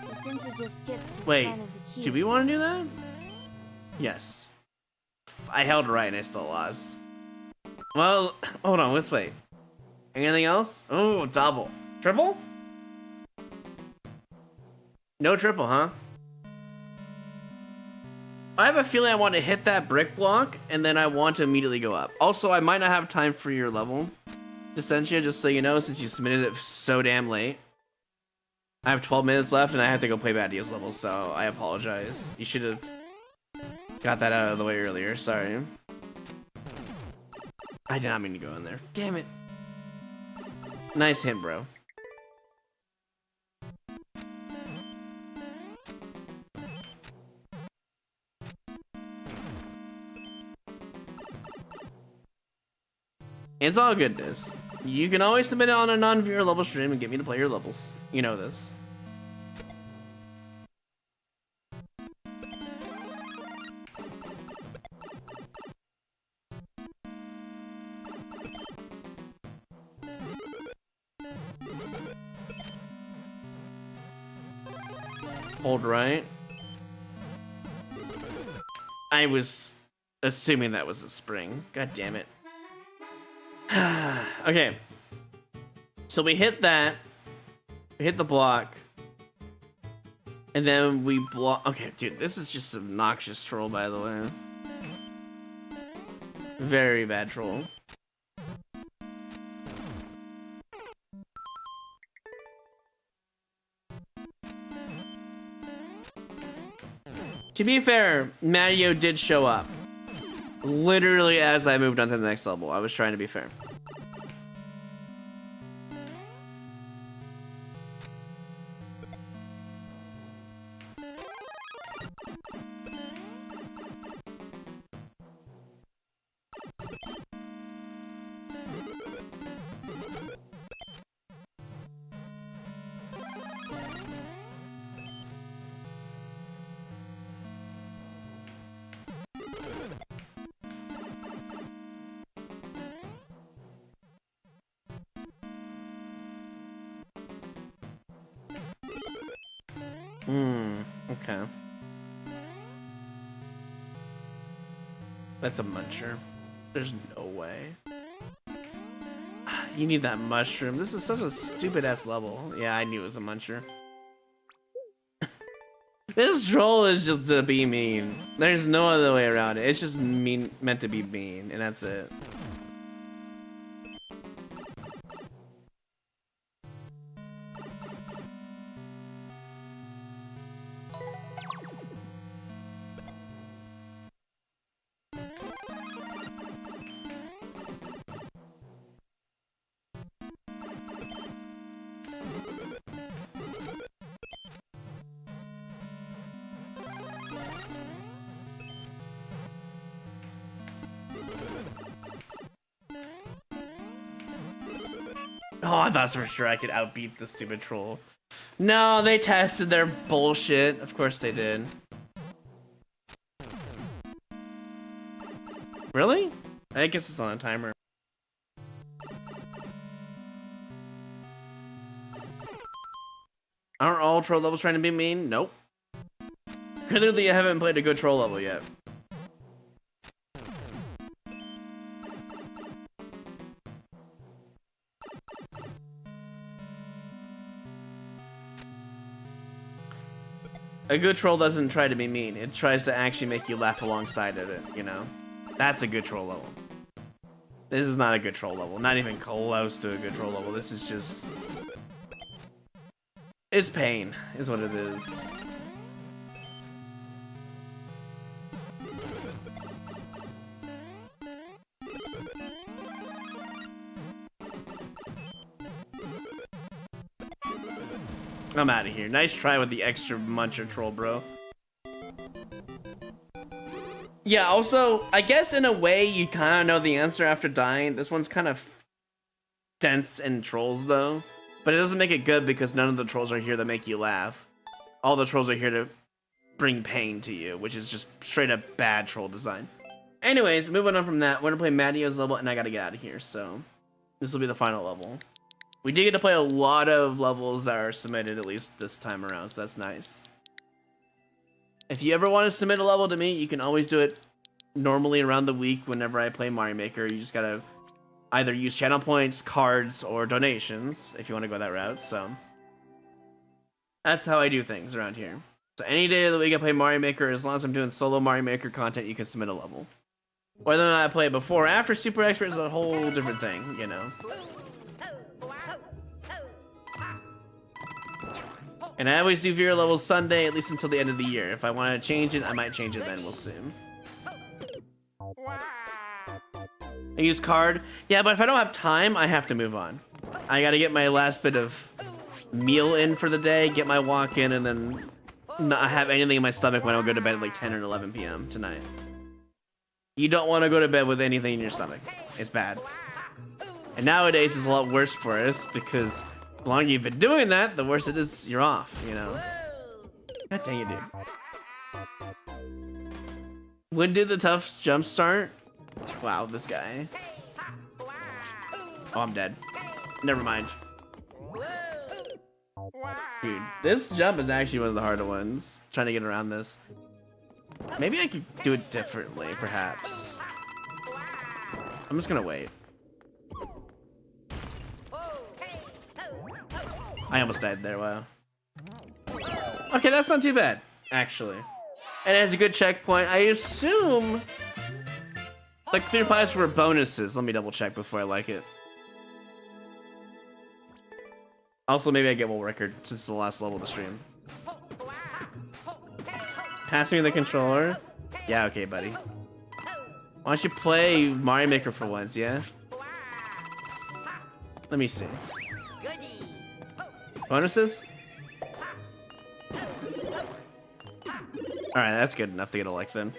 The sensor just skipped in Wait, front of the cube. do we want to do that? Yes. I held right and I still lost. Well, hold on, let's wait. Anything else? Oh, double. Triple? No triple, huh? I have a feeling I want to hit that brick block, and then I want to immediately go up. Also, I might not have time for your level, Essentia, just so you know, since you submitted it so damn late. I have 12 minutes left, and I have to go play Mattio's level, so I apologize. You should have got that out of the way earlier, sorry. I did not mean to go in there. Damn it. Nice hint, bro. It's all goodness. You can always submit it on a non-viewer level stream and get me to play your levels. You know this. Hold right. I was assuming that was a spring. God damn it. Okay. So we hit that. We hit the block. And then we block. Okay, dude, this is just an obnoxious troll, by the way. Very bad troll. To be fair, Mattio did show up. Literally as I moved on to the next level. I was trying to be fair. Okay. That's a muncher. There's no way. You need that mushroom. This is such a stupid ass level. Yeah, I knew it was a muncher. This troll is just to be mean. There's no other way around it. It's just meant to be mean, and that's it. Oh, I thought for sure I could outbeat the stupid troll. No, they tested their bullshit. Of course they did. Really? I guess it's on a timer. Aren't all troll levels trying to be mean? Nope. Clearly, I haven't played a good troll level yet. A good troll doesn't try to be mean. It tries to actually make you laugh alongside of it, you know? That's a good troll level. This is not a good troll level. Not even close to a good troll level. This is just... It's pain, is what it is. I'm out of here. Nice try with the extra muncher troll, bro. Yeah, also, I guess in a way you kind of know the answer after dying. This one's kind of dense in trolls, though. But it doesn't make it good because none of the trolls are here to make you laugh. All the trolls are here to bring pain to you, which is just straight up bad troll design. Anyways, moving on from that, we're gonna play Mattio's level, and I gotta get out of here, so this will be the final level. We did get to play a lot of levels that are submitted, at least this time around, so that's nice. If you ever want to submit a level to me, you can always do it normally around the week whenever I play Mario Maker. You just gotta either use channel points, cards, or donations, if you want to go that route, so. That's how I do things around here. So any day of the week I play Mario Maker, as long as I'm doing solo Mario Maker content, you can submit a level. Whether or not I play it before or after Super Expert is a whole different thing, you know. And I always do Vera levels Sunday, at least until the end of the year. If I want to change it, I might change it then, we'll see. I use card. Yeah, but if I don't have time, I have to move on. I gotta get my last bit of meal in for the day, get my walk in, and then not have anything in my stomach when I go to bed at like 10 or 11 p.m. tonight. You don't want to go to bed with anything in your stomach. It's bad. And nowadays it's a lot worse for us because the longer you've been doing that, the worse it is you're off, you know? God dang it, dude. When did the tough jump start? Wow, this guy. Oh, I'm dead. Never mind. Dude, this jump is actually one of the harder ones. Trying to get around this. Maybe I could do it differently, perhaps. I'm just gonna wait. I almost died there, wow. Okay, that's not too bad, actually. And it's a good checkpoint. I assume the clear pipes were bonuses. Let me double check before I like it. Also, maybe I get world record since it's the last level of the stream. Pass me the controller. Yeah, okay, buddy. Why don't you play Mario Maker for once, yeah? Let me see. Bonuses? Alright, that's good enough to get a like then.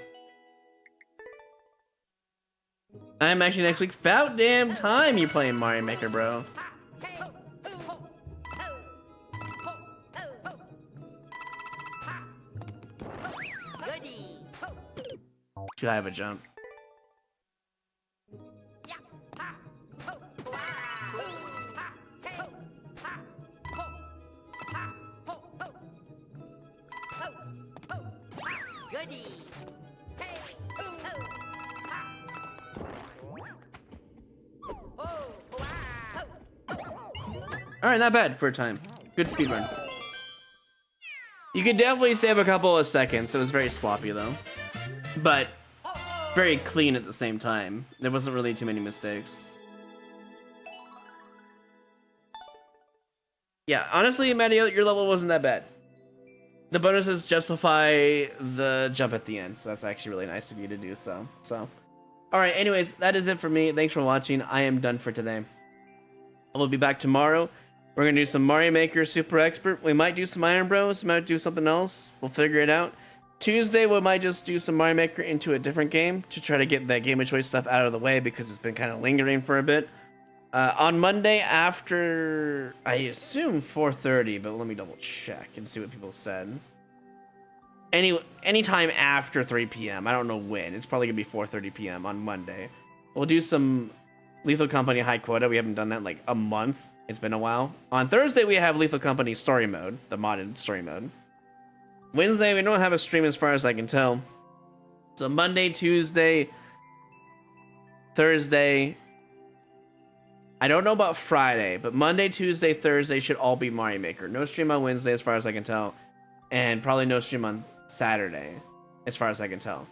I'm actually next week. About damn time you're playing Mario Maker, bro. Too high of a jump. Alright, not bad for a time. Good speed run. You could definitely save a couple of seconds. It was very sloppy though. But very clean at the same time. There wasn't really too many mistakes. Yeah, honestly, Mario, your level wasn't that bad. The bonuses justify the jump at the end, so that's actually really nice of you to do so. Alright, anyways, that is it for me. Thanks for watching. I am done for today. I will be back tomorrow. We're going to do some Mario Maker Super Expert. We might do some Iron Bros. We might do something else. We'll figure it out. Tuesday, we might just do some Mario Maker into a different game to try to get that Game of Choice stuff out of the way because it's been kind of lingering for a bit. On Monday after, I assume 4:30, but let me double check and see what people said. Anytime after 3 p.m. I don't know when. It's probably going to be 4:30 p.m. on Monday. We'll do some Lethal Company High Quota. We haven't done that in like a month. It's been a while. On Thursday, we have Lethal Company Story Mode, the modded story mode. Wednesday, we don't have a stream as far as I can tell. So Monday, Tuesday, Thursday. I don't know about Friday, but Monday, Tuesday, Thursday should all be Mario Maker. No stream on Wednesday as far as I can tell. And probably no stream on Saturday as far as I can tell.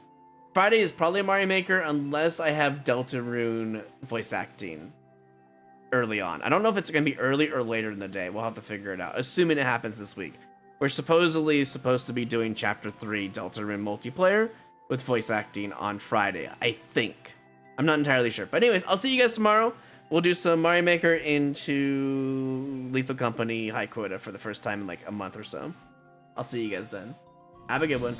Friday is probably Mario Maker unless I have Deltarune voice acting early on. I don't know if it's going to be early or later in the day. We'll have to figure it out, assuming it happens this week. We're supposedly supposed to be doing Chapter 3 Deltarune multiplayer with voice acting on Friday, I think. I'm not entirely sure. But anyways, I'll see you guys tomorrow. We'll do some Mario Maker into Lethal Company High Quota for the first time in like a month or so. I'll see you guys then. Have a good one.